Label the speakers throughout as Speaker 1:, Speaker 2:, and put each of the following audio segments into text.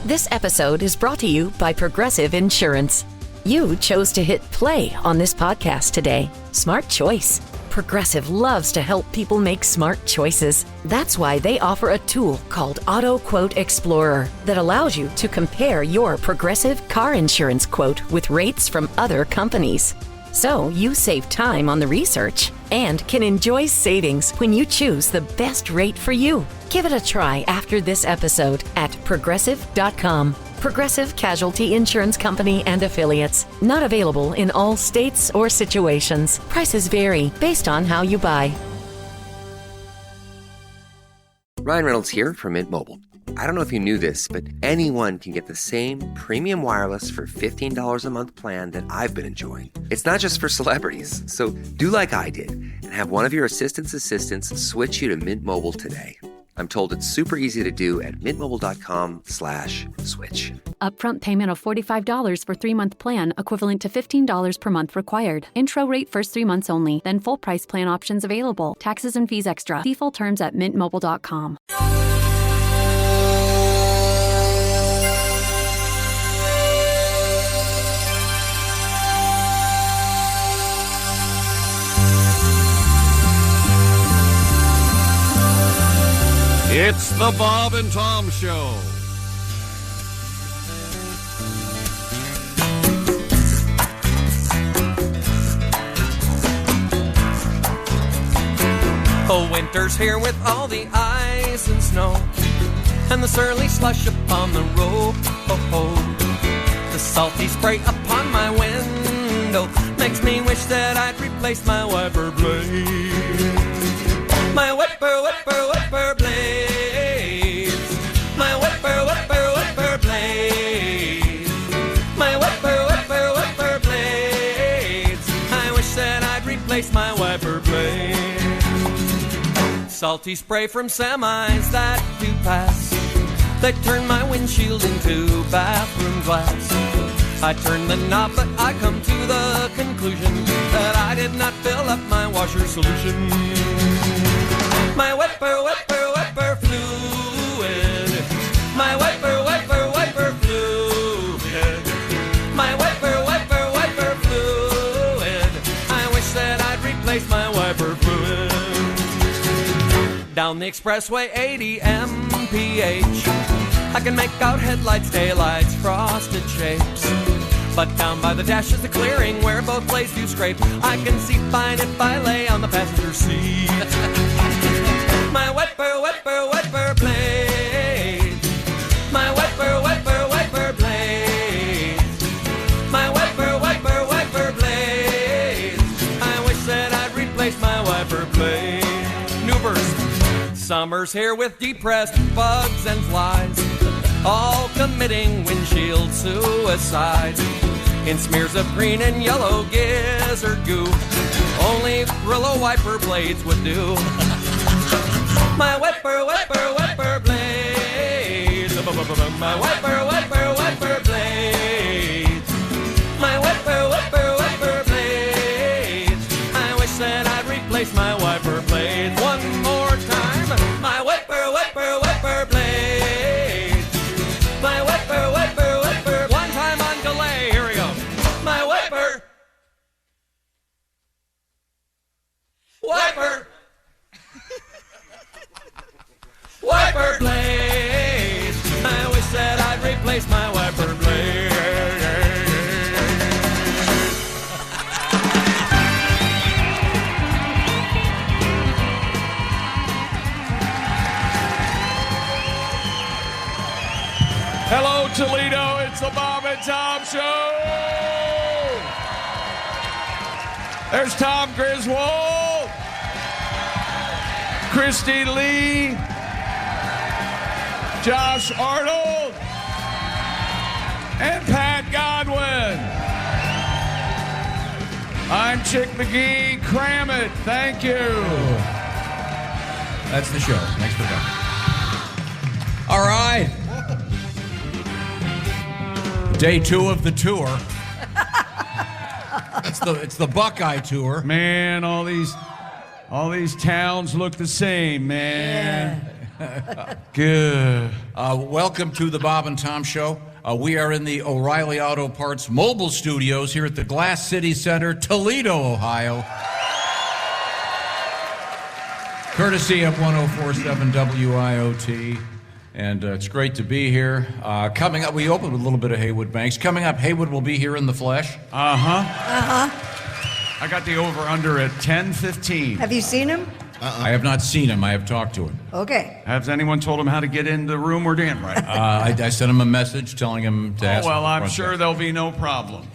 Speaker 1: This episode is brought to you by Progressive Insurance. You chose to hit play on this podcast today. Smart choice. Progressive loves to help people make smart choices. That's why they offer a tool called Auto Quote Explorer that allows you to compare your Progressive car insurance quote with rates from other companies. So you save time on the research and can enjoy savings when you choose the best rate for you. Give it a try after this episode at Progressive.com. Progressive Casualty Insurance Company and Affiliates. Not available in all states or situations. Prices vary based on how you buy.
Speaker 2: Ryan Reynolds here from Mint Mobile. I don't know if you knew this, but anyone can get the same premium wireless for $15 a month plan that I've been enjoying. It's not just for celebrities. So do like I did and have one of your assistants switch you to Mint Mobile today. I'm told it's super easy to do at mintmobile.com/switch.
Speaker 3: Upfront payment of $45 for 3-month plan, equivalent to $15 per month required. Intro rate first 3 months only, then full price plan options available. Taxes and fees extra. See full terms at mintmobile.com.
Speaker 4: It's the Bob and Tom Show.
Speaker 5: Oh, winter's here with all the ice and snow and the surly slush upon the road. The salty spray upon my window makes me wish that I'd replace my wiper blade. My whipper, whipper, whipper blades. My whipper, whipper, whipper blades. My whipper, whipper, whipper blades. I wish that I'd replace my wiper blades. Salty spray from semis that do pass. They turn my windshield into bathroom glass. I turn the knob, but I come to the conclusion that I did not fill up my washer solution. My whipper, whipper, whipper fluid. My whipper, whipper, whipper fluid. My whipper, whipper, whipper fluid. I wish that I'd replace my wiper fluid. Down the expressway 80 mph, I can make out headlights, taillights, frosted shapes. But down by the dash is the clearing where both blades do scrape. I can see fine if I lay on the passenger seat. My whipper, whipper, whipper blade. My whipper, whipper, whipper blade. My whipper, whipper, whipper blade. I wish that I'd replace my wiper blade. New verse. Summer's here with depressed bugs and flies, all committing windshield suicide. In smears of green and yellow gizzard goo, only Brillo wiper blades would do. My whipper, whipper, whipper blades. My whipper, whipper, whipper blades. My whipper, whipper, whipper blades. I wish that I'd replace my wiper blades. One more time. My whipper, whipper, whipper blades. My whipper, whipper, whipper. One time on delay. Here we go. My whipper. Wiper. Wiper blade. I wish that I'd replace my wiper blade.
Speaker 4: Hello, Toledo. It's the Bob and Tom Show. There's Tom Griswold, Christy Lee, Josh Arnold, and Pat Godwin. I'm Chick McGee. Cram it. Thank you.
Speaker 6: That's the show. Thanks for coming. All right. Day 2 of the tour. It's the Buckeye tour.
Speaker 4: Man, all these towns look the same, man. Good.
Speaker 7: Welcome to the Bob and Tom Show. We are in the O'Reilly Auto Parts mobile studios here at the Glass City Center, Toledo, Ohio. Courtesy of 104.7 WIOT. And it's great to be here. Coming up, we opened with a little bit of Haywood Banks. Coming up, Haywood will be here in the flesh.
Speaker 4: I got the over-under at 10:15.
Speaker 8: Have you seen him?
Speaker 7: I have not seen him. I have talked to him.
Speaker 8: Okay.
Speaker 4: Has anyone told him how to get in the room we're in right now?
Speaker 7: I sent him a message telling him to ask.
Speaker 4: Well, I'm sure there'll be no problem.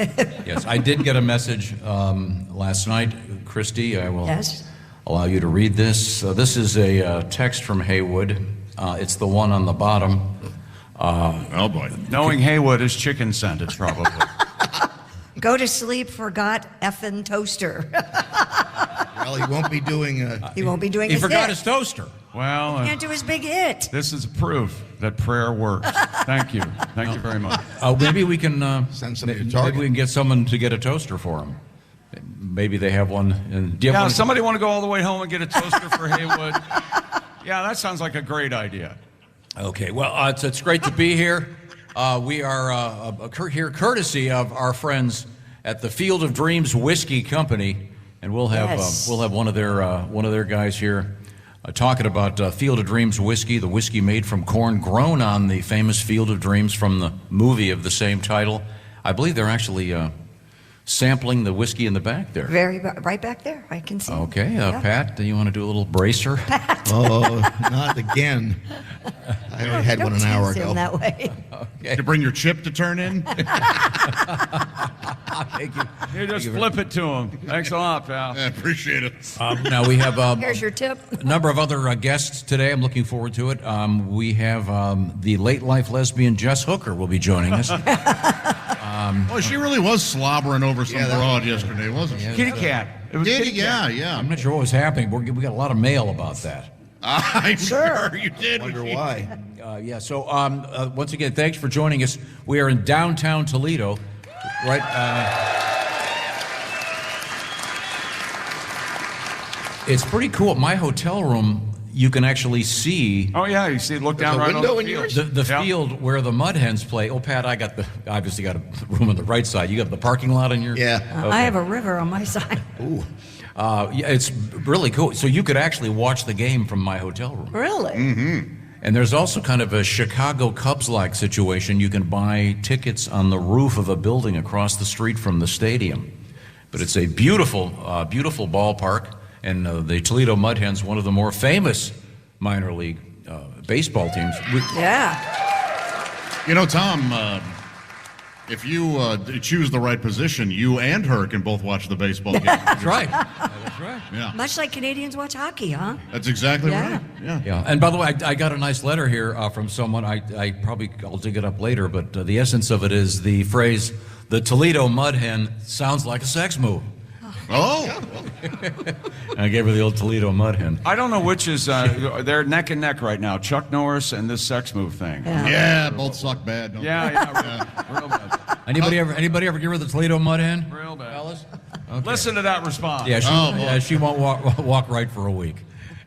Speaker 7: Yes, I did get a message last night. Christy, I will allow you to read this. This is a text from Haywood. It's the one on the bottom.
Speaker 4: Oh, boy. Knowing Haywood is chicken scented, probably.
Speaker 8: Go to sleep, forgot effing toaster.
Speaker 9: Well, he won't be doing.
Speaker 8: He won't be doing
Speaker 7: He
Speaker 8: his
Speaker 7: forgot
Speaker 8: hit.
Speaker 7: his toaster.
Speaker 4: Well,
Speaker 8: Can't do his big hit.
Speaker 4: this is proof that prayer works. Thank you. Thank you very much.
Speaker 7: Maybe we can
Speaker 9: Send somebody to
Speaker 7: maybe
Speaker 9: Target.
Speaker 7: we can get someone to get a toaster for him. Maybe they have one. Do you have
Speaker 4: Yeah,
Speaker 7: one?
Speaker 4: somebody want to go all the way home and get a toaster for Haywood? Yeah, that sounds like a great idea.
Speaker 7: Okay, well, it's great to be here. We are here courtesy of our friends at the Field of Dreams Whiskey Company, and we'll have one of their guys here talking about Field of Dreams whiskey, the whiskey made from corn grown on the famous Field of Dreams from the movie of the same title. I believe they're actually sampling the whiskey in the back there.
Speaker 8: Right back there. I can see.
Speaker 7: Okay, Pat, do you want to do a little bracer?
Speaker 9: Oh, not again. I already had one an hour
Speaker 8: Don't tease
Speaker 9: ago.
Speaker 8: him that way.
Speaker 4: Did you bring your chip to turn in?
Speaker 7: Thank you.
Speaker 4: You just flip it to him. Thanks a lot, pal.
Speaker 9: I appreciate it.
Speaker 7: Now we have
Speaker 8: Here's your tip.
Speaker 7: a number of other guests today. I'm looking forward to it. We have the late life lesbian Jess Hooker will be joining us.
Speaker 10: Well, she really was slobbering over some broad yesterday, wasn't she?
Speaker 4: Kitty cat. It was kitty cat.
Speaker 10: Yeah.
Speaker 7: I'm not sure what was happening. We got a lot of mail about that.
Speaker 10: I'm sure you did.
Speaker 9: Wonder why.
Speaker 7: So once again, thanks for joining us. We are in downtown Toledo, right? It's pretty cool. My hotel room, you can actually see
Speaker 4: Oh, yeah, you see, look down
Speaker 9: a
Speaker 4: right on
Speaker 9: window
Speaker 4: the
Speaker 9: in
Speaker 4: field.
Speaker 9: yours?
Speaker 7: the field where the Mud Hens play. Oh, Pat, I obviously got a room on the right side. You got the parking lot on your?
Speaker 9: Yeah.
Speaker 8: I have a river on my side.
Speaker 9: Ooh.
Speaker 7: Yeah, it's really cool. So you could actually watch the game from my hotel room.
Speaker 8: Really?
Speaker 7: Mm-hmm. And there's also kind of a Chicago Cubs-like situation. You can buy tickets on the roof of a building across the street from the stadium. But it's a beautiful, beautiful ballpark. And the Toledo Mud Hens, one of the more famous minor league baseball teams.
Speaker 8: Yeah.
Speaker 10: You know, Tom, if you choose the right position, you and her can both watch the baseball game.
Speaker 7: That's right. That's right.
Speaker 10: Yeah.
Speaker 8: Much like Canadians watch hockey, huh?
Speaker 10: That's exactly
Speaker 8: Yeah.
Speaker 10: right. Yeah.
Speaker 7: Yeah, and by the way, I got a nice letter here from someone. I'll dig it up later, but the essence of it is the phrase, "The Toledo Mud Hen sounds like a sex move."
Speaker 10: Oh.
Speaker 7: I gave her the old Toledo Mud Hen.
Speaker 4: I don't know which is, they're neck and neck right now, Chuck Norris and this sex move thing.
Speaker 10: Yeah, both suck bad. Don't
Speaker 4: Yeah, real bad.
Speaker 7: Anybody ever give her the Toledo Mud Hen?
Speaker 4: Real bad.
Speaker 7: Fellas?
Speaker 4: Listen to that response.
Speaker 7: Yeah, she won't walk right for a week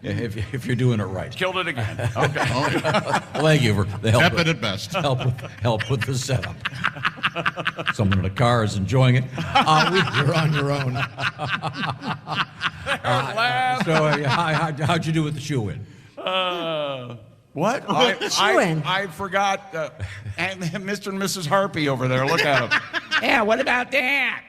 Speaker 7: if you're doing it right.
Speaker 4: Killed it again. Okay.
Speaker 7: Thank you for the help.
Speaker 10: Tepid at best.
Speaker 7: Help with the setup. Someone in a car is enjoying it.
Speaker 9: You're on your own.
Speaker 7: So how'd you do with the shoe in?
Speaker 4: What? I forgot. And Mr. and Mrs. Harpy over there. Look at them. Yeah, what about that?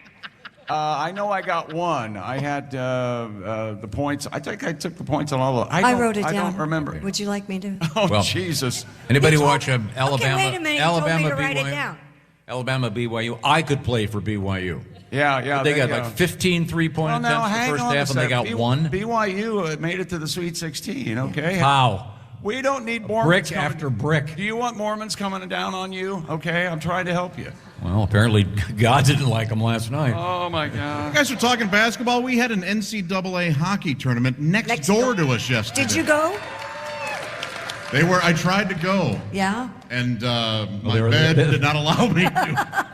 Speaker 4: I know I got one. I had the points. I think I took the points on all of them.
Speaker 8: I wrote it down.
Speaker 4: I don't remember.
Speaker 8: Would you like me to?
Speaker 4: Oh,
Speaker 7: Well,
Speaker 4: Jesus.
Speaker 7: Anybody watch Alabama?
Speaker 8: Okay, wait a minute. You
Speaker 7: Alabama
Speaker 8: told me to write it
Speaker 7: BYU?
Speaker 8: down.
Speaker 7: Alabama BYU. I could play for BYU.
Speaker 4: Yeah.
Speaker 7: They got like 15 three-point attempts in the first half, and they got one.
Speaker 4: BYU made it to the Sweet 16, okay?
Speaker 7: How?
Speaker 4: We don't need Mormons
Speaker 7: Brick
Speaker 4: coming.
Speaker 7: after brick.
Speaker 4: Do you want Mormons coming down on you? Okay, I'm trying to help you.
Speaker 7: Well, apparently God didn't like them last night.
Speaker 4: Oh, my God.
Speaker 10: You guys are talking basketball. We had an NCAA hockey tournament next door to us yesterday.
Speaker 8: Did you go?
Speaker 10: I tried to go.
Speaker 8: Yeah.
Speaker 10: And my bed did not allow me to.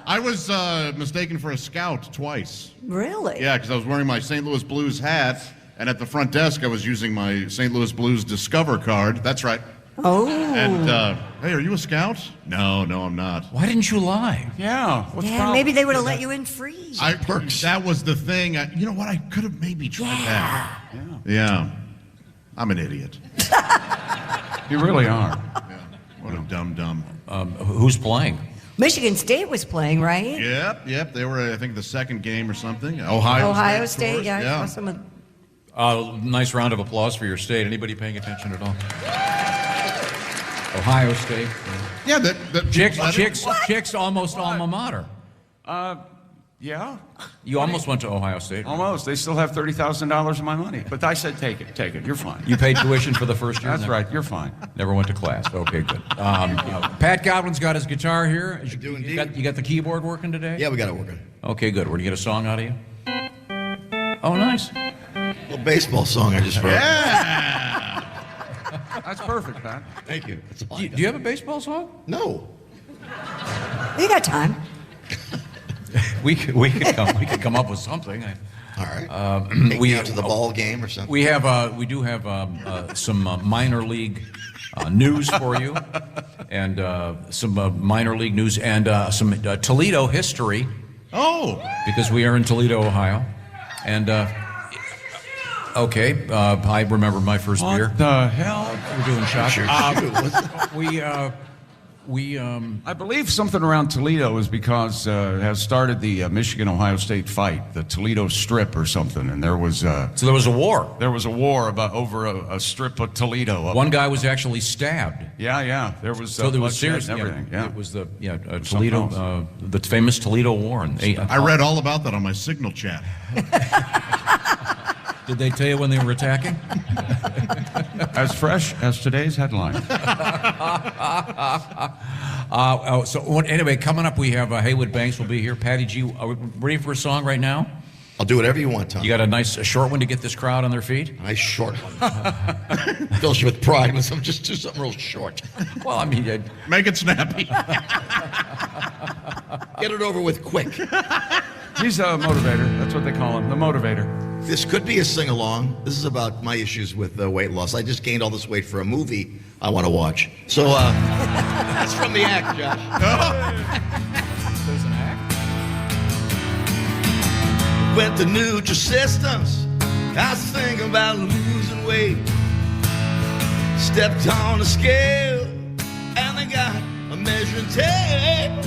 Speaker 10: I was mistaken for a scout twice.
Speaker 8: Really?
Speaker 10: Yeah, because I was wearing my St. Louis Blues hat, And at the front desk, I was using my St. Louis Blues Discover card. That's right.
Speaker 8: Oh.
Speaker 10: And, hey, are you a scout? No, I'm not.
Speaker 7: Why didn't you lie?
Speaker 4: Yeah.
Speaker 8: Maybe they would have let you in free.
Speaker 10: That was the thing. You know what? I could have maybe tried that. Yeah. I'm an idiot.
Speaker 4: You really are.
Speaker 10: Yeah. What a dumb.
Speaker 7: Who's playing?
Speaker 8: Michigan State was playing, right?
Speaker 10: Yep. They were, I think, the second game or something. Ohio
Speaker 8: State, yeah.
Speaker 7: Nice round of applause for your state. Anybody paying attention at all? Ohio State.
Speaker 10: Yeah,
Speaker 7: Chick's almost alma mater.
Speaker 4: Yeah.
Speaker 7: You almost went to Ohio State. Right?
Speaker 4: Almost. They still have $30,000 of my money. But I said, take it. You're fine.
Speaker 7: You paid tuition for the first year?
Speaker 4: That's right. You're fine.
Speaker 7: Never went to class. Okay, good. Pat Godwin's got his guitar here. You got the keyboard working today?
Speaker 9: Yeah, we got it working.
Speaker 7: Okay, good. We're going to get a song out of you? Oh, nice.
Speaker 9: A little baseball song I just wrote.
Speaker 10: Yeah.
Speaker 4: That's perfect, Pat.
Speaker 9: Thank you.
Speaker 7: Do you have a baseball song?
Speaker 9: No.
Speaker 8: You got time.
Speaker 7: We could come up with something.
Speaker 9: All right. Take me out to the ball game or something.
Speaker 7: We do have some minor league news for you, and some minor league news, and some Toledo history.
Speaker 10: Oh.
Speaker 7: Because we are in Toledo, Ohio, and okay, I remember my first beer.
Speaker 4: What the hell?
Speaker 7: We're doing shots. I
Speaker 4: believe something around Toledo is because has started the Michigan-Ohio State fight, the Toledo Strip or something, and there was
Speaker 7: so there was a war.
Speaker 4: There was a war over a strip of Toledo.
Speaker 7: One guy was actually stabbed.
Speaker 4: Yeah. There was
Speaker 7: so there was serious
Speaker 4: and everything. Yeah.
Speaker 7: It was the Toledo, the famous Toledo War.
Speaker 10: I read all about that on my Signal chat.
Speaker 7: Did they tell you when they were attacking?
Speaker 4: As fresh as today's headline.
Speaker 7: Anyway, coming up, we have Haywood Banks will be here. Patty G, are we ready for a song right now?
Speaker 9: I'll do whatever you want, Tom.
Speaker 7: You got a short one to get this crowd on their feet?
Speaker 9: Nice short one. Fills you with pride when some just do something real short.
Speaker 7: Well, I mean,
Speaker 10: make it snappy.
Speaker 9: Get it over with quick.
Speaker 4: He's a motivator. That's what they call him, the motivator.
Speaker 9: This could be a sing-along. This is about my issues with weight loss. I just gained all this weight for a movie I want to watch. So that's from the act, Josh.
Speaker 7: There's an act?
Speaker 9: Went to Nutrisystems. I was thinking about losing weight. Stepped on the scale, and they got a measuring tape.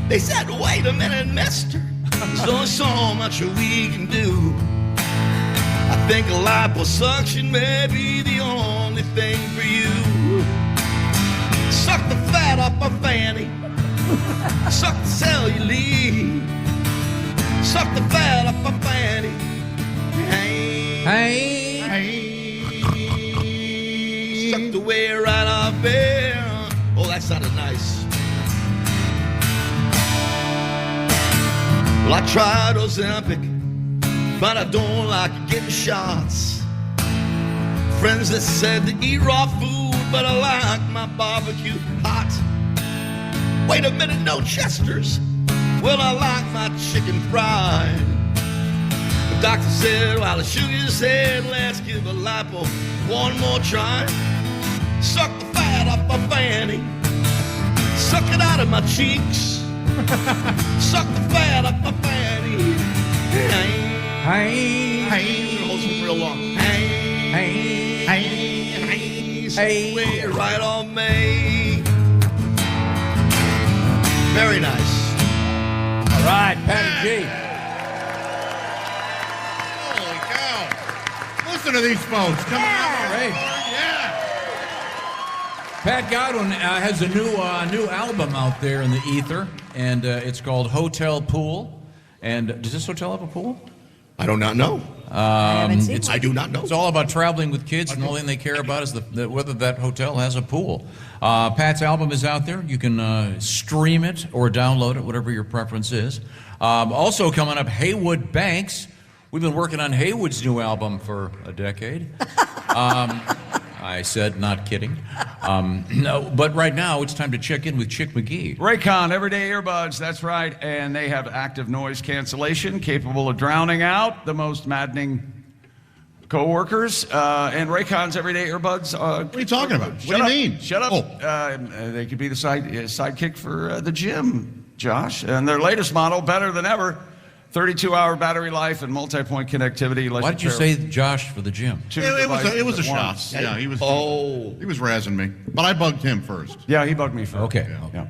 Speaker 9: They said, wait a minute, mister. There's only so much we can do. I think liposuction may be the only thing for you. Suck the fat off my fanny. Suck the cellulite. Suck the fat off my fanny. Hey. Suck the way right off there. Oh, that sounded nice. Well, I tried Ozempic, but I don't like getting shots. Friends that said to eat raw food, but I like my barbecue hot. Wait a minute, no Chesters. Well, I like my chicken fried. The doctor said, while I shook his head, let's give a lipo one more try. Suck the fat off my fanny. Suck it out of my cheeks. Suck the fat up my fanny. Hey. Hold some real long. Hey. Right on me. Very nice.
Speaker 7: All right, Patty G.
Speaker 10: Holy cow. Listen to these folks. Come on.
Speaker 7: Great. Pat Godwin has a new album out there in the ether, and it's called Hotel Pool. And does this hotel have a pool?
Speaker 9: I do not know. I do not know.
Speaker 7: It's all about traveling with kids, and the only thing they care about is whether that hotel has a pool. Pat's album is out there. You can stream it or download it, whatever your preference is. Also coming up, Haywood Banks. We've been working on Haywood's new album for a decade. I said, not kidding. No, but right now it's time to check in with Chick McGee.
Speaker 4: Raycon Everyday Earbuds, that's right. And they have active noise cancellation capable of drowning out the most maddening co-workers, and Raycon's everyday earbuds.
Speaker 10: What are you talking about? What do you mean?
Speaker 4: Shut up. They could be the sidekick for the gym, Josh. And their latest model, better than ever, 32-hour battery life and multi-point connectivity.
Speaker 7: Why did you say Josh for the gym?
Speaker 10: It was a shot. Yeah, he was razzing me. But I bugged him first.
Speaker 4: Yeah, he bugged me first.
Speaker 7: Okay.
Speaker 4: Yeah.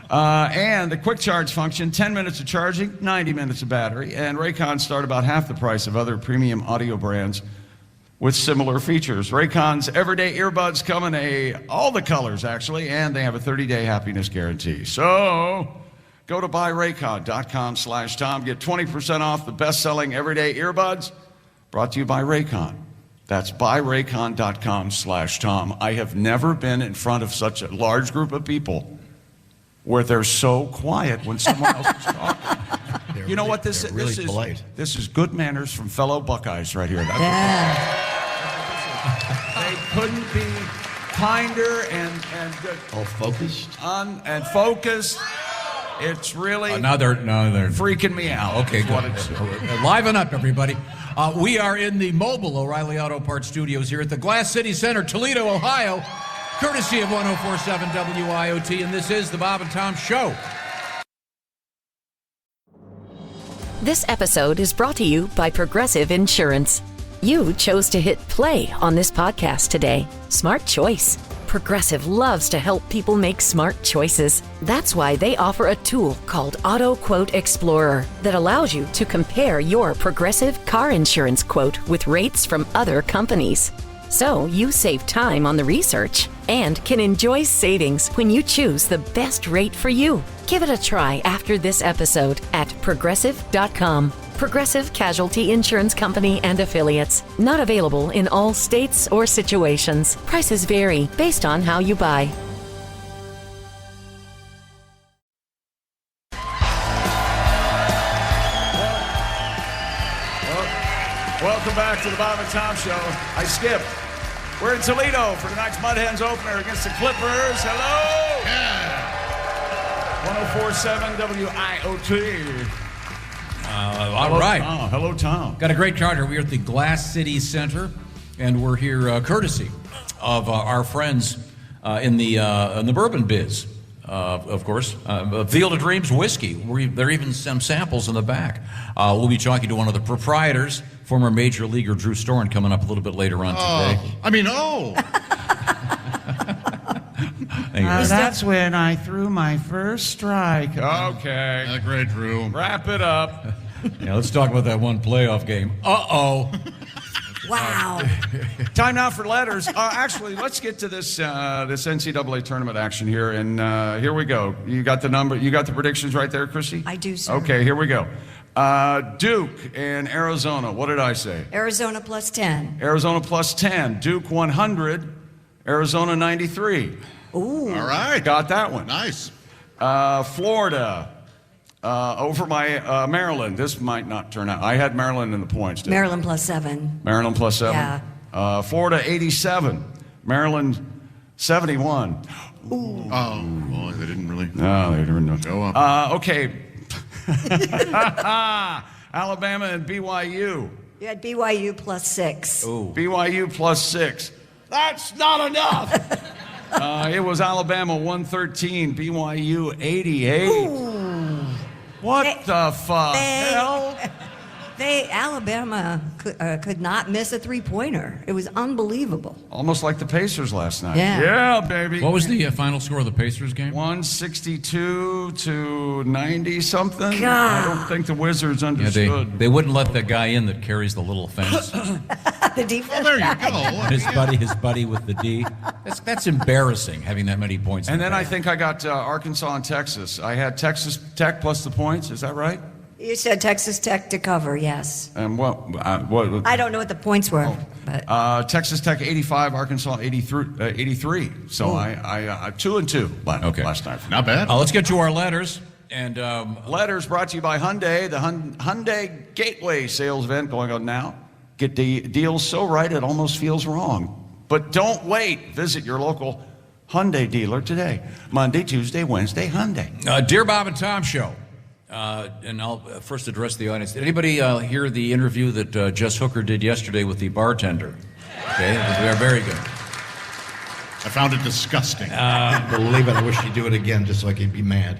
Speaker 4: And the quick charge function, 10 minutes of charging, 90 minutes of battery. And Raycons start about half the price of other premium audio brands with similar features. Raycon's everyday earbuds come in all the colors, actually, and they have a 30-day happiness guarantee. So go to buyraycon.com/Tom. Get 20% off the best-selling everyday earbuds, brought to you by Raycon. That's buyraycon.com/Tom. I have never been in front of such a large group of people where they're so quiet when someone else is talking. You know what this is?
Speaker 9: Really polite.
Speaker 4: This is good manners from fellow Buckeyes right here. They couldn't be kinder and good.
Speaker 9: All focused?
Speaker 4: And focused. It's really
Speaker 7: Now they're
Speaker 4: freaking me out.
Speaker 7: Okay, good. Liven up, everybody. We are in the mobile O'Reilly Auto Parts studios here at the Glass City Center, Toledo, Ohio, courtesy of 104.7 WIOT, and this is the Bob and Tom Show.
Speaker 1: This episode is brought to you by Progressive Insurance. You chose to hit play on this podcast today. Smart choice. Progressive loves to help people make smart choices. That's why they offer a tool called Auto Quote Explorer that allows you to compare your Progressive car insurance quote with rates from other companies. So you save time on the research and can enjoy savings when you choose the best rate for you. Give it a try after this episode at Progressive.com. Progressive Casualty Insurance Company and Affiliates. Not available in all states or situations. Prices vary based on how you buy.
Speaker 4: Welcome back to the Bob and Tom Show. I skipped. We're in Toledo for tonight's Mud Hens opener against the Clippers. Hello!
Speaker 10: Yeah.
Speaker 4: 104.7 WIOT.
Speaker 7: All right.
Speaker 4: Hello, Tom.
Speaker 7: Got a great crowd here. We're at the Glass City Center, and we're here courtesy of our friends in the bourbon biz, of course. Field of Dreams Whiskey. There are even some samples in the back. We'll be talking to one of the proprietors, former Major Leaguer Drew Storen, coming up a little bit later on today.
Speaker 4: That's when I threw my first strike. Okay.
Speaker 10: Great, Drew.
Speaker 4: Wrap it up.
Speaker 7: Yeah, let's talk about that one playoff game. Uh-oh.
Speaker 8: Wow.
Speaker 4: Time now for letters. Actually, let's get to this NCAA tournament action here, and here we go. You got the number. You got the predictions right there, Chrissy?
Speaker 8: I do, sir.
Speaker 4: Okay, here we go. Duke and Arizona. What did I say?
Speaker 8: Arizona plus 10.
Speaker 4: Arizona plus 10. Duke 100. Arizona 93.
Speaker 8: Ooh.
Speaker 10: All right.
Speaker 4: Got that one.
Speaker 10: Nice.
Speaker 4: Florida over my Maryland. This might not turn out. I had Maryland in the points.
Speaker 8: Maryland plus 7.
Speaker 4: Maryland plus 7.
Speaker 8: Yeah.
Speaker 4: Florida 87. Maryland 71.
Speaker 10: Ooh. Oh, boy, they didn't really.
Speaker 4: No, they didn't
Speaker 10: go up.
Speaker 4: Okay. Alabama and BYU.
Speaker 8: You had BYU plus 6.
Speaker 7: Ooh.
Speaker 4: BYU plus 6. That's not enough. It was Alabama 113, BYU 88.
Speaker 8: Ooh.
Speaker 4: What the fuck? Hell?
Speaker 8: Alabama could not miss a three-pointer. It was unbelievable.
Speaker 4: Almost like the Pacers last night.
Speaker 8: Yeah,
Speaker 4: baby.
Speaker 7: What was the final score of the Pacers game?
Speaker 4: 162 to 90 something.
Speaker 8: God.
Speaker 4: I don't think the Wizards understood.
Speaker 7: They wouldn't let the guy in that carries the little fence.
Speaker 8: The defense.
Speaker 10: Well, there you go.
Speaker 7: his buddy with the D. That's embarrassing, having that many points.
Speaker 4: And then I think I got Arkansas and Texas. I had Texas Tech plus the points. Is that right?
Speaker 8: You said Texas Tech to cover, yes.
Speaker 4: And what?
Speaker 8: I don't know what the points were. But.
Speaker 4: Texas Tech 85, Arkansas 83. So I 2-2 last night.
Speaker 10: Not bad.
Speaker 7: Let's get to our letters. And
Speaker 4: letters brought to you by Hyundai, the Hyundai Gateway sales event going on now. Get the deals so right it almost feels wrong. But don't wait. Visit your local Hyundai dealer today. Monday, Tuesday, Wednesday, Hyundai.
Speaker 7: Dear Bob and Tom Show, And I'll first address the audience. Did anybody hear the interview that Jess Hooker did yesterday with the bartender? Okay, they are very good.
Speaker 10: I found it disgusting.
Speaker 9: Believe it, I wish she'd do it again just so I could be mad.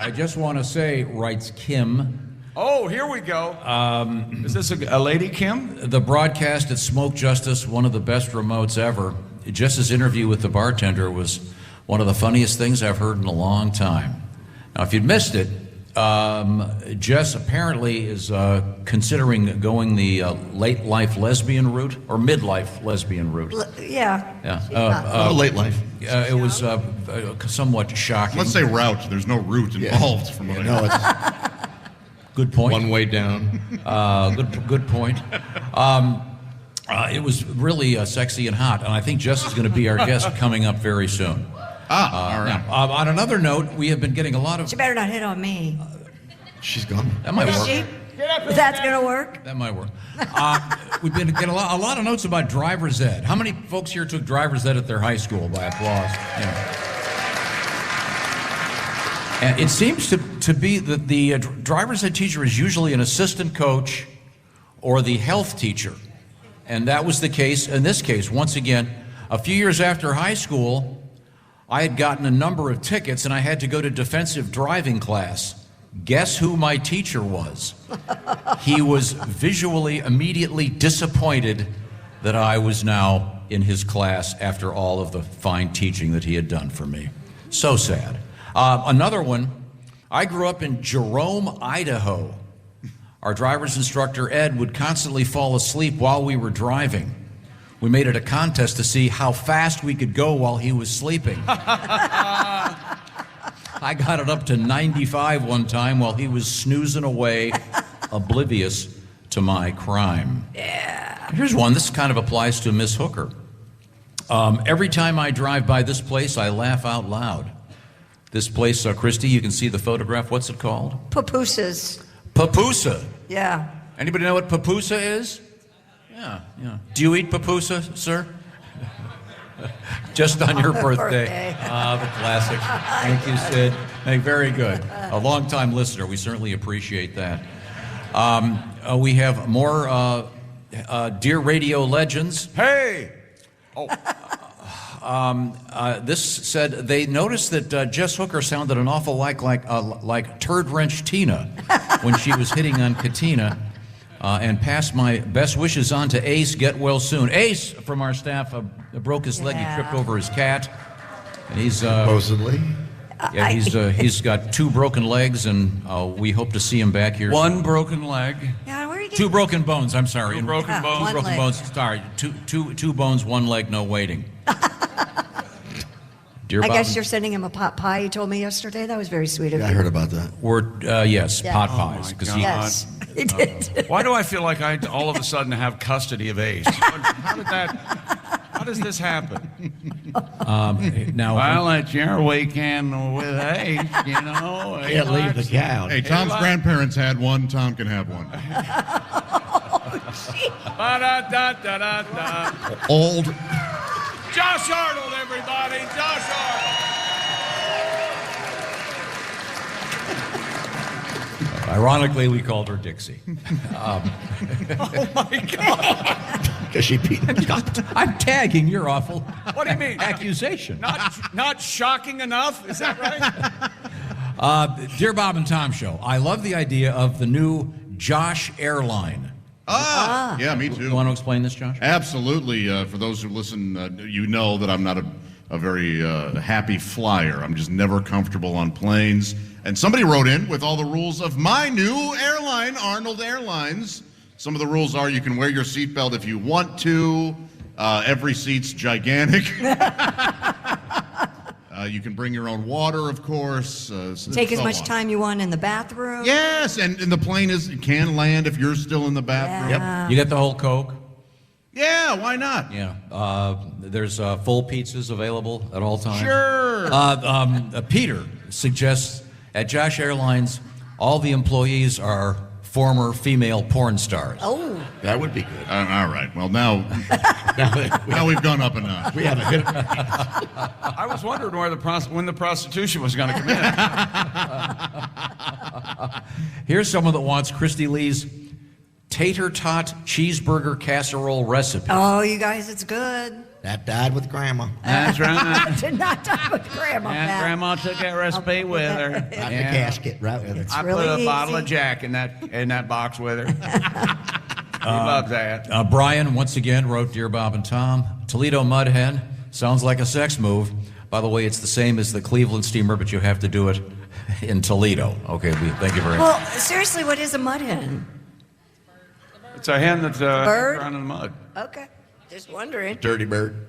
Speaker 7: I just want to say, writes Kim.
Speaker 4: Oh, here we go. Is this a lady, Kim?
Speaker 7: The broadcast at Smoke Justice, one of the best remotes ever. Jess's interview with the bartender was one of the funniest things I've heard in a long time. Now, if you'd missed it, Jess apparently is considering going the late life lesbian route or midlife lesbian route.
Speaker 8: Yeah.
Speaker 9: Late life.
Speaker 7: It was somewhat shocking.
Speaker 10: Let's say route. There's no route involved from what I know.
Speaker 9: It's
Speaker 7: Good point.
Speaker 9: one way down.
Speaker 7: Good point. It was really sexy and hot, and I think Jess is going to be our guest coming up very soon.
Speaker 10: All right.
Speaker 7: Now, on another note, we have been getting a lot of...
Speaker 8: She better not hit on me.
Speaker 9: She's gone.
Speaker 7: That might work.
Speaker 8: That's going to work?
Speaker 7: That might work. We've been getting a lot of notes about driver's ed. How many folks here took driver's ed at their high school by applause? Yeah. And it seems to be that the driver's ed teacher is usually an assistant coach or the health teacher. And that was the case in this case. Once again, a few years after high school, I had gotten a number of tickets and I had to go to defensive driving class. Guess who my teacher was? He was visually immediately disappointed that I was now in his class after all of the fine teaching that he had done for me. So sad. Another one, I grew up in Jerome, Idaho. Our driver's instructor, Ed, would constantly fall asleep while we were driving. We made it a contest to see how fast we could go while he was sleeping. I got it up to 95 one time while he was snoozing away, oblivious to my crime.
Speaker 8: Yeah.
Speaker 7: Here's one. This kind of applies to Miss Hooker. Every time I drive by this place, I laugh out loud. This place, Christy, you can see the photograph. What's it called?
Speaker 8: Pupusas.
Speaker 7: Papusa.
Speaker 8: Yeah.
Speaker 7: Anybody know what papusa is? Yeah. Do you eat papusa, sir? Just on your birthday. The classic. Thank you, Sid. Hey, very good. A long-time listener. We certainly appreciate that. We have more Dear Radio legends.
Speaker 4: Hey!
Speaker 7: This said they noticed that Jess Hooker sounded an awful like Turd Wrench Tina when she was hitting on Katina. And pass my best wishes on to Ace. Get well soon. Ace, from our staff, broke his leg. He tripped over his cat. And he's
Speaker 9: supposedly.
Speaker 7: Yeah, he's got 2 broken legs, and we hope to see him back here.
Speaker 4: 1 broken leg.
Speaker 8: Yeah, where are you
Speaker 7: 2 broken bones. I'm sorry.
Speaker 4: 2 broken bones.
Speaker 7: 2 broken bones. Sorry. Two bones, 1 leg, no waiting. Dear
Speaker 8: I
Speaker 7: Bob,
Speaker 8: guess you're sending him a pot pie, you told me yesterday. That was very sweet of you.
Speaker 9: I heard about that.
Speaker 7: Yes,
Speaker 8: Yeah.
Speaker 7: pot
Speaker 4: Oh,
Speaker 7: pies.
Speaker 4: my
Speaker 7: 'Cause
Speaker 4: God.
Speaker 8: Yes, he did.
Speaker 4: Why do I feel like I all of a sudden have custody of Ace? How does this happen?
Speaker 7: Now,
Speaker 4: Well, it's your weekend with Ace, you know.
Speaker 9: Can't leave the couch.
Speaker 10: Hey, Tom's grandparents had one. Tom can have one.
Speaker 4: Ba-da-da-da-da-da.
Speaker 9: Old.
Speaker 4: Josh Arnold, everybody. Josh Arnold.
Speaker 7: ironically, we called her Dixie.
Speaker 4: Oh, my God.
Speaker 9: Because she beat him.
Speaker 7: I'm tagging your awful
Speaker 4: What do you mean?
Speaker 7: accusation.
Speaker 4: Not shocking enough? Is that right?
Speaker 7: Dear Bob and Tom Show, I love the idea of the new Josh airline.
Speaker 10: Yeah, me too.
Speaker 7: You want to explain this, Josh?
Speaker 10: Absolutely. For those who listen, you know that I'm not a very happy flyer. I'm just never comfortable on planes. And somebody wrote in with all the rules of my new airline, Arnold Airlines. Some of the rules are you can wear your seatbelt if you want to. Every seat's gigantic. You can bring your own water, of course.
Speaker 8: Take as
Speaker 10: so
Speaker 8: much
Speaker 10: on.
Speaker 8: time you want in the bathroom.
Speaker 10: Yes, and the plane can land if you're still in the bathroom.
Speaker 8: Yeah.
Speaker 7: You get the whole Coke?
Speaker 10: Yeah, why not?
Speaker 7: Yeah. There's full pizzas available at all times.
Speaker 10: Sure.
Speaker 7: Peter suggests at Josh Airlines, all the employees are former female porn stars.
Speaker 8: Oh.
Speaker 9: That would be good.
Speaker 10: All right. Well, now we've gone up a notch.
Speaker 9: We have a hit.
Speaker 4: I was wondering when the prostitution was going to come in.
Speaker 7: Here's someone that wants Christy Lee's tater tot cheeseburger casserole recipe.
Speaker 8: Oh, you guys, it's good.
Speaker 9: That died with Grandma.
Speaker 4: That's right.
Speaker 8: Did not die with Grandma.
Speaker 4: And
Speaker 8: Pat.
Speaker 4: Grandma took that recipe with her.
Speaker 9: Right in the casket, right with it.
Speaker 4: I
Speaker 8: really
Speaker 4: put a bottle
Speaker 8: easy.
Speaker 4: of Jack in that box with her. He loves that.
Speaker 7: Brian, once again, wrote Dear Bob and Tom. Toledo Mud Hen. Sounds like a sex move. By the way, it's the same as the Cleveland Steamer, but you have to do it in Toledo. Okay, thank you very much.
Speaker 8: Well, seriously, what is a mud hen?
Speaker 4: It's a hen that's
Speaker 8: Bird?
Speaker 4: drowned in the mud.
Speaker 8: Okay, just wondering.
Speaker 9: Dirty bird.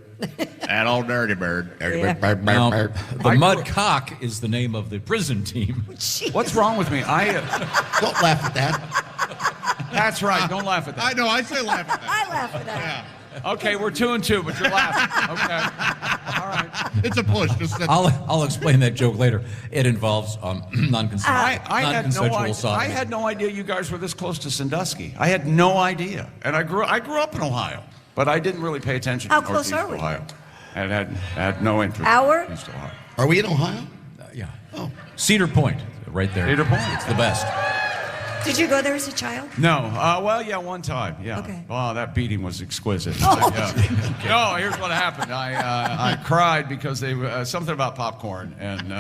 Speaker 10: That old dirty bird.
Speaker 9: Dirty
Speaker 8: Yeah.
Speaker 9: bird.
Speaker 7: Now, the Mud Cock is the name of the prison team.
Speaker 8: Jeez.
Speaker 4: What's wrong with me?
Speaker 9: Don't laugh at that.
Speaker 4: That's right. Don't laugh at
Speaker 10: I
Speaker 4: that.
Speaker 10: know. I say laugh at that.
Speaker 8: I laugh at that.
Speaker 10: Yeah.
Speaker 4: Okay, we're 2-2, but you're laughing. Okay. All right.
Speaker 10: It's a push. Just
Speaker 7: I'll explain that joke later. It involves non-consensual
Speaker 4: I
Speaker 7: sodomy.
Speaker 4: had no idea you guys were this close to Sandusky. I had no idea, and I grew up in Ohio, but I didn't really pay attention
Speaker 8: How
Speaker 4: to
Speaker 8: close
Speaker 4: Northeast
Speaker 8: are we?
Speaker 4: Ohio. And had no interest.
Speaker 8: Hour?
Speaker 4: in East Ohio.
Speaker 9: Are we in Ohio?
Speaker 7: Yeah.
Speaker 9: Oh.
Speaker 7: Cedar Point, right there.
Speaker 4: Cedar Point.
Speaker 7: It's the best.
Speaker 8: Did you go there as a child?
Speaker 4: No. Well, yeah, one time. Yeah.
Speaker 8: Okay.
Speaker 4: Oh, that beating was exquisite.
Speaker 8: Oh.
Speaker 4: Yeah. No, here's what happened. I cried because they something about popcorn, and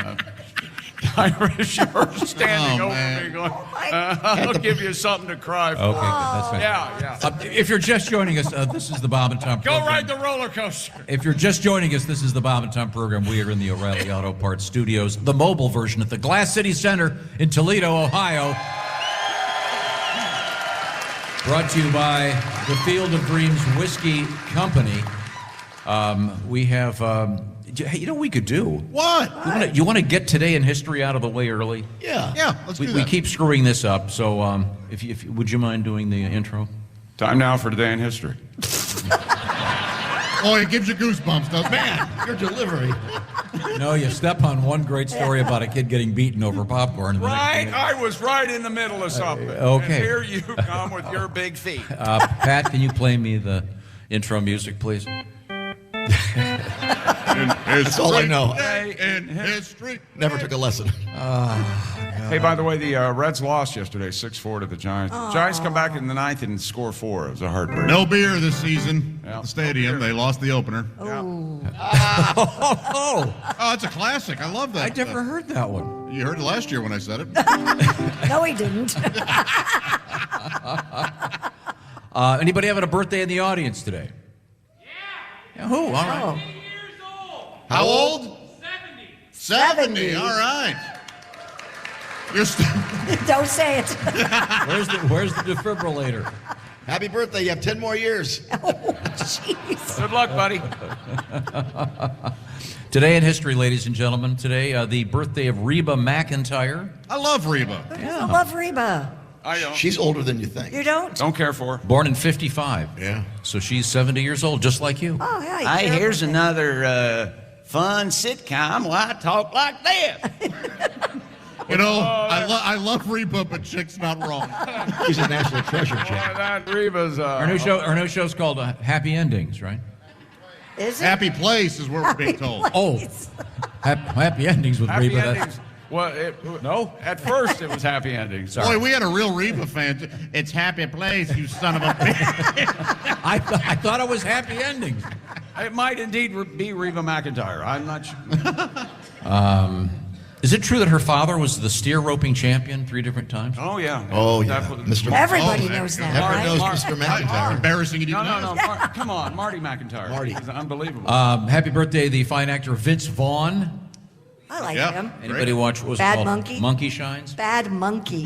Speaker 4: I she was standing over me going, "I'll give you something to cry for."
Speaker 7: Okay, that's fine.
Speaker 4: Yeah.
Speaker 7: If you're just joining us, this is the Bob and Tom
Speaker 4: Go
Speaker 7: program.
Speaker 4: ride the roller coaster.
Speaker 7: If you're just joining us, this is the Bob and Tom program. We are in the O'Reilly Auto Parts Studios, the mobile version at the Glass City Center in Toledo, Ohio. Brought to you by the Field of Dreams Whiskey Company. We have, you know what we could do?
Speaker 10: what?
Speaker 7: You want to get today in history out of the way early?
Speaker 9: Yeah.
Speaker 10: Yeah. Let's do
Speaker 7: We
Speaker 10: that.
Speaker 7: keep screwing this up, so if would you mind doing the intro?
Speaker 4: Time now for Today in History.
Speaker 10: Oh, it gives you goosebumps, doesn't it?
Speaker 9: Man, your delivery.
Speaker 7: No, you step on one great story about a kid getting beaten over popcorn. And the next
Speaker 4: Right,
Speaker 7: thing-
Speaker 4: I was right in the middle of something.
Speaker 7: okay.
Speaker 4: And here you come with your big feet.
Speaker 7: Pat, can you play me the intro music, please?
Speaker 9: That's all I know.
Speaker 4: Today
Speaker 10: In history.
Speaker 9: Never took a lesson.
Speaker 4: Hey, by the way, the Reds lost yesterday, 6-4 to the Giants. Giants come back in the ninth and score 4. It was a heartbreak.
Speaker 10: No beer this season
Speaker 4: Yeah.
Speaker 10: at the stadium.
Speaker 4: No beer.
Speaker 10: They lost the opener.
Speaker 7: Oh,
Speaker 10: Oh, it's a classic. I love that.
Speaker 7: I never heard that one.
Speaker 10: You heard it last year when I said it.
Speaker 8: No, he didn't.
Speaker 7: Anybody having a birthday in the audience today? Yeah. Who? All right.
Speaker 8: Oh.
Speaker 10: How old? 70.
Speaker 8: 70.
Speaker 10: All right. You're
Speaker 8: Don't say it.
Speaker 7: Where's the defibrillator?
Speaker 9: Happy birthday. You have 10 more years.
Speaker 8: Oh, jeez.
Speaker 4: Good luck, buddy.
Speaker 7: Today in history, ladies and gentlemen. Today, the birthday of Reba McEntire.
Speaker 10: I love Reba.
Speaker 8: I love Reba.
Speaker 4: I don't.
Speaker 9: She's older than you think.
Speaker 8: You don't?
Speaker 4: Don't care for her.
Speaker 7: Born in 55.
Speaker 9: Yeah.
Speaker 7: So she's 70 years old, just like you.
Speaker 8: Oh, yeah.
Speaker 11: Hey,
Speaker 8: you
Speaker 11: here's
Speaker 8: care.
Speaker 11: another fun sitcom where I talk like this.
Speaker 10: You know, I love Reba, but chick's not wrong.
Speaker 9: She's a national treasure,
Speaker 4: Boy,
Speaker 9: chick.
Speaker 4: that Reba's.
Speaker 7: Our new show's called Happy Endings, right?
Speaker 8: Is it?
Speaker 10: Happy place is what we're being told.
Speaker 7: Oh, happy Endings with
Speaker 4: Happy
Speaker 7: Reba.
Speaker 4: endings. Well, no. At first, it was happy endings.
Speaker 10: Boy, we had a real Reba fan. It's happy place, you son of a bitch.
Speaker 7: I thought it was Happy Endings.
Speaker 4: It might indeed be Reba McEntire. I'm not sure.
Speaker 7: Is it true that her father was the steer roping champion 3 different times?
Speaker 4: Oh, yeah.
Speaker 9: Oh, yeah.
Speaker 4: That was-
Speaker 9: Mr.
Speaker 8: Everybody
Speaker 10: Oh,
Speaker 8: knows that,
Speaker 9: Everyone
Speaker 8: right?
Speaker 9: knows
Speaker 4: Mark-
Speaker 9: Mr. McIntyre.
Speaker 10: Embarrassing you didn't
Speaker 4: No.
Speaker 10: know.
Speaker 4: Come on, Marty McIntyre.
Speaker 9: Marty.
Speaker 4: He's unbelievable.
Speaker 7: Happy birthday, the fine actor Vince Vaughn.
Speaker 8: I like
Speaker 10: Yeah.
Speaker 8: him.
Speaker 7: Anybody watch what was it
Speaker 8: Bad
Speaker 7: called?
Speaker 8: Monkey?
Speaker 7: Monkey Shines?
Speaker 8: Bad monkey.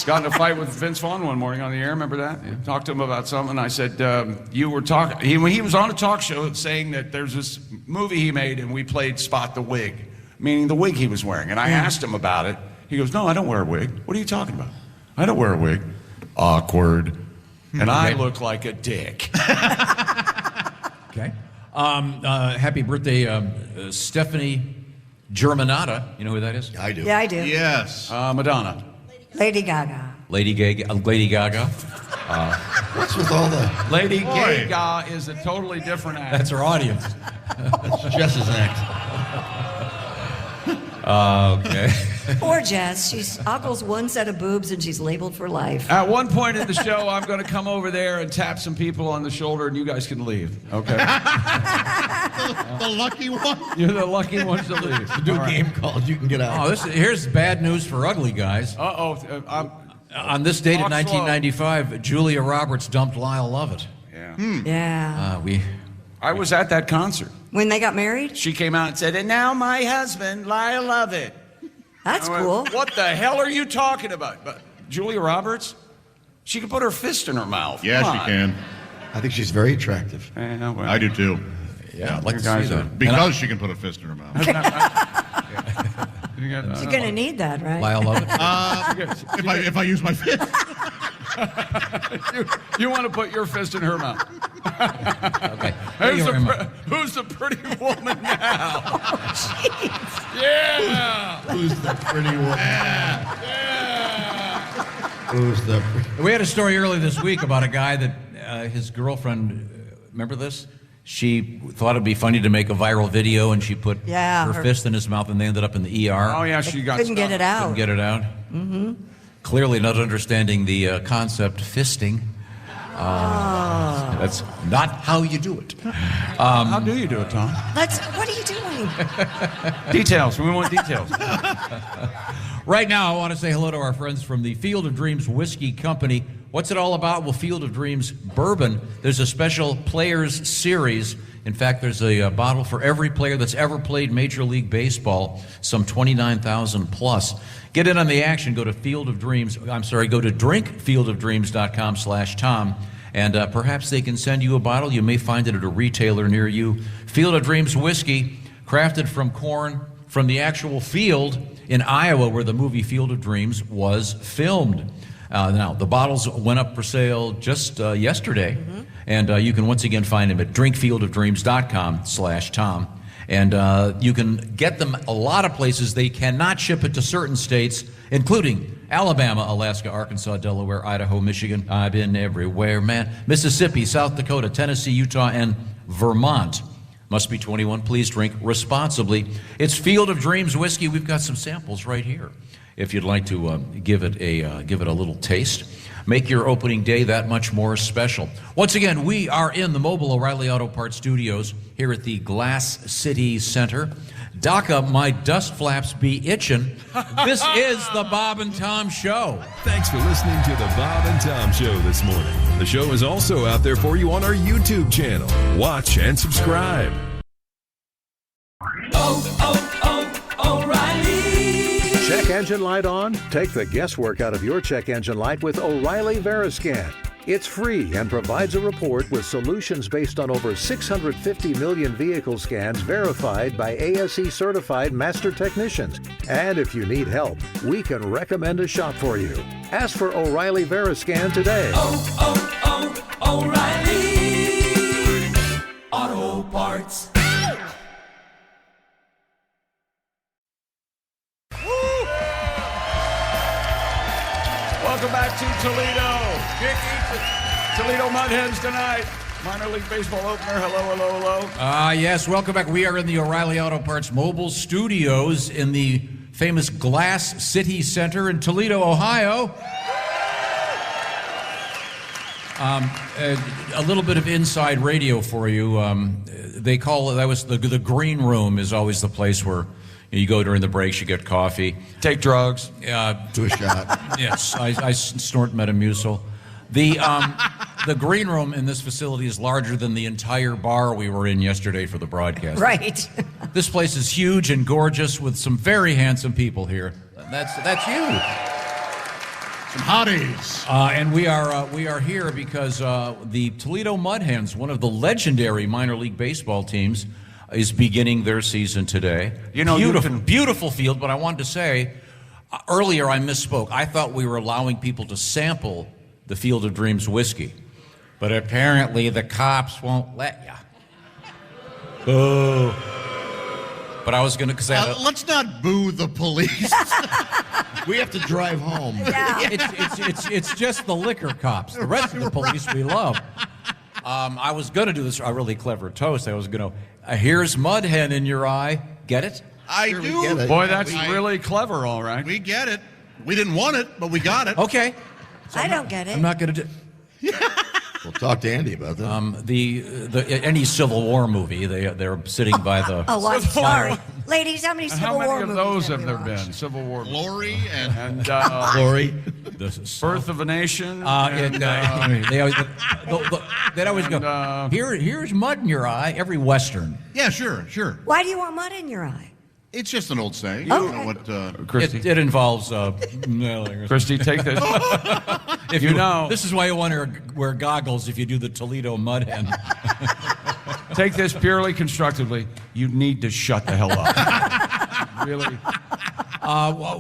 Speaker 4: Got in a fight with Vince Vaughn one morning on the air. Remember that? Talked to him about something. I said, you were talking. He was on a talk show saying that there's this movie he made and we played Spot the Wig, meaning the wig he was wearing. And I asked him about it. He goes, no, I don't wear a wig. What are you talking about? I don't wear a wig. Awkward. And I look like a dick.
Speaker 7: Okay. Happy birthday, Stephanie Germanata. You know who that is?
Speaker 9: I do.
Speaker 8: Yeah, I do.
Speaker 10: Yes.
Speaker 4: Madonna.
Speaker 8: Lady Gaga.
Speaker 7: Lady Gaga.
Speaker 9: What's with all the...
Speaker 4: Lady Gaga is a totally different act.
Speaker 7: That's her audience.
Speaker 9: That's Jess's act.
Speaker 7: Okay.
Speaker 8: Poor Jess. She's ogles one set of boobs and she's labeled for life.
Speaker 4: At one point in the show, I'm going to come over there and tap some people on the shoulder, and you guys can leave. Okay.
Speaker 10: The lucky one.
Speaker 4: You're the lucky ones to leave.
Speaker 9: The new game called You Can Get Out.
Speaker 7: Oh, here's bad news for ugly guys. On this date in 1995, Julia Roberts dumped Lyle Lovett.
Speaker 4: Yeah.
Speaker 8: Yeah.
Speaker 4: I was at that concert.
Speaker 8: When they got married?
Speaker 4: She came out and said, "And now my husband, Lyle Lovett."
Speaker 8: That's
Speaker 4: I went,
Speaker 8: cool.
Speaker 4: What the hell are you talking about? But Julia Roberts, she can put her fist in her mouth.
Speaker 10: Yeah,
Speaker 4: Come
Speaker 10: she
Speaker 4: on.
Speaker 10: can.
Speaker 9: I think she's very attractive.
Speaker 4: Yeah, well,
Speaker 10: I do too.
Speaker 7: Yeah, I'd like to
Speaker 4: guys
Speaker 7: see that.
Speaker 10: Because she can put a fist in her mouth.
Speaker 8: You're going to need that, right?
Speaker 7: Lyle Lovett.
Speaker 10: If I use my fist.
Speaker 4: you want to put your fist in her mouth.
Speaker 7: Okay.
Speaker 4: Who's the pretty woman now? Yeah.
Speaker 9: Who's the pretty one?
Speaker 4: Yeah.
Speaker 9: Who's the...
Speaker 7: We had a story earlier this week about a guy that his girlfriend, remember this? She thought it'd be funny to make a viral video, and she put her fist in his mouth, and they ended up in the ER.
Speaker 4: Oh, yeah, she
Speaker 8: couldn't get it out.
Speaker 7: Couldn't get it out. Mm-hmm. Clearly not understanding the concept fisting. That's not how you do it.
Speaker 4: How do you do it, Tom?
Speaker 8: What are you doing?
Speaker 4: Details. We want details.
Speaker 7: Right now, I want to say hello to our friends from the Field of Dreams Whiskey Company. What's it all about? Well, Field of Dreams Bourbon. There's a special Players Series. In fact, there's a bottle for every player that's ever played Major League Baseball, some 29,000 plus. Get in on the action. Go to drinkfieldofdreams.com/Tom, and perhaps they can send you a bottle. You may find it at a retailer near you. Field of Dreams Whiskey, crafted from corn from the actual field in Iowa, where the movie Field of Dreams was filmed. Now, the bottles went up for sale just yesterday, and you can once again find them at drinkfieldofdreams.com/Tom. And you can get them a lot of places. They cannot ship it to certain states, including Alabama, Alaska, Arkansas, Delaware, Idaho, Michigan. I've been everywhere, man. Mississippi, South Dakota, Tennessee, Utah, and Vermont. Must be 21. Please drink responsibly. It's Field of Dreams Whiskey. We've got some samples right here if you'd like to give it a little taste. Make your opening day that much more special. Once again, we are in the mobile O'Reilly Auto Parts studios here at the Glass City Center. Doc, my dust flaps be itching. This is the Bob and Tom Show.
Speaker 12: Thanks for listening to the Bob and Tom Show this morning. The show is also out there for you on our YouTube channel. Watch and subscribe.
Speaker 13: O'Reilly. Check engine light on? Take the guesswork out of your check engine light with O'Reilly Veriscan. It's free and provides a report with solutions based on over 650 million vehicle scans verified by ASE certified master technicians. And if you need help, we can recommend a shop for you. Ask for O'Reilly Veriscan today.
Speaker 5: O'Reilly Auto Parts.
Speaker 4: Welcome back to Toledo. Toledo Mudhens tonight. Minor League Baseball opener. Hello.
Speaker 7: Yes, welcome back. We are in the O'Reilly Auto Parts mobile studios in the famous Glass City Center in Toledo, Ohio. A little bit of inside radio for you. They call it, that was the green room is always the place where you go during the breaks, you get coffee.
Speaker 4: Take drugs.
Speaker 9: Do a shot.
Speaker 7: Yes, I snort Metamucil. The green room in this facility is larger than the entire bar we were in yesterday for the broadcast.
Speaker 8: Right.
Speaker 7: This place is huge and gorgeous with some very handsome people here. That's you.
Speaker 10: Some hotties.
Speaker 7: And we are here because the Toledo Mudhens, one of the legendary minor league baseball teams, is beginning their season today.
Speaker 4: You know,
Speaker 7: beautiful field, but I wanted to say, earlier I misspoke. I thought we were allowing people to sample the Field of Dreams whiskey, but apparently the cops won't let you. Boo. But I was going to,
Speaker 10: let's not boo the police.
Speaker 9: We have to drive home.
Speaker 8: Yeah.
Speaker 7: it's just the liquor cops. The rest of the police we love. I was going to do this a really clever toast. I was going to, here's mud hen in your eye. Get it?
Speaker 10: I do.
Speaker 9: Get it.
Speaker 4: Boy, that's really clever, all right.
Speaker 10: We get it. We didn't want it, but we got it.
Speaker 7: Okay. So
Speaker 8: I don't get it.
Speaker 7: I'm not going to do.
Speaker 9: We'll talk to Andy about that.
Speaker 7: Any Civil War movie, they're sitting by the.
Speaker 8: Oh, I'm sorry. Ladies, how many Civil War
Speaker 4: How many of
Speaker 8: movies
Speaker 4: those have there
Speaker 8: we watched?
Speaker 4: been? Civil War.
Speaker 10: Glory and
Speaker 9: Glory.
Speaker 4: Birth of a Nation.
Speaker 7: They always go, here's mud in your eye, every Western.
Speaker 10: yeah, sure.
Speaker 8: Why do you want mud in your eye?
Speaker 10: It's just an old saying. You
Speaker 8: Okay.
Speaker 10: know what?
Speaker 4: Christy,
Speaker 7: It involves.
Speaker 4: Christy, take this.
Speaker 7: If
Speaker 4: you know.
Speaker 7: This is why you want to wear goggles if you do the Toledo mud hen.
Speaker 4: Take this purely constructively. You need to shut the hell up. Really?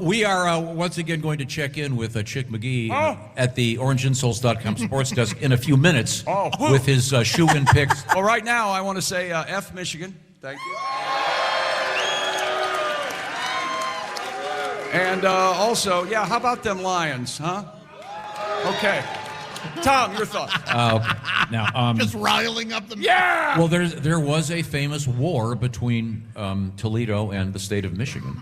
Speaker 7: We are once again going to check in with Chick McGee at the OrangeInsoles.com sports desk in a few minutes with his shoe-in picks.
Speaker 4: Well, right now, I want to say F Michigan. Thank you. And also, how about them Lions, huh? Okay. Tom, your thoughts.
Speaker 7: Now,
Speaker 10: Just riling up the.
Speaker 4: Yeah!
Speaker 7: well, there was a famous war between Toledo and the state of Michigan.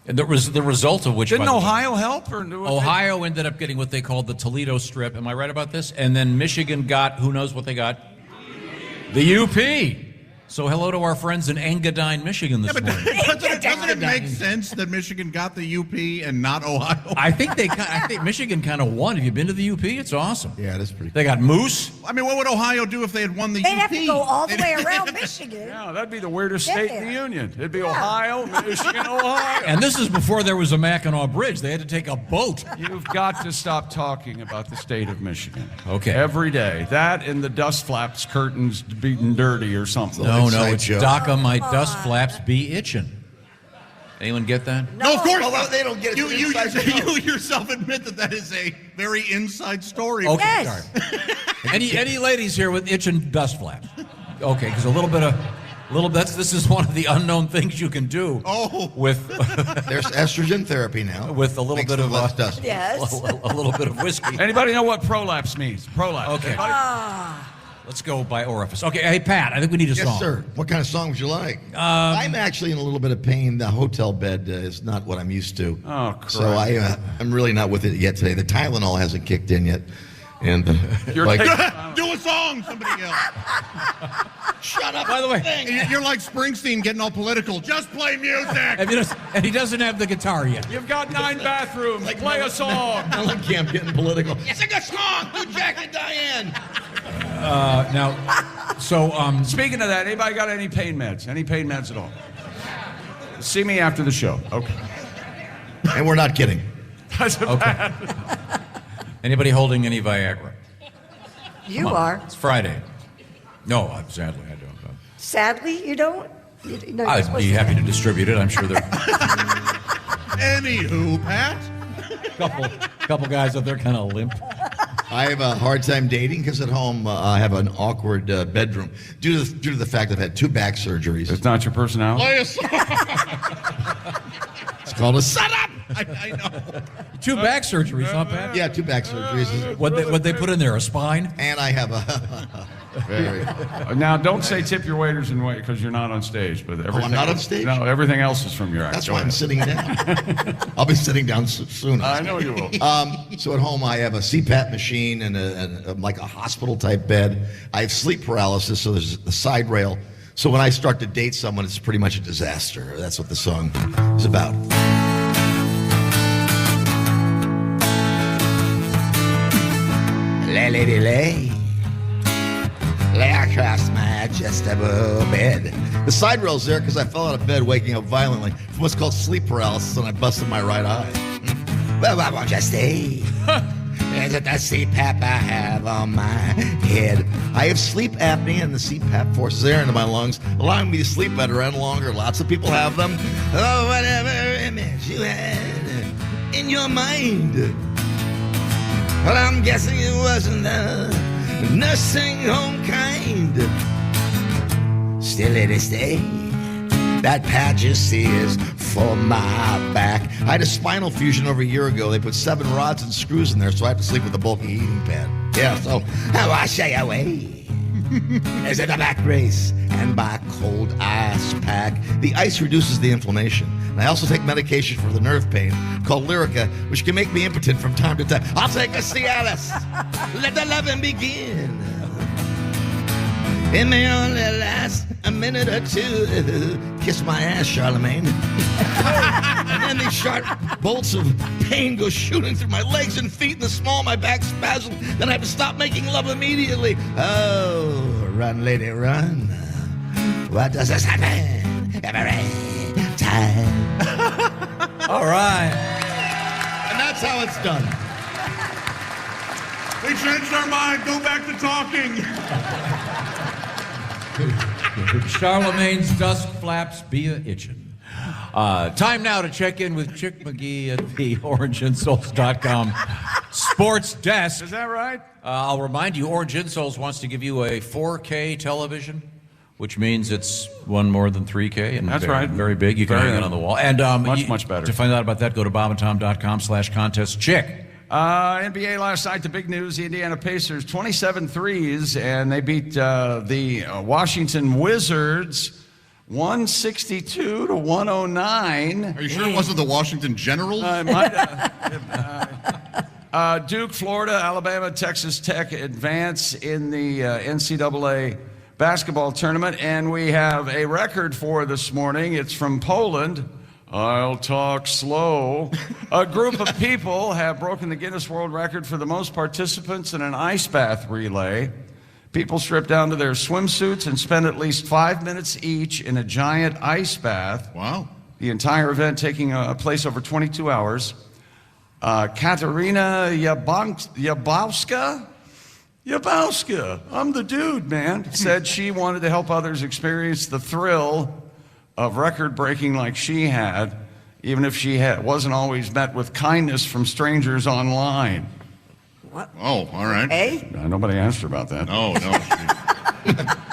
Speaker 7: And there was the result of which...
Speaker 4: Didn't
Speaker 7: by the way,
Speaker 4: Ohio help?
Speaker 7: Ohio ended up getting what they called the Toledo Strip. Am I right about this? And then Michigan got, who knows what they got? The UP. So hello to our friends in Engadine, Michigan this morning.
Speaker 10: Doesn't it make sense that Michigan got the UP and not Ohio?
Speaker 7: I think Michigan kind of won. Have you been to the UP? It's awesome.
Speaker 9: Yeah, that's pretty cool.
Speaker 7: They got moose.
Speaker 10: I mean, what would Ohio do if they had won the
Speaker 8: They'd
Speaker 10: UP?
Speaker 8: have to go all the way around Michigan.
Speaker 4: Yeah, that'd be the weirdest
Speaker 8: Get
Speaker 4: state in the
Speaker 8: there.
Speaker 4: union. It'd be Ohio, Michigan, Ohio.
Speaker 7: And this is before there was a Mackinac Bridge. They had to take a boat.
Speaker 4: You've got to stop talking about the state of Michigan.
Speaker 7: Okay.
Speaker 4: Every day. That and the dust flaps curtains beaten dirty or something.
Speaker 7: No,
Speaker 9: Inside
Speaker 7: it's
Speaker 9: joke.
Speaker 7: DACA, my dust flaps be itching. Anyone get that?
Speaker 10: No, of course
Speaker 9: Well,
Speaker 10: not.
Speaker 9: they don't get it.
Speaker 10: You
Speaker 9: Inside joke.
Speaker 10: yourself admit that is a very inside story.
Speaker 7: Okay,
Speaker 8: Yes.
Speaker 7: sorry. Any ladies here with itching dust flaps? Okay, because this is one of the unknown things you can do. With
Speaker 9: There's estrogen therapy now.
Speaker 7: with a little
Speaker 9: Makes
Speaker 7: bit
Speaker 9: it
Speaker 7: of
Speaker 9: less dust.
Speaker 8: Yes.
Speaker 7: a little bit of whiskey.
Speaker 4: Anybody know what prolapse means? Prolapse.
Speaker 7: Okay.
Speaker 4: Anybody?
Speaker 7: Let's go by orifice. Okay, hey Pat, I think we need a song.
Speaker 9: Yes, sir. What kind of song would you like? I'm actually in a little bit of pain. The hotel bed is not what I'm used to.
Speaker 4: Oh, crap.
Speaker 9: So I'm really not with it yet today. The Tylenol hasn't kicked in yet. And
Speaker 4: You're
Speaker 9: like,
Speaker 4: taking-
Speaker 10: Do a song, somebody else.
Speaker 9: shut up.
Speaker 7: By the way,
Speaker 10: You're like Springsteen getting all political. Just play music.
Speaker 7: and he doesn't have the guitar yet.
Speaker 4: You've got 9 bathrooms. Play a song.
Speaker 9: Mellencamp getting political.
Speaker 10: Sing a song. Do Jack and Diane.
Speaker 4: Speaking of that, anybody got any pain meds? Any pain meds at all? See me after the show. Okay.
Speaker 9: And we're not kidding.
Speaker 4: That's a bad.
Speaker 7: Anybody holding any Viagra?
Speaker 8: You are.
Speaker 7: It's Friday. No, sadly I don't.
Speaker 8: Sadly, you don't? No, you're
Speaker 7: I'd
Speaker 8: supposed
Speaker 7: be
Speaker 8: to.
Speaker 7: happy to distribute it. I'm sure there are
Speaker 10: Anywho, Pat.
Speaker 7: a couple guys out there kind of limp.
Speaker 9: I have a hard time dating because at home I have an awkward bedroom due to the fact I've had 2 back surgeries.
Speaker 4: It's not your personality?
Speaker 10: Play a song.
Speaker 9: It's called a
Speaker 10: Shut up. I know.
Speaker 7: 2 back surgeries, huh, Pat?
Speaker 9: Yeah, 2 back surgeries.
Speaker 7: What they put in there? A spine?
Speaker 9: And I have a very.
Speaker 4: Now, don't say tip your waiters and wait because you're not on stage. But everything,
Speaker 9: I'm not on stage?
Speaker 4: No, everything else is from your act.
Speaker 9: That's
Speaker 4: Go
Speaker 9: why I'm
Speaker 4: ahead.
Speaker 9: sitting down. I'll be sitting down soon.
Speaker 4: I know you will.
Speaker 9: So at home I have a CPAP machine and like a hospital type bed. I have sleep paralysis, so there's a side rail. So when I start to date someone, it's pretty much a disaster. That's what the song is about. Lady lay across my adjustable bed. The side rail's there because I fell out of bed waking up violently from what's called sleep paralysis and I busted my right eye. Well, why won't you stay? Is it the CPAP I have on my head? I have sleep apnea and the CPAP forces air into my lungs, allowing me to sleep better and longer. Lots of people have them. Oh, whatever image you had in your mind. Well, I'm guessing it wasn't the nursing home kind. Still, lady, stay. That patch you see is for my back. I had a spinal fusion over a year ago. They put 7 rods and screws in there, so I have to sleep with a bulky heating pad. Yeah, so how I shy away. Is it a back brace and my cold ice pack? The ice reduces the inflammation. And I also take medication for the nerve pain called Lyrica, which can make me impotent from time to time. I'll take a Cialis. Let the loving begin. It may only last a minute or two. Kiss my ass, Charlemagne. And then these sharp bolts of pain go shooting through my legs and feet and the small of my back spasms. Then I have to stop making love immediately. Oh, run, lady, run. What does this happen every time?
Speaker 7: All right.
Speaker 9: And that's how it's done.
Speaker 10: We changed our mind. Go back to talking.
Speaker 7: Charlemagne's dust flaps be a-itchin'. Time now to check in with Chick McGee at the OrangeInsoles.com sports desk.
Speaker 4: Is that right?
Speaker 7: I'll remind you, Orange Insoles wants to give you a 4K television, which means it's one more than 3K. And
Speaker 4: that's
Speaker 7: very,
Speaker 4: right.
Speaker 7: Very big. You can hang it on the wall. And
Speaker 4: much better.
Speaker 7: To find out about that, go to bobandtom.com/contest. Chick.
Speaker 4: NBA last night, the big news, the Indiana Pacers, 27 threes, and they beat the Washington Wizards 162 to 109.
Speaker 10: Are you sure it wasn't the Washington Generals?
Speaker 4: Duke, Florida, Alabama, Texas Tech advance in the NCAA basketball tournament, and we have a record for this morning. It's from Poland. I'll talk slow. A group of people have broken the Guinness World Record for the most participants in an ice bath relay. People strip down to their swimsuits and spend at least 5 minutes each in a giant ice bath.
Speaker 10: Wow.
Speaker 4: The entire event taking place over 22 hours. Katerina Yabowska, I'm the dude, man, said she wanted to help others experience the thrill of record breaking like she had, even if she wasn't always met with kindness from strangers online.
Speaker 8: What?
Speaker 10: Oh, all right.
Speaker 8: Hey?
Speaker 4: Nobody asked her about that.
Speaker 10: Oh, no.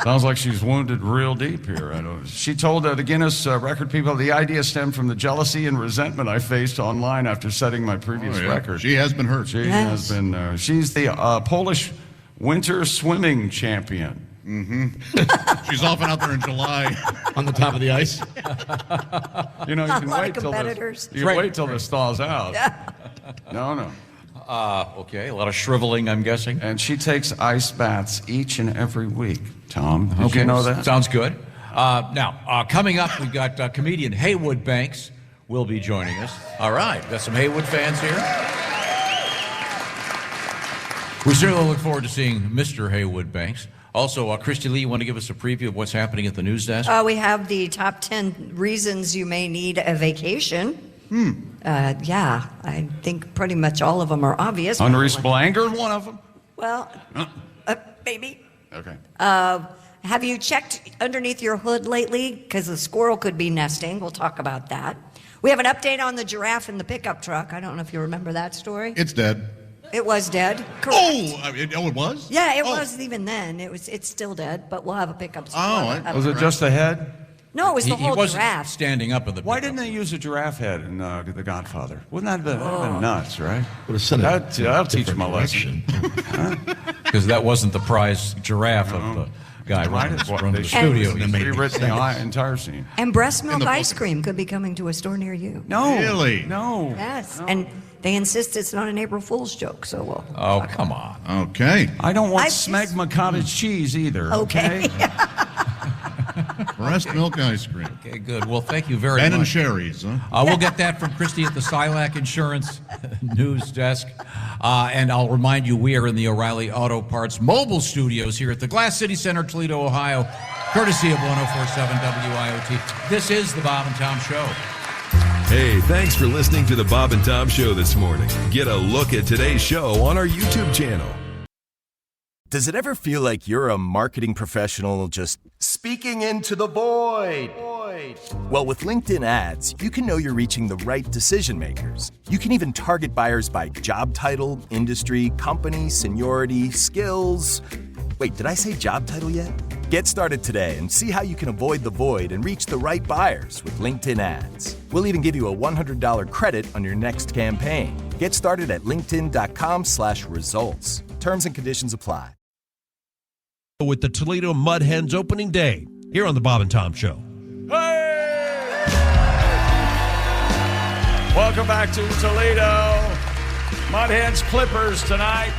Speaker 4: Sounds like she's wounded real deep here. She told the Guinness record people the idea stemmed from the jealousy and resentment I faced online after setting my previous record.
Speaker 10: She has been hurt.
Speaker 4: She has been. She's the Polish winter swimming champion.
Speaker 10: Mm-hmm. She's often out there in July.
Speaker 9: On the top of the ice.
Speaker 4: You know, you can wait till this thaws out. No.
Speaker 7: Okay, a lot of shriveling, I'm guessing.
Speaker 4: And she takes ice baths each and every week, Tom. Did
Speaker 7: Okay,
Speaker 4: you know that?
Speaker 7: Sounds good. Now, coming up, we've got comedian Haywood Banks will be joining us. All right, got some Haywood fans here. We certainly look forward to seeing Mr. Haywood Banks. Also, Christy Lee, you want to give us a preview of what's happening at the news desk?
Speaker 8: We have the top 10 reasons you may need a vacation. Yeah, I think pretty much all of them are obvious.
Speaker 4: Unreasonable anger, one of them?
Speaker 8: Well, maybe.
Speaker 4: Okay.
Speaker 8: Have you checked underneath your hood lately? Because a squirrel could be nesting. We'll talk about that. We have an update on the giraffe in the pickup truck. I don't know if you remember that story.
Speaker 10: It's dead.
Speaker 8: It was dead. Correct.
Speaker 10: It was?
Speaker 8: Yeah, it was even then. It's still dead, but we'll have a pickup.
Speaker 4: Was it just the head?
Speaker 8: No, it was the whole
Speaker 7: he wasn't
Speaker 8: giraffe.
Speaker 7: Standing up in the
Speaker 4: Why
Speaker 7: pickup.
Speaker 4: didn't they use a giraffe head in The Godfather? Wouldn't that have been nuts, right?
Speaker 9: Would have sent
Speaker 4: I'll teach him a lesson.
Speaker 7: Because that wasn't the prize giraffe of the guy running the studio.
Speaker 4: They rewritten the entire scene.
Speaker 8: And breast milk ice cream could be coming to a store near you.
Speaker 4: No.
Speaker 10: Really?
Speaker 4: No.
Speaker 8: Yes. No. And they insist it's not an April Fool's joke, so we'll.
Speaker 7: Oh, come on.
Speaker 10: Okay.
Speaker 4: I don't want smegma cottage cheese either. Okay.
Speaker 10: Breast milk ice cream.
Speaker 7: Okay, good. Well, thank you very
Speaker 10: Ben
Speaker 7: much.
Speaker 10: and Sherry's, huh?
Speaker 7: We'll get that from Christy at the Silac Insurance News Desk. And I'll remind you, we are in the O'Reilly Auto Parts mobile studios here at the Glass City Center, Toledo, Ohio, courtesy of 104.7 WIOT. This is the Bob and Tom Show.
Speaker 12: Hey, thanks for listening to the Bob and Tom Show this morning. Get a look at today's show on our YouTube channel.
Speaker 14: Does it ever feel like you're a marketing professional just speaking into the void? Well, with LinkedIn ads, you can know you're reaching the right decision makers. You can even target buyers by job title, industry, company, seniority, skills. Wait, did I say job title yet? Get started today and see how you can avoid the void and reach the right buyers with LinkedIn ads. We'll even give you a $100 credit on your next campaign. Get started at linkedin.com/results. Terms and conditions apply.
Speaker 15: With the Toledo Mud Hens opening day here on the Bob and Tom Show.
Speaker 4: Hey! Welcome back to Toledo. Mud Hens Clippers tonight.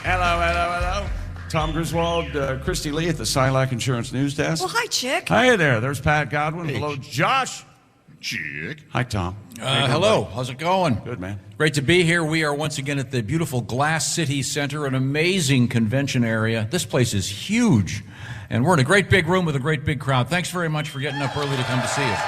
Speaker 4: Hello. Tom Griswold, Christy Lee at the Silac Insurance News Desk.
Speaker 8: Well, hi, Chick.
Speaker 4: Hi there. There's Pat Godwin.
Speaker 10: Hey.
Speaker 4: Hello, Josh.
Speaker 10: Chick.
Speaker 4: Hi, Tom.
Speaker 7: Hello. How's it going?
Speaker 4: Good, man.
Speaker 7: Great to be here. We are once again at the beautiful Glass City Center, an amazing convention area. This place is huge, and we're in a great big room with a great big crowd. Thanks very much for getting up early to come to see us.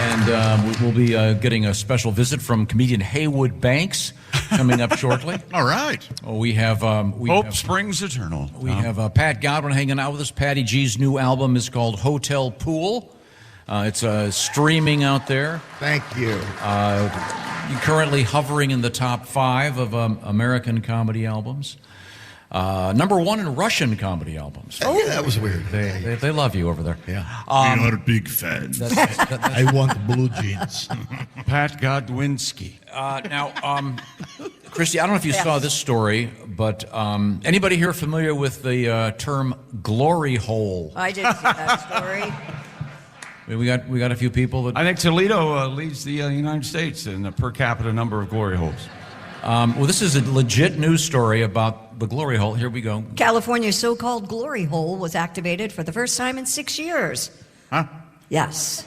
Speaker 7: And we'll be getting a special visit from comedian Haywood Banks coming up shortly.
Speaker 10: All right.
Speaker 7: We have
Speaker 4: Hope Springs Eternal.
Speaker 7: We have Pat Godwin hanging out with us. Patty G's new album is called Hotel Pool. It's streaming out there.
Speaker 16: Thank you.
Speaker 7: You're currently hovering in the top 5 of American comedy albums. Number 1 in Russian comedy albums.
Speaker 16: Oh, that was weird.
Speaker 7: They love you over there.
Speaker 16: Yeah.
Speaker 10: We are big fans.
Speaker 16: I want the blue jeans.
Speaker 4: Pat Godwinski.
Speaker 7: Now, Christy, I don't know if you saw this story, but anybody here familiar with the term glory hole?
Speaker 8: I did see that story.
Speaker 7: We got a few people that.
Speaker 4: I think Toledo leads the United States in the per capita number of glory holes.
Speaker 7: Well, this is a legit news story about the glory hole. Here we go.
Speaker 8: California's so-called glory hole was activated for the first time in 6 years.
Speaker 10: Huh?
Speaker 8: Yes.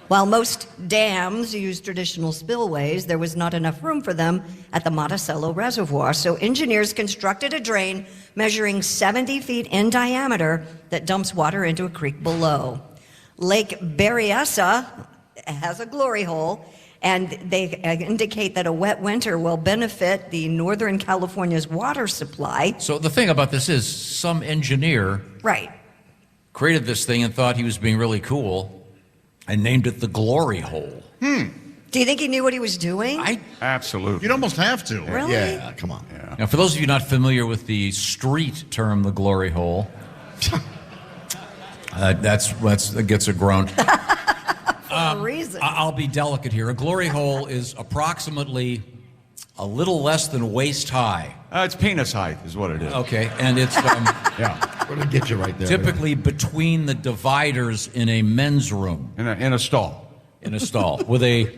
Speaker 8: While most dams use traditional spillways, there was not enough room for them at the Monticello Reservoir. So engineers constructed a drain measuring 70 feet in diameter that dumps water into a creek below. Lake Berryessa has a glory hole, and they indicate that a wet winter will benefit the Northern California's water supply.
Speaker 7: So the thing about this is some engineer created this thing and thought he was being really cool and named it the glory hole.
Speaker 8: Do you think he knew what he was doing?
Speaker 4: Absolutely.
Speaker 10: You'd almost have to.
Speaker 8: Really?
Speaker 16: Yeah, come on.
Speaker 10: Yeah.
Speaker 7: Now, for those of you not familiar with the street term, the glory hole, that gets a groan.
Speaker 8: For a reason.
Speaker 7: I'll be delicate here. A glory hole is approximately a little less than waist high.
Speaker 4: It's penis height is what it is.
Speaker 7: Okay, and it's
Speaker 16: We're gonna get you right there.
Speaker 7: typically between the dividers in a men's room.
Speaker 4: In a stall.
Speaker 7: In a stall with a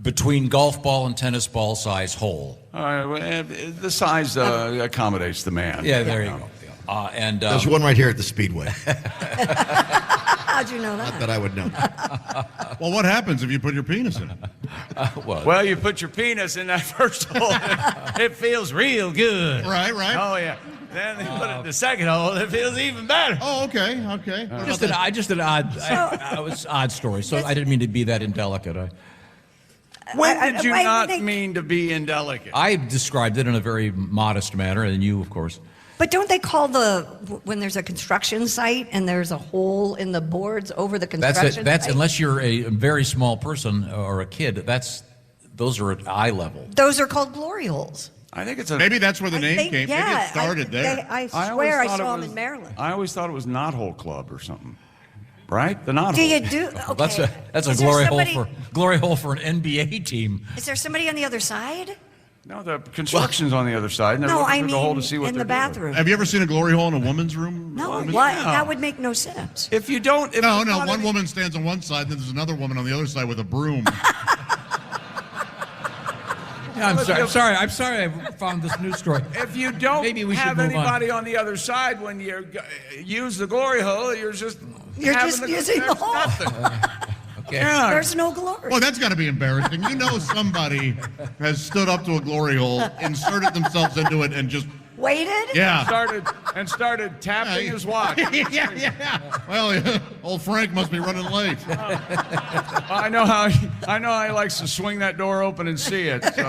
Speaker 7: between golf ball and tennis ball size hole.
Speaker 4: The size accommodates the man.
Speaker 7: Yeah, there you go. And
Speaker 16: There's one right here at the Speedway.
Speaker 8: How'd you know that?
Speaker 16: Not that I would know.
Speaker 10: Well, what happens if you put your penis in it?
Speaker 4: Well, you put your penis in that first hole. It feels real good.
Speaker 10: Right.
Speaker 4: Oh, yeah. Then they put it in the second hole. It feels even better.
Speaker 10: Oh, okay.
Speaker 7: Just an odd story. So I didn't mean to be that indelicate.
Speaker 4: When did you not mean to be indelicate?
Speaker 7: I described it in a very modest manner, and you, of course.
Speaker 8: But don't they call when there's a construction site and there's a hole in the boards over the construction site?
Speaker 7: That's unless you're a very small person or a kid. Those are at eye level.
Speaker 8: Those are called glory holes.
Speaker 4: I think it's
Speaker 10: maybe that's where the name came.
Speaker 8: Yeah,
Speaker 10: maybe it started there.
Speaker 8: I swear I saw them in Maryland.
Speaker 4: I always thought it was Knothole Club or something. Right? The Knothole.
Speaker 8: Do you do? Okay.
Speaker 7: That's a glory hole for an NBA team.
Speaker 8: Is there somebody on the other side?
Speaker 4: No, the construction's on the other side. And they're looking through the hole to see what
Speaker 8: in
Speaker 4: they're
Speaker 8: the bathroom.
Speaker 10: Have you ever seen a glory hole in a woman's room?
Speaker 8: No, why? That would make no sense.
Speaker 4: If you don't...
Speaker 10: No, one woman stands on one side, and then there's another woman on the other side with a broom.
Speaker 7: I'm sorry I found this news story.
Speaker 4: If you don't have anybody on the other side when you use the glory hole, you're just
Speaker 8: using the hole.
Speaker 7: Okay.
Speaker 4: Yeah.
Speaker 8: There's no glory.
Speaker 10: Well, that's got to be embarrassing. You know somebody has stood up to a glory hole, inserted themselves into it, and just...
Speaker 8: Waited?
Speaker 10: Yeah.
Speaker 4: Started tapping his watch.
Speaker 10: Yeah. Well, old Frank must be running late.
Speaker 4: I know how he likes to swing that door open and see it. So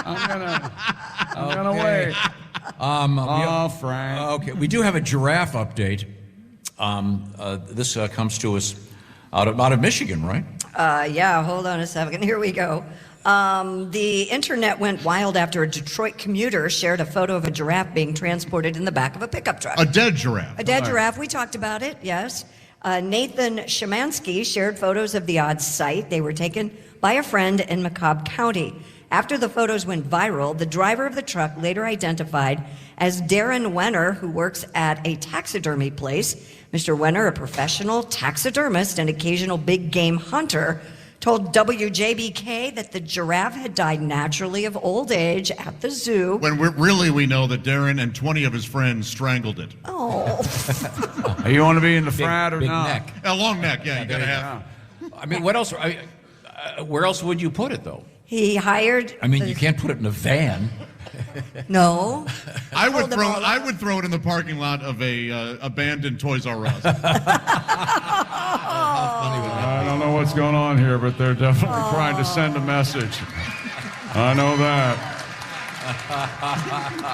Speaker 4: I'm gonna wait. Frank.
Speaker 7: Okay, we do have a giraffe update. This comes to us out of Michigan, right?
Speaker 8: Yeah, hold on a second. Here we go. The internet went wild after a Detroit commuter shared a photo of a giraffe being transported in the back of a pickup truck.
Speaker 10: A dead giraffe.
Speaker 8: A dead giraffe. We talked about it, yes. Nathan Shemansky shared photos of the odd sight. They were taken by a friend in Macomb County. After the photos went viral, the driver of the truck, later identified as Darren Wenner, who works at a taxidermy place. Mr. Wenner, a professional taxidermist and occasional big game hunter, told WJBK that the giraffe had died naturally of old age at the zoo.
Speaker 10: When we know that Darren and 20 of his friends strangled it.
Speaker 8: Oh.
Speaker 4: You want to be in the frat or
Speaker 7: big
Speaker 4: not?
Speaker 7: neck.
Speaker 10: A long neck, yeah, you got to have.
Speaker 7: I mean, what else? Where else would you put it, though?
Speaker 8: He hired...
Speaker 7: I mean, you can't put it in a van.
Speaker 8: No.
Speaker 10: I would throw it in the parking lot of a abandoned Toys R Us.
Speaker 4: I don't know what's going on here, but they're definitely trying to send a message. I know that.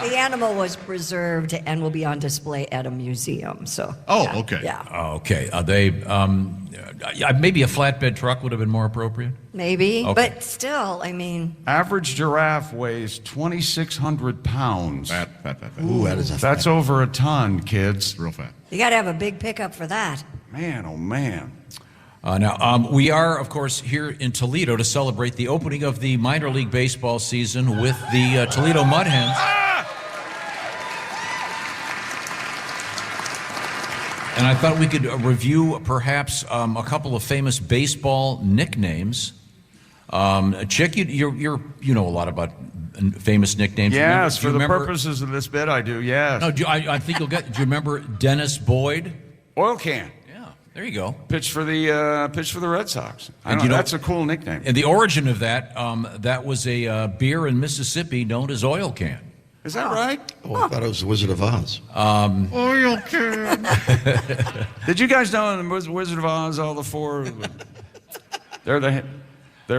Speaker 8: The animal was preserved and will be on display at a museum. So.
Speaker 10: Oh, okay.
Speaker 8: Yeah.
Speaker 7: Okay. Maybe a flatbed truck would have been more appropriate.
Speaker 8: Maybe,
Speaker 7: Okay.
Speaker 8: but still, I mean.
Speaker 4: Average giraffe weighs 2,600 pounds.
Speaker 10: Fat.
Speaker 16: Ooh, that is a
Speaker 4: That's over a ton, kids.
Speaker 10: Real fat.
Speaker 8: You got to have a big pickup for that.
Speaker 4: Man, oh man.
Speaker 7: Now, we are, of course, here in Toledo to celebrate the opening of the minor league baseball season with the Toledo Mud Hens. And I thought we could review perhaps a couple of famous baseball nicknames. Chick, you know a lot about famous nicknames.
Speaker 4: Yes, for the purposes of this bit, I do. Yes.
Speaker 7: No, I think you'll get. Do you remember Dennis Boyd?
Speaker 4: Oil can.
Speaker 7: There you go.
Speaker 4: Pitch for the Red Sox. That's a cool nickname.
Speaker 7: And the origin of that, that was a beer in Mississippi known as Oil Can.
Speaker 4: Is that right?
Speaker 16: Oh, I thought it was the Wizard of Oz.
Speaker 4: Oil Can. Did you guys know in the Wizard of Oz, all the four, they're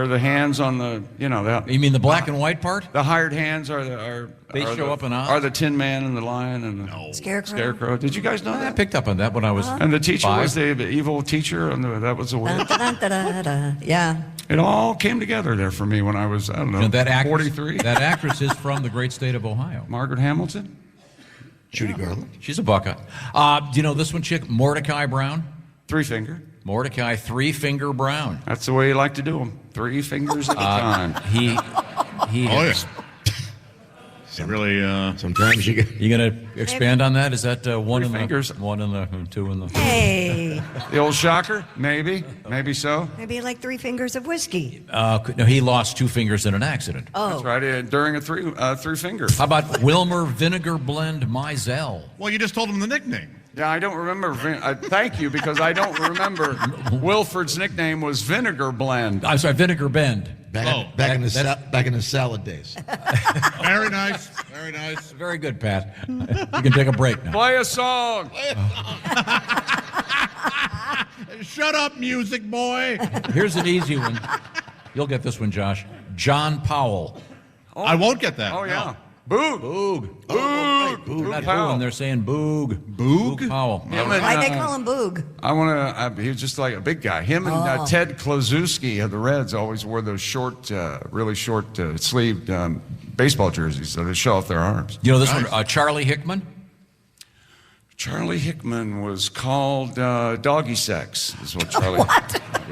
Speaker 4: the hands on the, you mean
Speaker 7: the black and white part?
Speaker 4: The hired hands are
Speaker 7: show up in Oz?
Speaker 4: Are the Tin Man and the Lion and the Scarecrow. Did you guys know that?
Speaker 7: I picked up on that when I was
Speaker 4: And the teacher
Speaker 7: 5.
Speaker 4: was the evil teacher, and that was the word.
Speaker 8: Yeah.
Speaker 4: It all came together there for me when I was, 43.
Speaker 7: That actress is from the great state of Ohio.
Speaker 4: Margaret Hamilton?
Speaker 16: Judy Garland.
Speaker 7: She's a Buckeye. Do you know this one, Chick? Mordecai Brown?
Speaker 4: Three Finger.
Speaker 7: Mordecai Three Finger Brown.
Speaker 4: That's the way you like to do them. 3 fingers at a time.
Speaker 7: He has,
Speaker 10: Really,
Speaker 16: sometimes you get.
Speaker 7: You gonna expand on that? Is that one in
Speaker 4: fingers.
Speaker 7: the one in the two in the?
Speaker 8: Hey.
Speaker 4: The old shocker? Maybe so.
Speaker 8: Maybe like 3 fingers of whiskey.
Speaker 7: No, he lost 2 fingers in an accident.
Speaker 8: Oh.
Speaker 4: That's right, during a three finger.
Speaker 7: How about Wilmer Vinegar Blend Mizell?
Speaker 10: Well, you just told him the nickname.
Speaker 4: Yeah, I don't remember. Thank you, because I don't remember. Wilford's nickname was Vinegar Blend.
Speaker 7: I'm sorry, Vinegar Bend.
Speaker 16: Back in the salad days.
Speaker 10: Very nice. Very nice.
Speaker 7: Very good, Pat. You can take a break now.
Speaker 4: Play a song.
Speaker 10: Shut up, music boy.
Speaker 7: Here's an easy one. You'll get this one, Josh. John Powell.
Speaker 10: Oh. I won't get that.
Speaker 4: Oh, yeah.
Speaker 10: No.
Speaker 4: Boog.
Speaker 7: Boog.
Speaker 4: Boog.
Speaker 7: They're not
Speaker 4: Powell.
Speaker 7: booing, they're saying Boog.
Speaker 10: Boog?
Speaker 7: Powell.
Speaker 8: Why'd they call him Boog?
Speaker 4: He was just like a big guy. Him and Ted Klozewski of the Reds always wore those short, really short sleeved baseball jerseys, so they show off their arms.
Speaker 7: You know this one, Charlie Hickman?
Speaker 4: Charlie Hickman was called doggy sex, is what Charlie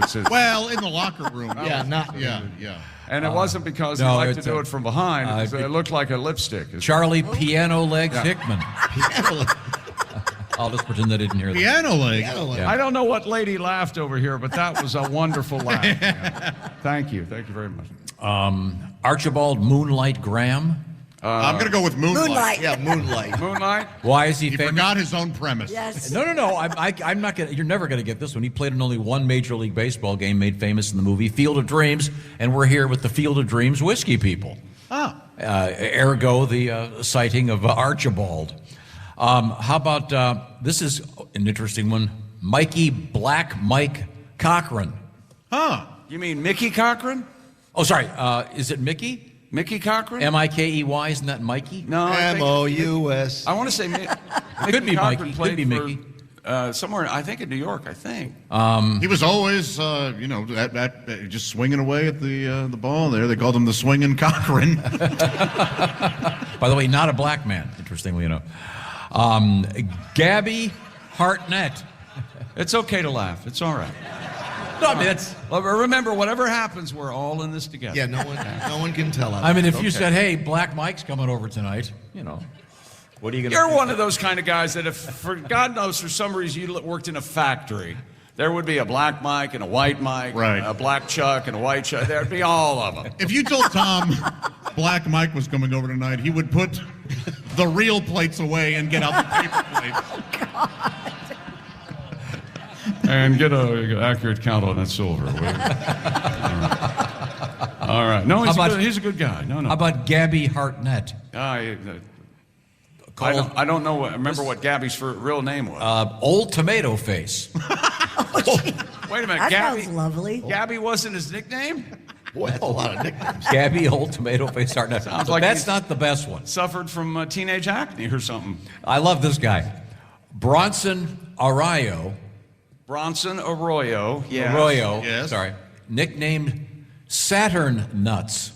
Speaker 4: was his.
Speaker 10: Well, in the locker room.
Speaker 16: Yeah.
Speaker 4: And it wasn't because he liked to do it from behind. It looked like a lipstick.
Speaker 7: Charlie Piano Legs Hickman. I'll just pretend I didn't hear that.
Speaker 10: Piano Legs?
Speaker 7: Yeah.
Speaker 4: I don't know what lady laughed over here, but that was a wonderful laugh. Yeah. Thank you. Thank you very much.
Speaker 7: Archibald Moonlight Graham.
Speaker 10: I'm going to go with Moonlight.
Speaker 16: Yeah, Moonlight.
Speaker 4: Moonlight?
Speaker 7: Why is he famous?
Speaker 10: Forgot his own premise.
Speaker 8: Yes.
Speaker 7: No. I'm not gonna. You're never gonna get this one. He played in only one Major League Baseball game, made famous in the movie Field of Dreams, and we're here with the Field of Dreams whiskey people.
Speaker 10: Oh.
Speaker 7: Ergo, the sighting of Archibald. How about this is an interesting one? Black Mike Cochran.
Speaker 10: Huh?
Speaker 4: You mean Mickey Cochran?
Speaker 7: Oh, sorry. Is it Mickey?
Speaker 4: Mickey Cochran?
Speaker 7: Mikey, isn't that Mikey?
Speaker 4: No.
Speaker 16: MOUS.
Speaker 4: I want to say
Speaker 7: Could be Mikey.
Speaker 4: Played
Speaker 7: Could be Mickey.
Speaker 4: somewhere, I think in New York, I think.
Speaker 10: He was always, just swinging away at the ball there. They called him the swinging Cochran.
Speaker 7: By the way, not a black man, interestingly enough. Gabby Hartnett.
Speaker 4: It's okay to laugh. It's all right.
Speaker 7: No, I mean, that's...
Speaker 4: Well, remember, whatever happens, we're all in this together.
Speaker 16: Yeah, no one can tell us.
Speaker 7: I mean, if you said, hey, Black Mike's coming over tonight,
Speaker 16: What are you going
Speaker 4: You're one of those kind of guys that if, for God knows, for some reason you worked in a factory, there would be a black Mike and a white Mike,
Speaker 10: right.
Speaker 4: A black Chuck and a white Chuck. There'd be all of them.
Speaker 10: If you told Tom Black Mike was coming over tonight, he would put the real plates away and get out the paper plates.
Speaker 8: Oh, God.
Speaker 4: And get an accurate count on that silver. All right. No, he's a good guy. No.
Speaker 7: How about Gabby Hartnett?
Speaker 4: I don't know. Remember what Gabby's real name was?
Speaker 7: Old Tomato Face.
Speaker 4: Wait a minute.
Speaker 8: That
Speaker 4: Gabby,
Speaker 8: sounds lovely.
Speaker 4: Gabby wasn't his nickname?
Speaker 16: Boy, that's a lot of nicknames.
Speaker 7: Gabby Old Tomato Face Hartnett.
Speaker 4: Sounds like
Speaker 7: that's not the best one.
Speaker 4: Suffered from teenage acne or something.
Speaker 7: I love this guy. Bronson Arroyo.
Speaker 4: Bronson Arroyo. Yes.
Speaker 7: Arroyo.
Speaker 10: Yes.
Speaker 7: Sorry. Nicknamed Saturn Nuts.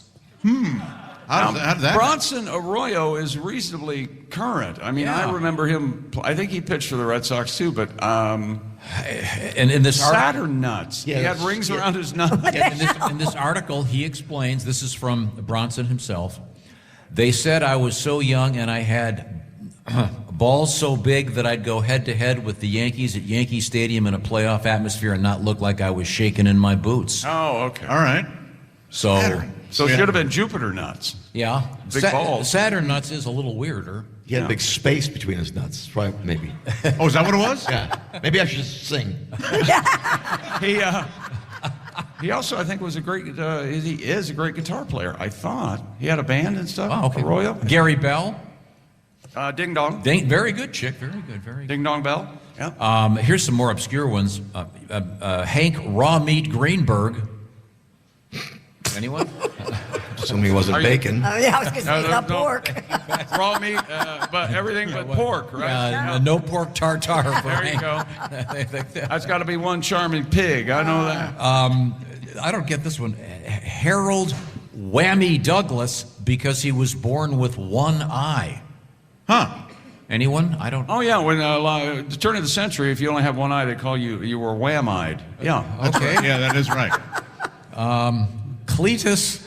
Speaker 10: How did that
Speaker 4: Bronson Arroyo is reasonably current. I mean,
Speaker 7: Yeah.
Speaker 4: I remember him. I think he pitched for the Red Sox too, but
Speaker 7: And in this
Speaker 4: Saturn nuts.
Speaker 16: Yeah,
Speaker 4: he had rings around his nuts.
Speaker 7: in this article, he explains, this is from Bronson himself, they said I was so young and I had balls so big that I'd go head-to-head with the Yankees at Yankee Stadium in a playoff atmosphere and not look like I was shaking in my boots.
Speaker 4: Oh, okay.
Speaker 10: All right.
Speaker 7: So
Speaker 4: it should have been Jupiter nuts.
Speaker 7: Yeah.
Speaker 4: Big balls.
Speaker 7: Saturn Nuts is a little weirder.
Speaker 16: He had a big space between his nuts, right? Maybe.
Speaker 10: Oh, is that what it was?
Speaker 16: Yeah. Maybe I should just sing.
Speaker 4: He also, I think, was a great. He is a great guitar player. I thought he had a band and stuff.
Speaker 7: Oh, okay.
Speaker 4: Arroyo.
Speaker 7: Gary Bell.
Speaker 4: Ding Dong.
Speaker 7: Very good chick. Very good. Very good.
Speaker 4: Ding Dong Bell. Yeah.
Speaker 7: Here's some more obscure ones. Hank Raw Meat Greenberg. Anyone?
Speaker 16: Assuming he wasn't bacon.
Speaker 8: Yeah, I was going to say not pork.
Speaker 4: Raw meat, but everything but pork, right?
Speaker 7: No pork tartare.
Speaker 4: There you go. That's got to be one charming pig. I know that.
Speaker 7: I don't get this one. Harold Whammy Douglas, because he was born with one eye.
Speaker 10: Huh.
Speaker 7: Anyone? I don't.
Speaker 4: Oh, yeah. When the turn of the century, if you only have one eye, they call you were wham-eyed. Yeah.
Speaker 7: Okay.
Speaker 10: Yeah, that is right.
Speaker 7: Cletus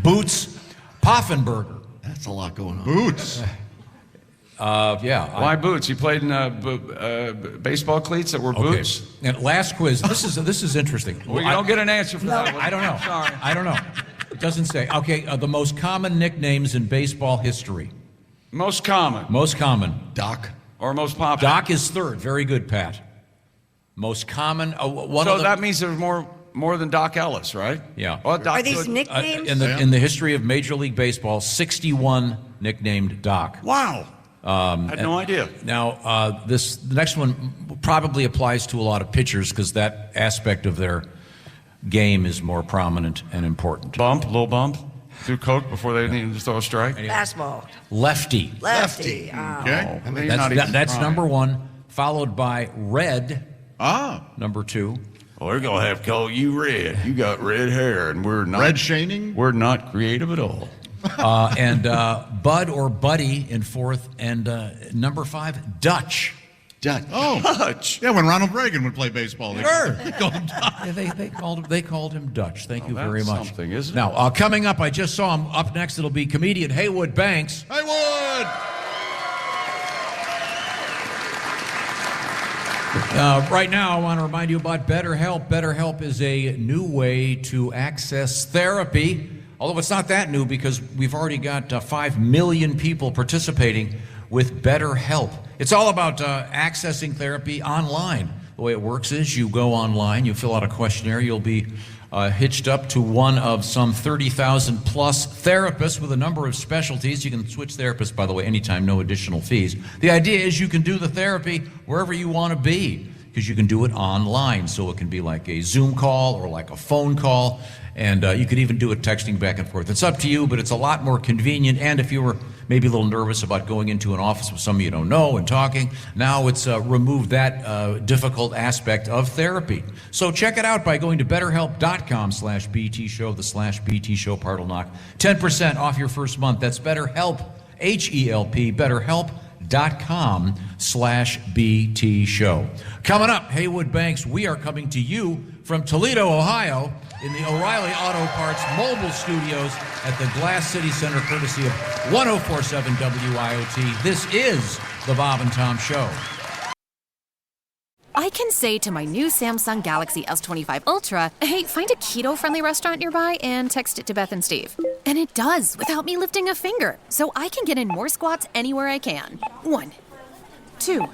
Speaker 7: Boots Poffenberger.
Speaker 16: That's a lot going on.
Speaker 10: Boots.
Speaker 7: Yeah.
Speaker 4: Why boots? He played in baseball cleats that were boots.
Speaker 7: And last quiz. This is interesting.
Speaker 4: Well, you don't get an answer for that one.
Speaker 7: I don't know.
Speaker 4: Sorry.
Speaker 7: I don't know. It doesn't say. Okay. The most common nicknames in baseball history.
Speaker 4: Most common.
Speaker 7: Most common.
Speaker 16: Doc.
Speaker 4: Or most popular.
Speaker 7: Doc is third. Very good, Pat. Most common.
Speaker 4: So that means there's more than Doc Ellis, right?
Speaker 7: Yeah.
Speaker 4: Well, Doc
Speaker 8: Are these nicknames?
Speaker 7: in the history of Major League Baseball, 61 nicknamed Doc.
Speaker 4: Wow. I had no idea.
Speaker 7: Now, the next one probably applies to a lot of pitchers because that aspect of their game is more prominent and important.
Speaker 4: Little bump. Do coke before they need to throw a strike.
Speaker 8: Fastball.
Speaker 7: Lefty.
Speaker 8: Lefty.
Speaker 10: Okay.
Speaker 7: That's number one, followed by Red. Number two.
Speaker 4: Well, we're gonna have to call you Red. You got red hair, and we're not
Speaker 10: Red Shining.
Speaker 4: We're not creative at all.
Speaker 7: And Bud or Buddy in fourth, and number five, Dutch.
Speaker 16: Dutch.
Speaker 10: Oh,
Speaker 4: Dutch.
Speaker 10: Yeah, when Ronald Reagan would play baseball, they called him Dutch.
Speaker 7: Yeah, they called him Dutch. Thank you very much.
Speaker 4: Something, isn't it?
Speaker 7: Now, coming up, I just saw him. Up next, it'll be comedian Haywood Banks.
Speaker 10: Haywood.
Speaker 7: Right now, I want to remind you about BetterHelp. BetterHelp is a new way to access therapy, although it's not that new because we've already got 5 million people participating with BetterHelp. It's all about accessing therapy online. The way it works is you go online, you fill out a questionnaire, you'll be hitched up to one of some 30,000 plus therapists with a number of specialties. You can switch therapists, by the way, anytime, no additional fees. The idea is you can do the therapy wherever you want to be. You because you can do it online. So it can be like a Zoom call or like a phone call, and you could even do it texting back and forth. It's up to you, but it's a lot more convenient. And if you were maybe a little nervous about going into an office with somebody you don't know and talking, now it's removed that difficult aspect of therapy. So check it out by going to betterhelp.com/BT Show. The /BT Show part will knock 10% off your first month. That's BetterHelp, HELP, betterhelp.com/BT Show. Coming up, Haywood Banks, we are coming to you from Toledo, Ohio, in the O'Reilly Auto Parts mobile studios at the Glass City Center, courtesy of 104.7 WIOT. This is the Bob and Tom Show.
Speaker 17: I can say to my new Samsung Galaxy S25 Ultra, hey, find a keto-friendly restaurant nearby and text it to Beth and Steve. And it does, without me lifting a finger. So I can get in more squats anywhere I can. 1, 2,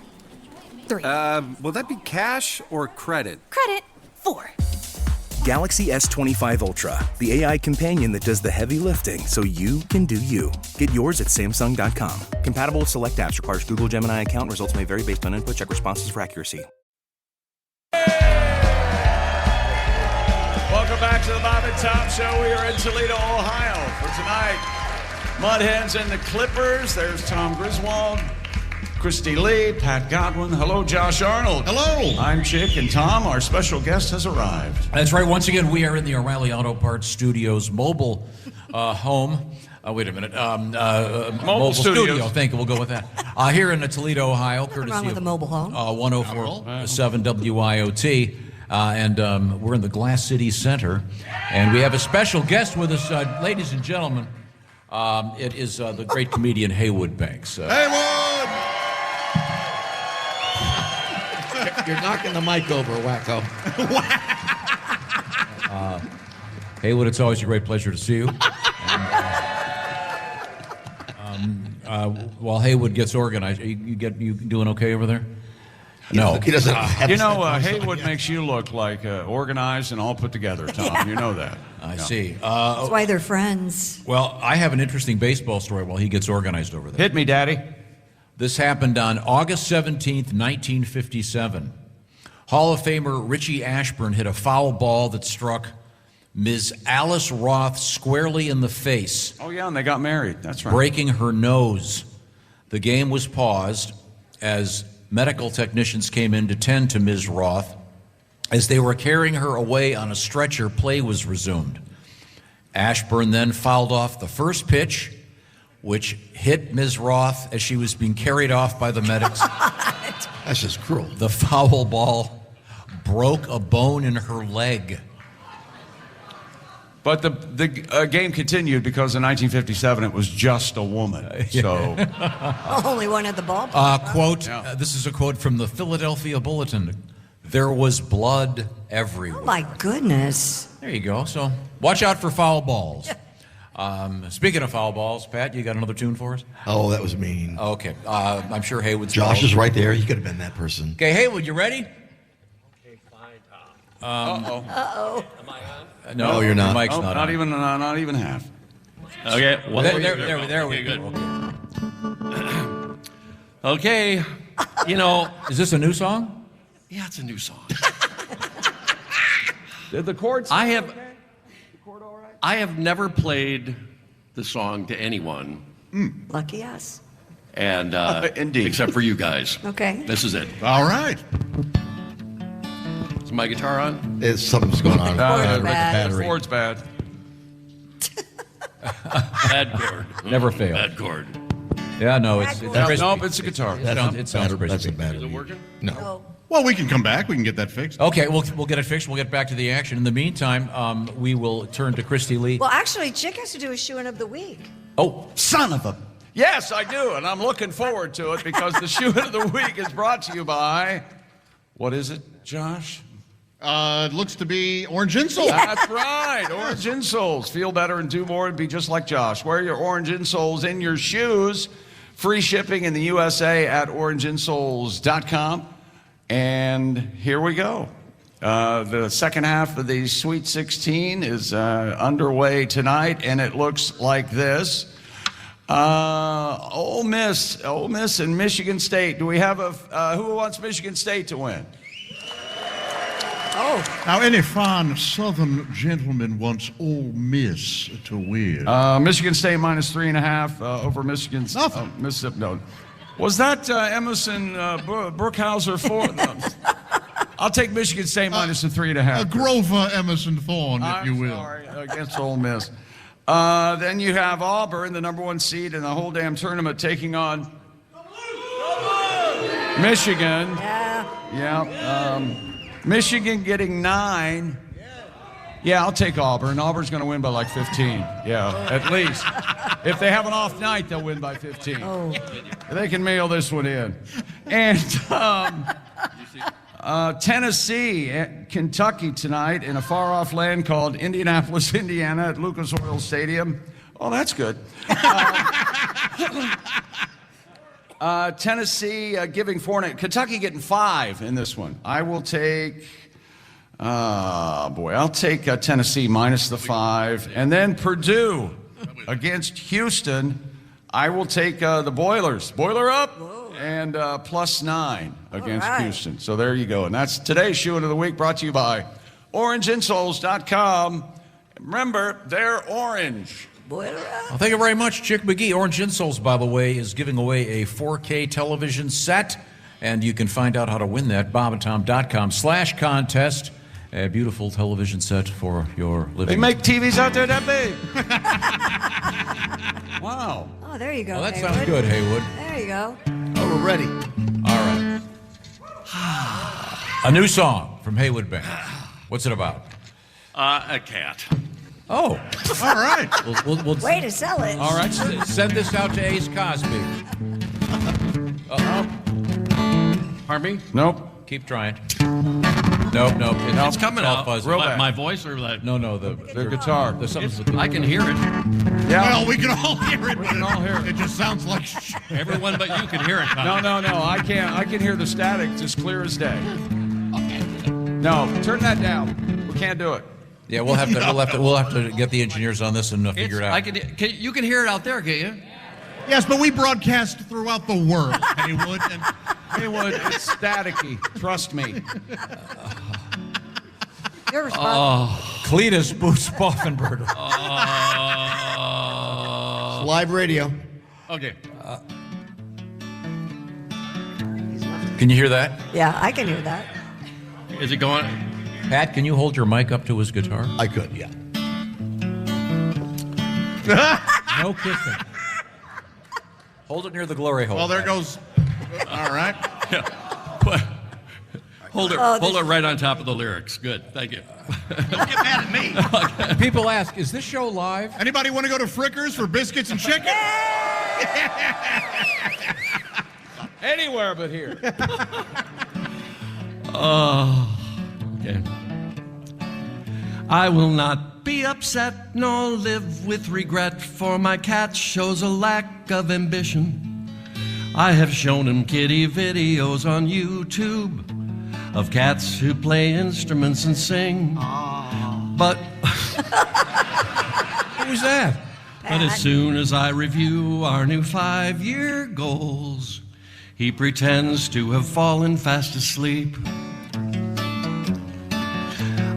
Speaker 17: 3.
Speaker 18: Will that be cash or credit?
Speaker 17: Credit. 4.
Speaker 19: Galaxy S25 Ultra, the AI companion that does the heavy lifting so you can do you. Get yours at Samsung.com. Compatible with select apps. Requires Google Gemini account. Results may vary based on input. Check responses for accuracy.
Speaker 4: Welcome back to the Bob and Tom Show. We are in Toledo, Ohio for tonight. Mud Hens and the Clippers. There's Tom Griswold, Christy Lee, Pat Godwin. Hello, Josh Arnold.
Speaker 10: Hello.
Speaker 4: I'm Chick, and Tom, our special guest, has arrived.
Speaker 7: That's right. Once again, we are in the O'Reilly Auto Parts Studios mobile home. Wait a minute. Mobile studio. Thank you. We'll go with that. Here in Toledo, Ohio,
Speaker 8: Nothing wrong with a mobile home.
Speaker 7: 104.7 WIOT. And we're in the Glass City Center. And we have a special guest with us, ladies and gentlemen. It is the great comedian Haywood Banks.
Speaker 16: Haywood! You're knocking the mic over, wacko.
Speaker 7: Haywood, it's always a great pleasure to see you. While Haywood gets organized, you doing okay over there? No.
Speaker 16: He doesn't.
Speaker 4: Haywood makes you look like organized and all put together, Tom.
Speaker 8: Yeah.
Speaker 4: You know that.
Speaker 7: I see.
Speaker 8: That's why they're friends.
Speaker 7: Well, I have an interesting baseball story while he gets organized over there.
Speaker 4: Hit me, Daddy.
Speaker 7: This happened on August 17th, 1957. Hall of Famer Richie Ashburn hit a foul ball that struck Ms. Alice Roth squarely in the face.
Speaker 4: Oh, yeah, and they got married. That's right.
Speaker 7: Breaking her nose. The game was paused as medical technicians came in to tend to Ms. Roth. As they were carrying her away on a stretcher, play was resumed. Ashburn then fouled off the first pitch, which hit Ms. Roth as she was being carried off by the medics.
Speaker 16: That's just cruel.
Speaker 7: The foul ball broke a bone in her leg.
Speaker 4: But the game continued because in 1957 it was just a woman. So
Speaker 8: only one at the ballpark.
Speaker 7: Quote, this is a quote from the Philadelphia Bulletin. There was blood everywhere.
Speaker 8: Oh, my goodness.
Speaker 7: There you go. So watch out for foul balls. Speaking of foul balls, Pat, you got another tune for us?
Speaker 16: Oh, that was mean.
Speaker 7: Okay. I'm sure Haywood's...
Speaker 16: Josh is right there. He could have been that person.
Speaker 7: Okay, Haywood, you ready?
Speaker 20: Okay, fine, Tom.
Speaker 8: Uh-oh.
Speaker 20: Am I on?
Speaker 7: No,
Speaker 16: you're not.
Speaker 7: Your mic's not on.
Speaker 4: Not even half.
Speaker 20: Okay. Well,
Speaker 7: there we go.
Speaker 20: Okay. You know...
Speaker 7: Is this a new song?
Speaker 20: Yeah, it's a new song.
Speaker 4: Did the chords...
Speaker 20: I have never played the song to anyone.
Speaker 8: Lucky us.
Speaker 20: And
Speaker 4: indeed.
Speaker 20: Except for you guys.
Speaker 8: Okay.
Speaker 20: This is it.
Speaker 10: All right.
Speaker 20: Is my guitar on?
Speaker 16: Something's going on.
Speaker 8: Battery.
Speaker 4: Chord's bad.
Speaker 20: Bad chord.
Speaker 7: Never fail.
Speaker 20: Bad chord.
Speaker 7: Yeah, no, it's
Speaker 4: Nope, it's a guitar.
Speaker 7: It sounds pretty.
Speaker 16: That's a bad.
Speaker 20: Is it working?
Speaker 16: No.
Speaker 10: Well, we can come back. We can get that fixed.
Speaker 7: Okay, we'll get it fixed. We'll get back to the action. In the meantime, we will turn to Christy Lee.
Speaker 8: Well, actually, Chick has to do a shoe-in of the week.
Speaker 7: Oh,
Speaker 4: Son of a... Yes, I do, and I'm looking forward to it because the shoe-in of the week is brought to you by... What is it, Josh?
Speaker 10: It looks to be orange insoles.
Speaker 4: That's right, orange insoles. Feel better and do more and be just like Josh. Wear your orange insoles in your shoes. Free shipping in the USA at orangeinsoles.com. And here we go. The second half of the Sweet 16 is underway tonight, and it looks like this. Ole Miss and Michigan State. Do we have who wants Michigan State to win?
Speaker 8: Oh.
Speaker 10: Now, any fine Southern gentleman wants Ole Miss to win.
Speaker 4: Michigan State minus 3.5 over Michigan. Mississippi. No. Was that Emerson Brookhauser for? No. I'll take Michigan State minus the 3.5.
Speaker 10: Grover Emerson Thorne, if you will.
Speaker 4: Sorry, against Ole Miss. Then you have Auburn, the number 1 seed in the whole damn tournament, taking on Michigan. Yeah. Michigan getting 9. Yeah, I'll take Auburn. Auburn's going to win by like 15. Yeah, at least. If they have an off night, they'll win by 15.
Speaker 8: Oh.
Speaker 4: They can mail this one in. And Tennessee at Kentucky tonight in a far-off land called Indianapolis, Indiana at Lucas Oil Stadium. Oh, that's good. Tennessee giving 4. Kentucky getting 5 in this one. I will take... I'll take Tennessee minus the 5. And then Purdue against Houston. I will take the Boilers. Boiler up. And plus 9 against Houston. So there you go. And that's today's Shoe of the Week, brought to you by OrangeInsoles.com. Remember, they're orange.
Speaker 8: Boiler up.
Speaker 7: Well, thank you very much, Chick McGee. Orange Insoles, by the way, is giving away a 4K television set. And you can find out how to win that, bobandtom.com/contest. A beautiful television set for your living.
Speaker 4: They make TVs out there that big. Wow.
Speaker 8: Oh, there you go.
Speaker 7: Well, that
Speaker 8: Haywood.
Speaker 7: sounds good, Haywood.
Speaker 8: There you go.
Speaker 16: Oh, we're ready.
Speaker 7: All right. A new song from Haywood Band. What's it about?
Speaker 20: A cat.
Speaker 7: Oh.
Speaker 10: All right.
Speaker 7: We'll
Speaker 8: Way to sell it.
Speaker 7: All right. Send this out to Ace Cosby.
Speaker 20: Pardon me?
Speaker 4: Nope.
Speaker 7: Keep trying. Nope.
Speaker 20: It's coming out.
Speaker 4: Real bad.
Speaker 20: My voice or that?
Speaker 7: No, the guitar. There's something with the...
Speaker 20: I can hear it.
Speaker 4: Yeah.
Speaker 10: Well, we can all hear it.
Speaker 4: We can all hear it.
Speaker 10: It just sounds like
Speaker 20: Everyone but you can hear it. Tom.
Speaker 4: No. I can't. I can hear the static just clear as day. No, turn that down. We can't do it.
Speaker 7: Yeah, we'll have to get the engineers on this and figure it out.
Speaker 20: You can hear it out there, can't you?
Speaker 10: Yes, but we broadcast throughout the world, Haywood. And
Speaker 4: Haywood, it's staticky. Trust me.
Speaker 8: You're responsible.
Speaker 7: Cletus Boots Boffenberger.
Speaker 16: It's live radio.
Speaker 20: Okay.
Speaker 7: Can you hear that?
Speaker 8: Yeah, I can hear that.
Speaker 20: Is it going?
Speaker 7: Pat, can you hold your mic up to his guitar?
Speaker 16: I could, yeah.
Speaker 7: No kissing. Hold it near the glory hole.
Speaker 10: well, there goes. All right.
Speaker 20: Hold it right on top of the lyrics. Good. Thank you.
Speaker 9: Don't get mad at me.
Speaker 7: People ask, is this show live?
Speaker 10: Anybody want to go to Frickers for biscuits and chicken?
Speaker 4: Anywhere but here.
Speaker 5: Okay. I will not be upset nor live with regret, for my cat shows a lack of ambition. I have shown him kitty videos on YouTube of cats who play instruments and sing. But
Speaker 7: Who's that?
Speaker 5: But as soon as I review our new 5-year goals, he pretends to have fallen fast asleep.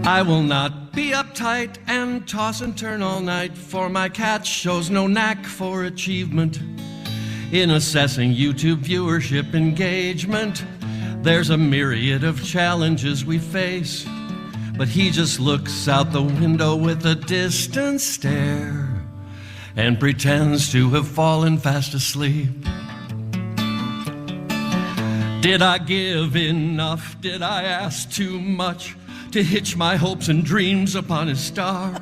Speaker 5: I will not be uptight and toss and turn all night, for my cat shows no knack for achievement. In assessing YouTube viewership engagement, there's a myriad of challenges we face, but he just looks out the window with a distant stare and pretends to have fallen fast asleep. Did I give enough? Did I ask too much to hitch my hopes and dreams upon his star?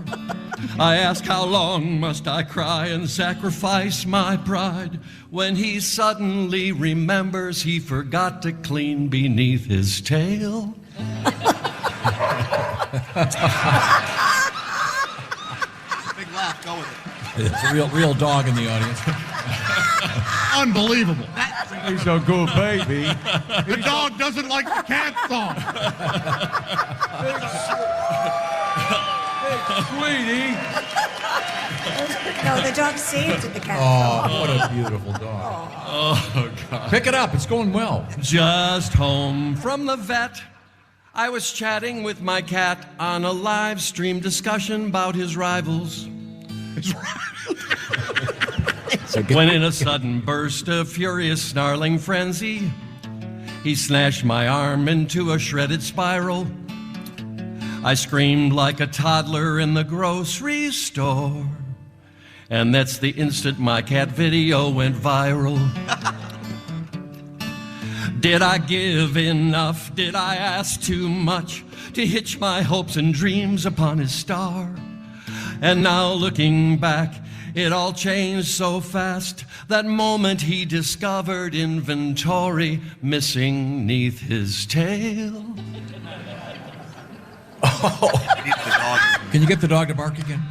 Speaker 5: I ask, how long must I cry and sacrifice my pride when he suddenly remembers he forgot to clean beneath his tail?
Speaker 16: Big laugh, go with it.
Speaker 7: It's a real dog in the audience.
Speaker 10: Unbelievable.
Speaker 4: He's a good baby.
Speaker 10: The dog doesn't like the cat song.
Speaker 4: Sweetie.
Speaker 8: No, the dog saved the cat.
Speaker 7: Oh, what a beautiful dog.
Speaker 5: Oh, God.
Speaker 7: Pick it up. It's going well.
Speaker 5: Just home from the vet. I was chatting with my cat on a live stream discussion about his rivals. When in a sudden burst of furious snarling frenzy, he snatched my arm into a shredded spiral. I screamed like a toddler in the grocery store. And that's the instant my cat video went viral. Did I give enough? Did I ask too much to hitch my hopes and dreams upon his star? And now looking back, it all changed so fast. That moment he discovered inventory missing 'neath his tail.
Speaker 7: Oh. Can you get the dog to bark again?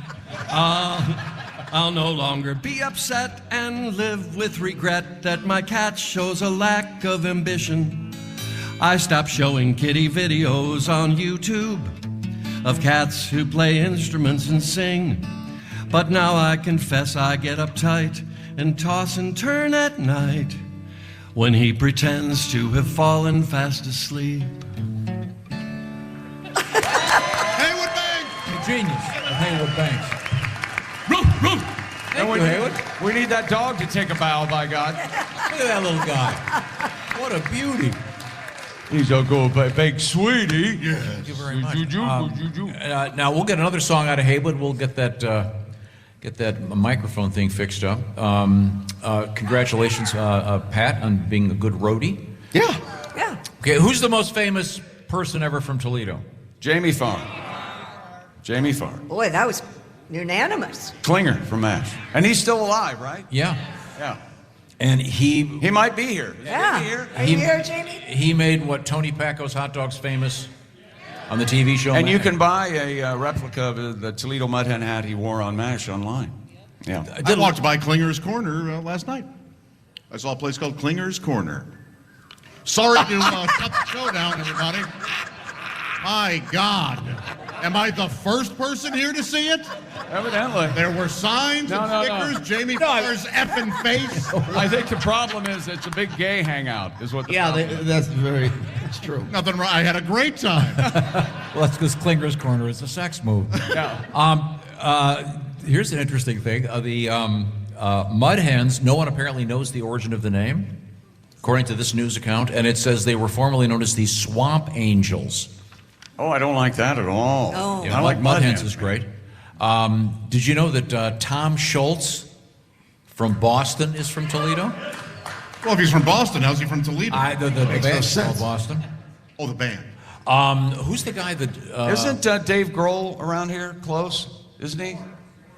Speaker 5: I'll no longer be upset and live with regret that my cat shows a lack of ambition. I stopped showing kitty videos on YouTube of cats who play instruments and sing. But now I confess I get uptight and toss and turn at night when he pretends to have fallen fast asleep.
Speaker 10: Haywood Banks!
Speaker 7: The genius of Haywood Banks.
Speaker 4: And we need that dog to take a bow, by God.
Speaker 7: Look at that little guy. What a beauty.
Speaker 4: He's a good big sweetie.
Speaker 10: Yes.
Speaker 7: Thank you very much. Now we'll get another song out of Haywood. We'll get that microphone thing fixed up. Congratulations, Pat, on being a good roadie.
Speaker 4: Yeah.
Speaker 7: Okay, who's the most famous person ever from Toledo?
Speaker 4: Jamie Farr. Jamie Farr.
Speaker 8: Boy, that was unanimous.
Speaker 4: Klinger from MASH. And he's still alive, right?
Speaker 7: Yeah.
Speaker 4: Yeah.
Speaker 7: And he
Speaker 4: might be here.
Speaker 8: Yeah.
Speaker 4: Is he here?
Speaker 8: Are you here, Jamie?
Speaker 7: He made what Tony Packo's hot dogs famous on the TV show.
Speaker 4: And you can buy a replica of the Toledo Mud Hen hat he wore on MASH online. Yeah.
Speaker 10: I walked by Klinger's Corner last night. I saw a place called Klinger's Corner. Sorry to shut the show down, everybody. My God. Am I the first person here to see it?
Speaker 4: Evidently.
Speaker 10: There were signs and stickers. Jamie Farr's effing face.
Speaker 4: I think the problem is it's a big gay hangout, is what the problem is.
Speaker 16: That's true.
Speaker 10: Nothing wrong. I had a great time.
Speaker 7: Well, that's because Klinger's Corner is a sex move.
Speaker 4: Yeah.
Speaker 7: Here's an interesting thing. The Mud Hens, no one apparently knows the origin of the name, according to this news account, and it says they were formerly known as the Swamp Angels.
Speaker 4: Oh, I don't like that at all.
Speaker 8: Oh.
Speaker 7: Yeah,
Speaker 4: I like
Speaker 7: Mud Hens is great. Did you know that Tom Schultz from Boston is from Toledo?
Speaker 10: Well, if he's from Boston, how's he from Toledo?
Speaker 7: The band's from Boston.
Speaker 10: Oh, the band.
Speaker 7: Who's the guy that...
Speaker 4: Isn't Dave Grohl around here close? Isn't he?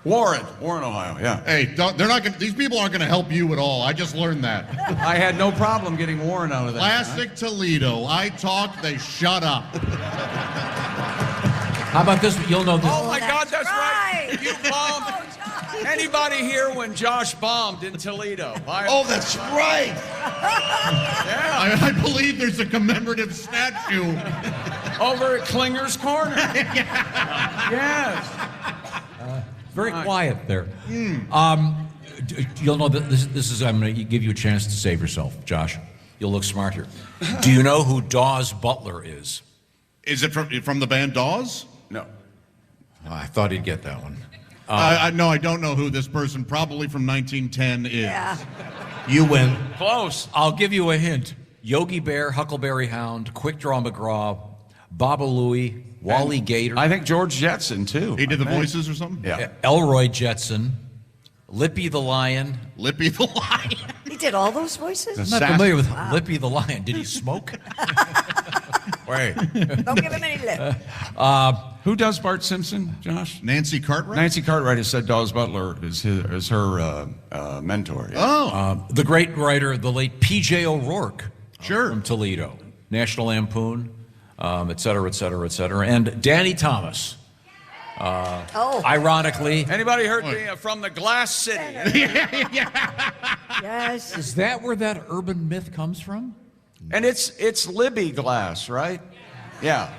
Speaker 4: Warren, Ohio, yeah.
Speaker 10: Hey, they're not gonna, these people aren't going to help you at all. I just learned that.
Speaker 4: I had no problem getting Warren out of that.
Speaker 10: Classic Toledo. I talk, they shut up.
Speaker 7: How about this? You'll know this.
Speaker 4: Oh, my God, that's right. You bombed anybody here when Josh bombed in Toledo.
Speaker 9: Oh, that's right.
Speaker 4: Yeah.
Speaker 10: I believe there's a commemorative statue.
Speaker 4: Over at Klinger's Corner. Yes.
Speaker 7: Very quiet there. You'll know that this is, I'm going to give you a chance to save yourself, Josh. You'll look smart here. Do you know who Dawes Butler is?
Speaker 10: Is it from the band Dawes?
Speaker 4: No.
Speaker 7: Oh, I thought he'd get that one.
Speaker 10: No, I don't know who this person, probably from 1910, is.
Speaker 8: Yeah.
Speaker 16: You win.
Speaker 4: Close.
Speaker 7: I'll give you a hint. Yogi Bear, Huckleberry Hound, Quick Draw McGraw, Baba Louie, Wally Gator.
Speaker 4: I think George Jetson, too.
Speaker 10: He did the voices or something?
Speaker 4: Yeah.
Speaker 7: Elroy Jetson, Lippy the Lion.
Speaker 10: Lippy the Lion.
Speaker 8: He did all those voices?
Speaker 7: I'm not familiar with Lippy the Lion. Did he smoke? Wait.
Speaker 8: Don't give him any lip.
Speaker 4: Who does Bart Simpson, Josh?
Speaker 10: Nancy Cartwright?
Speaker 4: Nancy Cartwright has said Dawes Butler is her mentor. Yeah.
Speaker 10: Oh.
Speaker 7: The great writer, the late P.J. O'Rourke.
Speaker 10: Sure.
Speaker 7: From Toledo. National Lampoon, et cetera, et cetera, et cetera. And Danny Thomas. Ironically.
Speaker 4: Anybody heard me from the Glass City?
Speaker 8: Yes.
Speaker 7: Is that where that urban myth comes from?
Speaker 4: And it's Libby Glass, right? Yeah.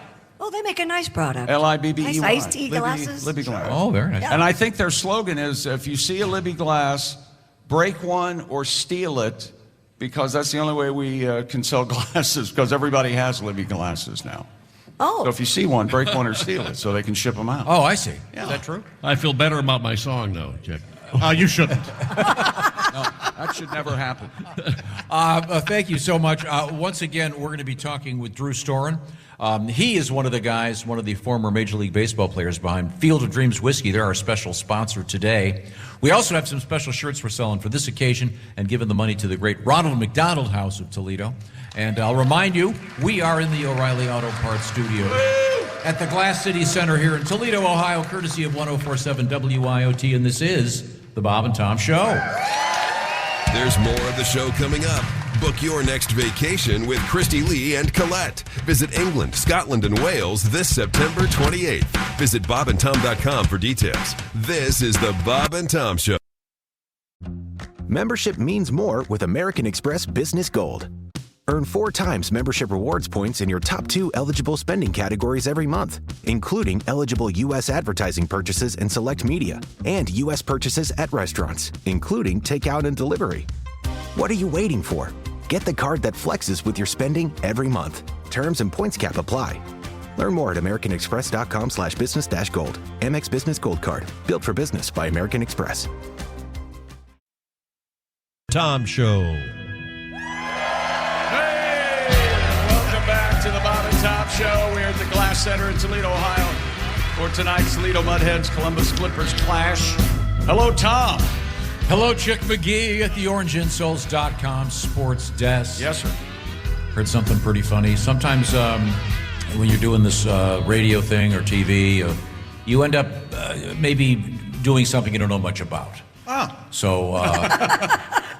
Speaker 8: Oh, they make a nice product.
Speaker 4: L-I-B-B-E-Y.
Speaker 8: Nice iced tea glasses.
Speaker 4: Libby Glass.
Speaker 7: Oh, very nice.
Speaker 8: Yeah.
Speaker 4: And I think their slogan is, if you see a Libby Glass, break one or steal it, because that's the only way we can sell glasses, because everybody has Libby glasses now.
Speaker 8: Oh.
Speaker 4: So if you see one, break one or steal it so they can ship them out.
Speaker 7: Oh, I see.
Speaker 4: Yeah.
Speaker 7: Is that true?
Speaker 20: I feel better about my song, though, Chick.
Speaker 10: You shouldn't.
Speaker 4: That should never happen.
Speaker 7: Thank you so much. Once again, we're going to be talking with Drew Storen. He is one of the guys, one of the former Major League Baseball players behind Field of Dreams Whiskey. They're our special sponsor today. We also have some special shirts we're selling for this occasion and giving the money to the great Ronald McDonald House of Toledo. And I'll remind you, we are in the O'Reilly Auto Parts studio at the Glass City Center here in Toledo, Ohio, courtesy of 104.7 WIOT, and this is the Bob and Tom Show.
Speaker 12: There's more of the show coming up. Book your next vacation with Christy Lee and Colette. Visit England, Scotland, and Wales this September 28th. Visit bobandtom.com for details. This is the Bob and Tom Show.
Speaker 21: Membership means more with American Express Business Gold. Earn 4 times membership rewards points in your top 2 eligible spending categories every month, including eligible U.S. advertising purchases and select media, and U.S. purchases at restaurants, including takeout and delivery. What are you waiting for? Get the card that flexes with your spending every month. Terms and points cap apply. Learn more at americanexpress.com/business-gold. Amex Business Gold Card. Built for business by American Express.
Speaker 15: Tom Show.
Speaker 4: Welcome back to the Bob and Tom Show. We're at the Glass Center in Toledo, Ohio for tonight's Toledo Mudheads Columbus Clippers clash. Hello, Tom.
Speaker 7: Hello, Chick McGee at the OrangeInsoles.com sports desk.
Speaker 4: Yes, sir.
Speaker 7: Heard something pretty funny. Sometimes when you're doing this radio thing or TV, you end up maybe doing something you don't know much about.
Speaker 4: Oh.
Speaker 7: So,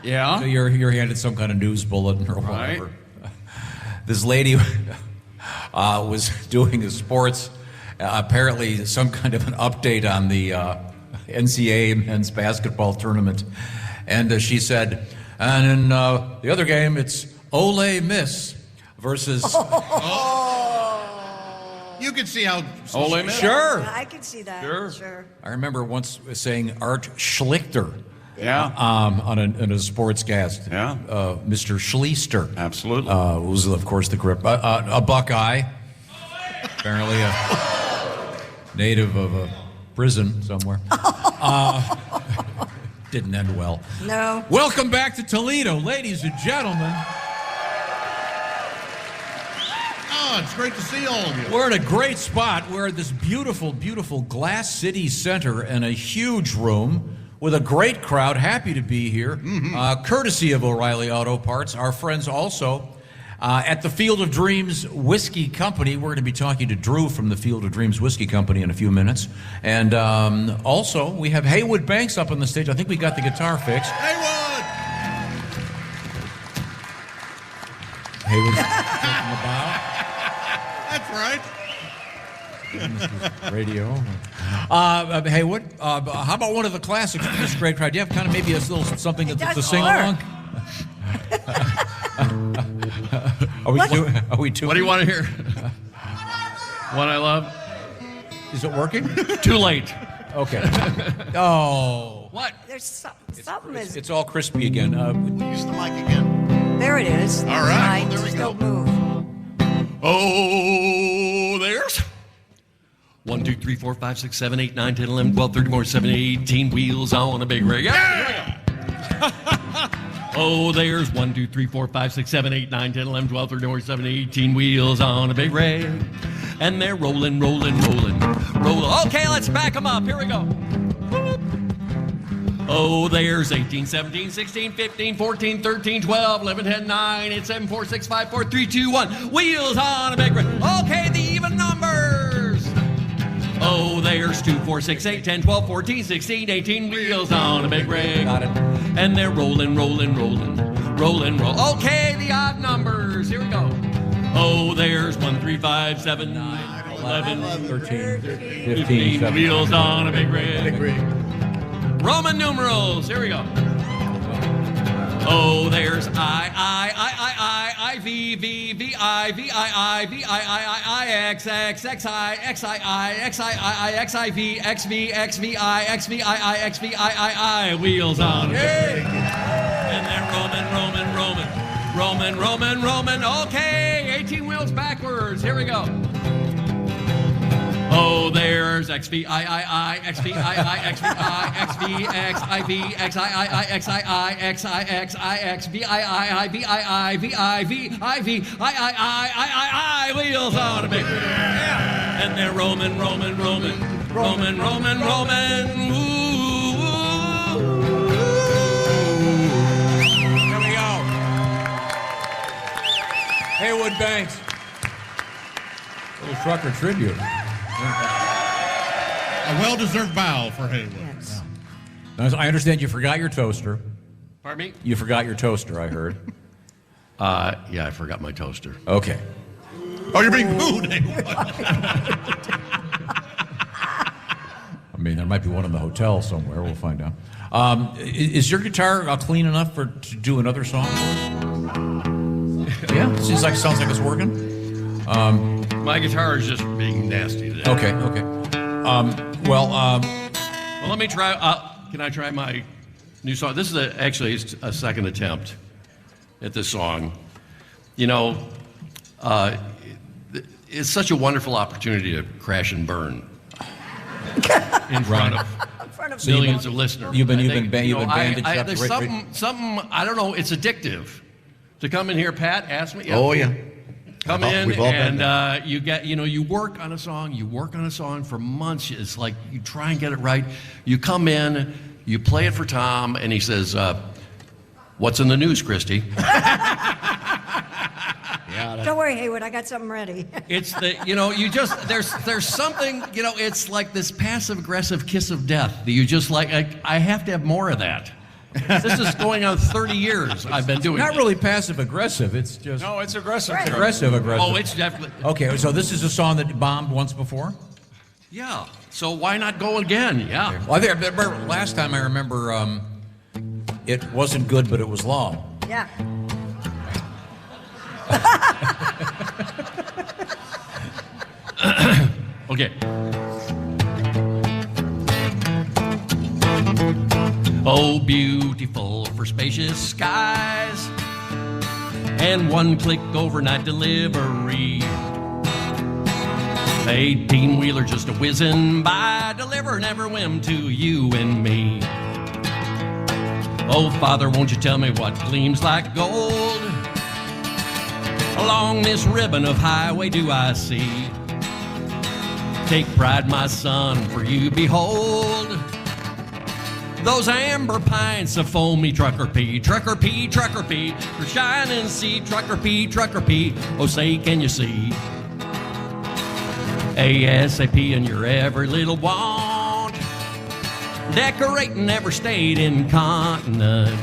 Speaker 4: yeah,
Speaker 7: so you're handed some kind of news bulletin or whatever. Right. This lady was doing the sports, apparently some kind of an update on the NCAA men's basketball tournament. And she said, and in the other game, it's Ole Miss versus...
Speaker 10: You can see how...
Speaker 7: Ole Miss? Sure.
Speaker 8: Yeah, I can see that. Sure.
Speaker 7: I remember once saying Art Schlichter.
Speaker 4: Yeah.
Speaker 7: On a sportscast.
Speaker 4: Yeah.
Speaker 7: Mr. Schlichter.
Speaker 4: Absolutely.
Speaker 7: Was, of course, the grip. A Buckeye. Apparently a native of a prison somewhere. Didn't end well.
Speaker 8: No.
Speaker 7: Welcome back to Toledo, ladies and gentlemen.
Speaker 10: Oh, it's great to see all of you.
Speaker 7: We're in a great spot. We're at this beautiful, beautiful Glass City Center in a huge room with a great crowd. Happy to be here. Mm-hmm. Courtesy of O'Reilly Auto Parts. Our friends also at the Field of Dreams Whiskey Company. We're going to be talking to Drew from the Field of Dreams Whiskey Company in a few minutes. And also, we have Haywood Banks up on the stage. I think we got the guitar fixed.
Speaker 10: Haywood!
Speaker 7: Haywood's talking about.
Speaker 10: That's right.
Speaker 7: Radio. Haywood, how about one of the classics from this great crowd? Do you have kind of maybe a little something to sing along? Are we doing?
Speaker 20: What do you want to hear? What I love?
Speaker 7: Is it working?
Speaker 20: Too late.
Speaker 7: Okay. Oh.
Speaker 20: What?
Speaker 8: There's something.
Speaker 7: It's all crispy again.
Speaker 10: Use the mic again.
Speaker 8: There it is.
Speaker 10: All right. Well, there we go.
Speaker 8: Don't move.
Speaker 20: Oh, there's 1, 2, 3, 4, 5, 6, 7, 8, 9, 10, 11, 12, 13, 14, 17, 18 wheels on a big rig. Yeah! Oh, there's 1, 2, 3, 4, 5, 6, 7, 8, 9, 10, 11, 12, 13, 14, 17, 18 wheels on a big rig. And they're rolling. Okay, let's back them up. Here we go. Oh, there's 18, 17, 16, 15, 14, 13, 12, 11, 10, 9, 8, 7, 4, 6, 5, 4, 3, 2, 1. Wheels on a big rig. Okay, the even numbers. Oh, there's 2, 4, 6, 8, 10, 12, 14, 16, 18 wheels on a big rig.
Speaker 7: Got it.
Speaker 20: And they're rolling. Okay, the odd numbers. Here we go. Oh, there's 1, 3, 5, 7, 9, 11, 13, 15 wheels on a big rig. Roman numerals. Here we go. Oh, there's I, V, I, X, I, wheels on. And then Roman. Okay, 18 wheels backwards. Here we go. Oh, there's XVIII, XVIII, XVI, XVX, IV, XII, XII, XIX, VII, VII, VIV, wheels on a big wheel. And they're Roman.
Speaker 7: Here we go. Haywood Banks. Little trucker tribute.
Speaker 10: A well-deserved bow for Haywood.
Speaker 8: Yes.
Speaker 7: Now, I understand you forgot your toaster.
Speaker 20: Pardon me?
Speaker 7: You forgot your toaster, I heard.
Speaker 20: Yeah, I forgot my toaster.
Speaker 7: Okay.
Speaker 10: Oh, you're being booed, Haywood.
Speaker 7: I mean, there might be one in the hotel somewhere. We'll find out. Is your guitar clean enough to do another song? Yeah, sounds like it's working.
Speaker 20: My guitar is just being nasty today.
Speaker 7: Okay. Well,
Speaker 20: let me try. Can I try my new song? This is actually a second attempt at this song. You know, it's such a wonderful opportunity to crash and burn in front of millions of listeners.
Speaker 7: You've been bandaged up.
Speaker 20: There's something. I don't know. It's addictive to come in here. Pat asked me.
Speaker 16: Oh yeah.
Speaker 20: Come in and you work on a song for months. It's like you try and get it right. You come in, you play it for Tom, and he says, "What's in the news, Christy?"
Speaker 8: Don't worry, Haywood, I got something ready.
Speaker 20: It's there's something, it's like this passive aggressive kiss of death that you just like. I have to have more of that. This is going on 30 years I've been doing
Speaker 7: Not really passive aggressive, it's just...
Speaker 4: No, it's aggressive.
Speaker 7: Aggressive.
Speaker 20: Oh, it's definitely...
Speaker 7: Okay, so this is a song that bombed once before?
Speaker 20: Yeah, so why not go again? Yeah.
Speaker 7: Well, last time I remember it wasn't good, but it was long.
Speaker 8: Yeah.
Speaker 20: Okay. Oh, beautiful for spacious skies and one-click overnight delivery. 18-wheeler just a whizzing by, delivering every whim to you and me. Oh, Father, won't you tell me what gleams like gold? Along this ribbon of highway do I see. Take pride, my son, for you behold those amber pints of foamy trucker pea, for shining sea, trucker pea. Oh, say, can you see? ASAP in your every little want, decorating every state and continent.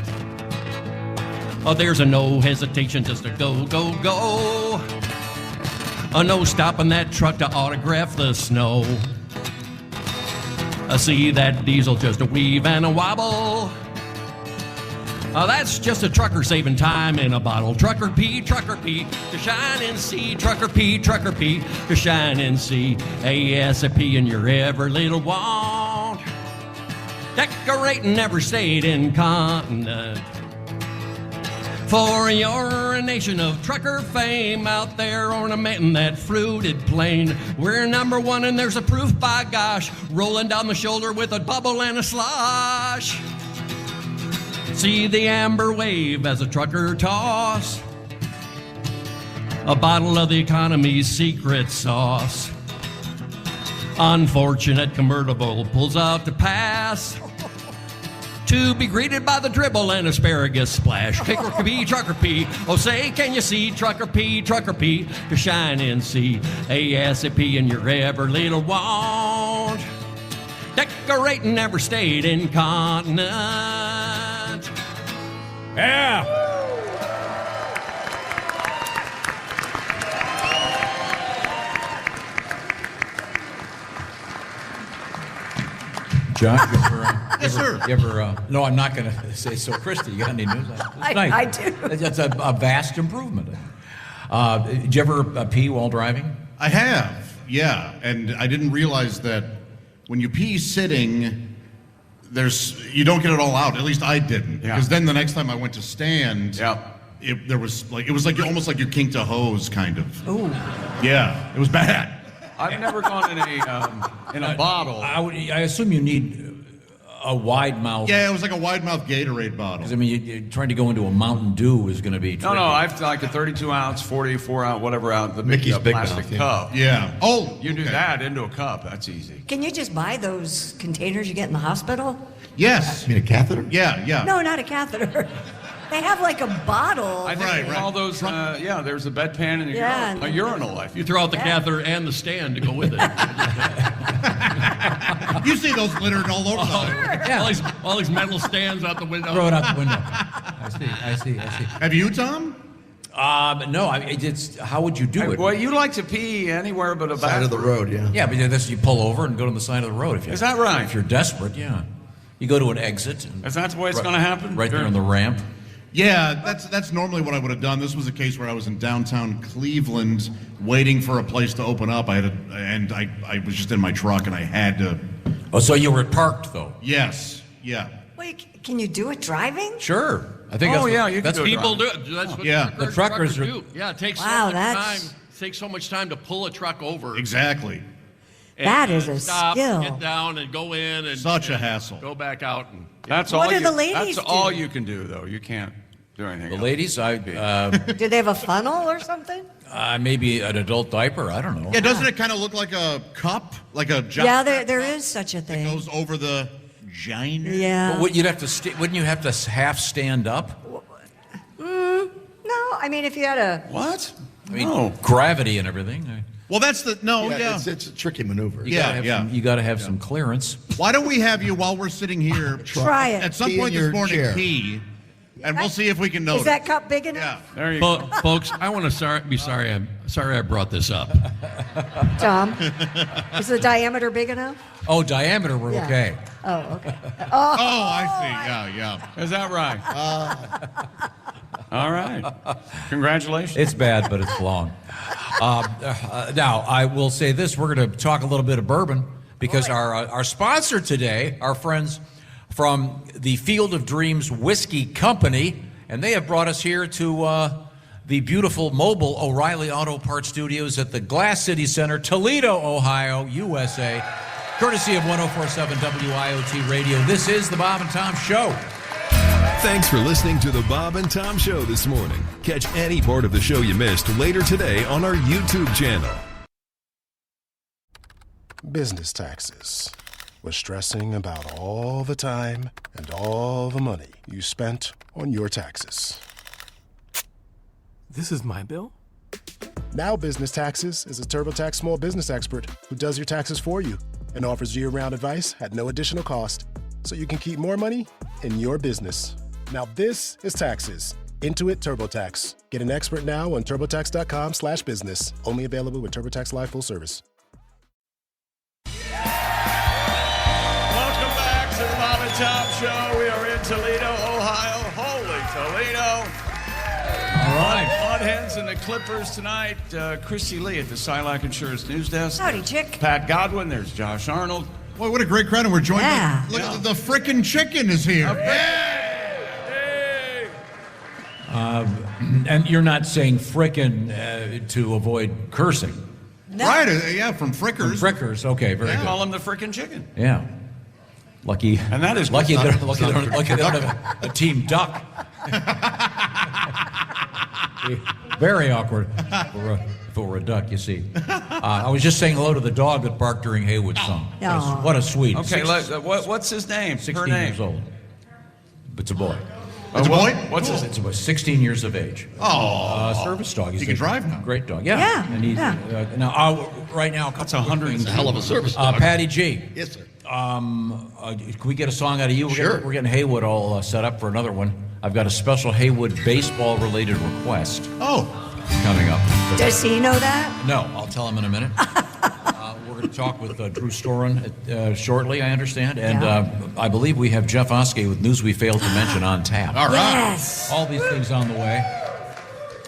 Speaker 20: Oh, there's a no hesitation, just a go. No stopping that truck to autograph the snow. I see that diesel just a weave and a wobble. That's just a trucker saving time in a bottle. Trucker pea, to shine and see. Trucker pea, to shine and see. ASAP in your every little want, decorating every state and continent. For you're a nation of trucker fame out there ornamenting that fruited plain. We're number one and there's a proof, by gosh, rolling down the shoulder with a bubble and a slosh. See the amber wave as a trucker toss a bottle of the economy's secret sauce. Unfortunate convertible pulls out to pass, to be greeted by the dribble and asparagus splash. Trucker pea, oh say, can you see? Trucker pea, to shine and see. ASAP in your every little want, decorating every state and continent.
Speaker 7: Yeah! John,
Speaker 10: yes, sir.
Speaker 7: No, I'm not going to say so. Christy, you got any news? Nice.
Speaker 8: I do.
Speaker 7: That's a vast improvement. Did you ever pee while driving?
Speaker 10: I have, yeah. And I didn't realize that when you pee sitting, you don't get it all out. At least I didn't.
Speaker 4: Yeah.
Speaker 10: Because then the next time I went to stand, it was like almost like you kinked a hose, kind of.
Speaker 8: Ooh.
Speaker 10: Yeah, it was bad.
Speaker 4: I've never gone in a bottle.
Speaker 7: I assume you need a wide mouth.
Speaker 10: Yeah, it was like a wide mouth Gatorade bottle.
Speaker 7: Because I mean, you're trying to go into a Mountain Dew is going to be.
Speaker 4: No, I've like a 32 ounce, 44 ounce, whatever out the
Speaker 16: Mickey's big
Speaker 4: plastic
Speaker 16: mouth,
Speaker 4: cup.
Speaker 10: Yeah. Oh,
Speaker 4: you do that into a cup. That's easy.
Speaker 8: Can you just buy those containers you get in the hospital?
Speaker 10: Yes.
Speaker 16: You mean a catheter?
Speaker 10: Yeah.
Speaker 8: No, not a catheter. They have like a bottle.
Speaker 4: I think all those. There's a bedpan and a urinal.
Speaker 20: You throw out the catheter and the stand to go with it.
Speaker 10: You see those littered all over.
Speaker 20: All these metal stands out the window.
Speaker 7: Throw it out the window. I see.
Speaker 10: Have you, Tom?
Speaker 7: No. It's how would you do it?
Speaker 4: Well, you like to pee anywhere but a
Speaker 16: Side of the road, yeah.
Speaker 7: Yeah, but this you pull over and go to the side of the road.
Speaker 4: Is that right?
Speaker 7: If you're desperate, yeah. You go to an exit.
Speaker 4: Is that the way it's going to happen?
Speaker 7: Right there on the ramp.
Speaker 10: Yeah, that's normally what I would have done. This was a case where I was in downtown Cleveland waiting for a place to open up. I was just in my truck and I had to.
Speaker 7: Oh, so you were parked though?
Speaker 10: Yes. Yeah.
Speaker 8: Wait, can you do it driving?
Speaker 7: Sure. I think
Speaker 20: that's people do it. That's what
Speaker 7: the truckers
Speaker 20: do. Yeah, it takes takes so much time to pull a truck over.
Speaker 10: Exactly.
Speaker 8: That is a skill.
Speaker 20: Get down and go in and
Speaker 10: such a hassle.
Speaker 20: Go back out and.
Speaker 4: That's
Speaker 8: what
Speaker 4: all.
Speaker 8: do the ladies
Speaker 4: That's
Speaker 8: do?
Speaker 4: all you can do, though. You can't do anything.
Speaker 7: The ladies,
Speaker 8: Do they have a funnel or something?
Speaker 7: Maybe an adult diaper. I don't know.
Speaker 10: Yeah, doesn't it kind of look like a cup, like a?
Speaker 8: Yeah, there is such a thing.
Speaker 10: It goes over the vagina.
Speaker 8: Yeah.
Speaker 7: But you'd have to. Wouldn't you have to half stand up?
Speaker 8: No, I mean if you had a
Speaker 4: what?
Speaker 7: I mean, gravity and everything.
Speaker 10: Well, that's the
Speaker 16: It's a tricky maneuver.
Speaker 7: You got to have some clearance.
Speaker 10: Why don't we have you while we're sitting here?
Speaker 8: Try it.
Speaker 10: At some
Speaker 16: Pee
Speaker 10: point
Speaker 16: in
Speaker 10: this
Speaker 16: your
Speaker 10: morning,
Speaker 16: chair.
Speaker 10: pee, and we'll see if we can notice.
Speaker 8: Is that cup big enough?
Speaker 10: Yeah.
Speaker 4: There you go.
Speaker 20: Folks, I want to be sorry. I'm sorry I brought this up.
Speaker 8: Tom, is the diameter big enough?
Speaker 7: Oh, diameter, we're okay.
Speaker 8: Oh, okay.
Speaker 10: I see. Yeah.
Speaker 4: Is that right? All right. Congratulations.
Speaker 7: It's bad, but it's long. Now, I will say this. We're going to talk a little bit of bourbon because our sponsor today, our friends from the Field of Dreams Whiskey Company, and they have brought us here to the beautiful mobile O'Reilly Auto Parts Studios at the Glass City Center, Toledo, Ohio, USA, courtesy of 104.7 WIOT Radio. This is the Bob and Tom Show.
Speaker 12: Thanks for listening to the Bob and Tom Show this morning. Catch any part of the show you missed later today on our YouTube channel.
Speaker 2: Business taxes. Was stressing about all the time and all the money you spent on your taxes.
Speaker 22: This is my bill?
Speaker 2: Now Business Taxes is a TurboTax small business expert who does your taxes for you and offers year-round advice at no additional cost, so you can keep more money in your business. Now this is taxes. Intuit TurboTax. Get an expert now on TurboTax.com/business. Only available with TurboTax Live Full Service.
Speaker 4: Welcome back to the Bob and Tom Show. We are in Toledo, Ohio. Holy Toledo.
Speaker 7: All right.
Speaker 4: Mudhens and the Clippers tonight. Christy Lee at the Silac Insurance News Desk.
Speaker 8: Howdy, chick.
Speaker 4: Pat Godwin. There's Josh Arnold.
Speaker 10: Boy, what a great crowd. And we're joined by, look, the frickin' chicken is here.
Speaker 7: And you're not saying frickin' to avoid cursing.
Speaker 8: No.
Speaker 10: Right, from Frickers.
Speaker 7: From Frickers, okay, very
Speaker 4: They
Speaker 7: good.
Speaker 4: call him the frickin' chicken.
Speaker 7: Yeah. Lucky.
Speaker 4: And that is
Speaker 7: lucky.
Speaker 4: good.
Speaker 7: Lucky they don't have a team duck. Very awkward if it were a duck, you see. I was just saying hello to the dog that barked during Haywood's song.
Speaker 8: Aw.
Speaker 7: What a sweet.
Speaker 4: Okay, what's his name?
Speaker 7: 16 years old. It's a boy.
Speaker 10: It's a boy?
Speaker 4: What's his name?
Speaker 7: It's a boy, 16 years of age.
Speaker 10: Oh.
Speaker 7: Service dog.
Speaker 10: He can drive now.
Speaker 7: Great dog. Yeah.
Speaker 8: Yeah,
Speaker 7: And he's, now, right now,
Speaker 4: That's 100.
Speaker 20: It's a hell of a service dog.
Speaker 7: Patty G.
Speaker 16: Yes, sir.
Speaker 7: Can we get a song out of you?
Speaker 16: Sure.
Speaker 7: We're getting Haywood all set up for another one. I've got a special Haywood baseball-related request coming up.
Speaker 8: Does he know that?
Speaker 7: No, I'll tell him in a minute. We're going to talk with Drew Storen shortly, I understand. And I believe we have Jeff Oskey with News We Failed to Mention on tap.
Speaker 10: All right.
Speaker 8: Yes.
Speaker 7: All these things on the way.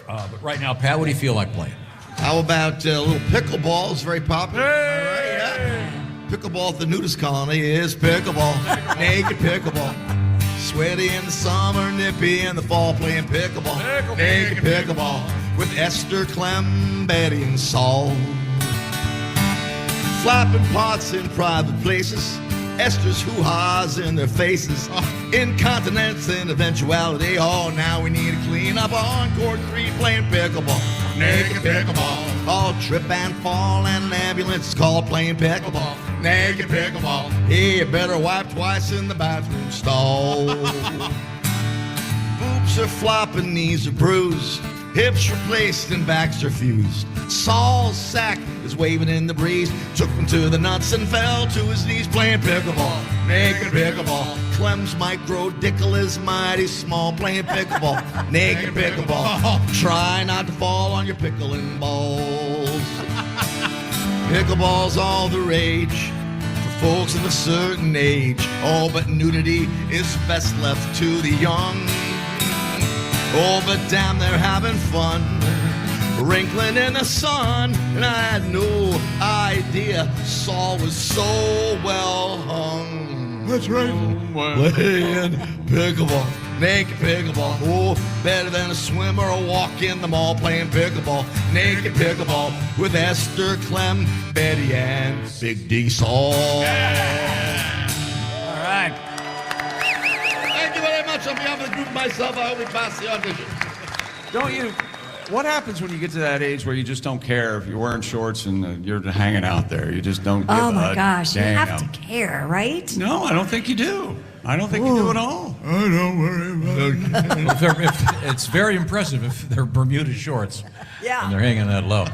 Speaker 7: But right now, Pat, what do you feel like playing?
Speaker 9: How about a little pickleball? It's very popular. All right, yeah. Pickleball at the nudist colony is pickleball. Naked pickleball. Sweaty in the summer, nippy in the fall, playing pickleball. Naked pickleball with Esther, Clem, Betty, and Saul. Flapping pots in private places, Esther's hoo-ha's in their faces, incontinence and eventuality. Oh, now we need to clean up on court 3 playing pickleball. Naked pickleball. Oh, trip and fall and an ambulance is called playing pickleball. Naked pickleball. Hey, you better wipe twice in the bathroom stall. Boobs are flopping, knees are bruised, hips replaced and backs are fused. Saul's sack is waving in the breeze. Took him to the nuts and fell to his knees playing pickleball. Naked pickleball. Clem's micro-dickle is mighty small playing pickleball. Naked pickleball. Try not to fall on your pickling balls. Pickleball's all the rage for folks of a certain age. Oh, but nudity is best left to the young. Oh, but damn, they're having fun, wrinkling in the sun. And I had no idea Saul was so well hung. That's right. Playing pickleball, naked pickleball. Oh, better than a swim or a walk in the mall playing pickleball. Naked pickleball with Esther, Clem, Betty, and Big D Saul.
Speaker 4: Yeah. All right.
Speaker 9: Thank you very much. On behalf of the group and myself, I hope we pass the audition.
Speaker 4: Don't you? What happens when you get to that age where you just don't care if you're wearing shorts and you're hanging out there? You just don't give
Speaker 8: Oh my
Speaker 4: a
Speaker 8: gosh, you
Speaker 4: damn.
Speaker 8: have to care, right?
Speaker 4: No, I don't think you do. I don't think you do at all.
Speaker 9: I don't worry about it.
Speaker 7: It's very impressive if they're Bermuda shorts.
Speaker 8: Yeah.
Speaker 7: And they're hanging that low.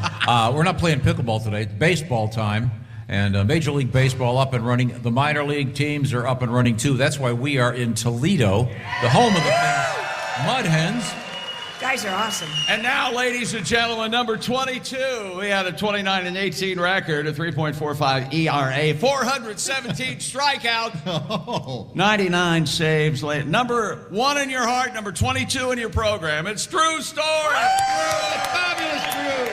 Speaker 7: We're not playing pickleball today. It's baseball time. And Major League Baseball up and running. The minor league teams are up and running too. That's why we are in Toledo, the home of the Mud Hens.
Speaker 8: Guys are awesome.
Speaker 4: And now, ladies and gentlemen, number 22. We had a 29-18 record, a 3.45 ERA, 417 strikeouts, 99 saves. Number 1 in your heart, number 22 in your program. It's Drew Story. Fabulous Drew.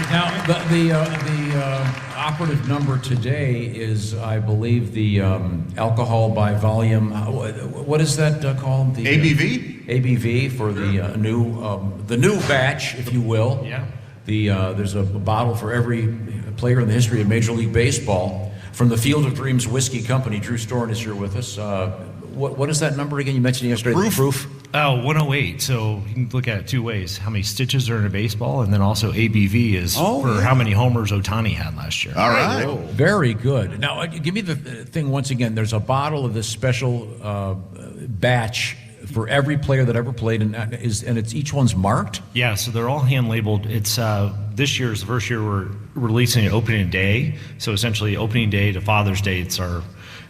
Speaker 7: Now, the operative number today is, I believe, the alcohol by volume. What is that called? The
Speaker 10: ABV.
Speaker 7: ABV for the new batch, if you will.
Speaker 20: Yeah.
Speaker 7: There's a bottle for every player in the history of Major League Baseball from the Field of Dreams Whiskey Company. Drew Storen is here with us. What is that number again? You mentioned yesterday. The proof.
Speaker 3: 108. So you can look at it 2 ways: how many stitches are in a baseball, and then also ABV is for how many homers Ohtani had last year.
Speaker 10: All right.
Speaker 7: Oh, very good. Now, give me the thing once again. There's a bottle of this special batch for every player that ever played, and it's each one's marked.
Speaker 3: Yeah, so they're all hand labeled. It's this year is the first year we're releasing it opening day. So essentially, opening day to Father's Day, it's our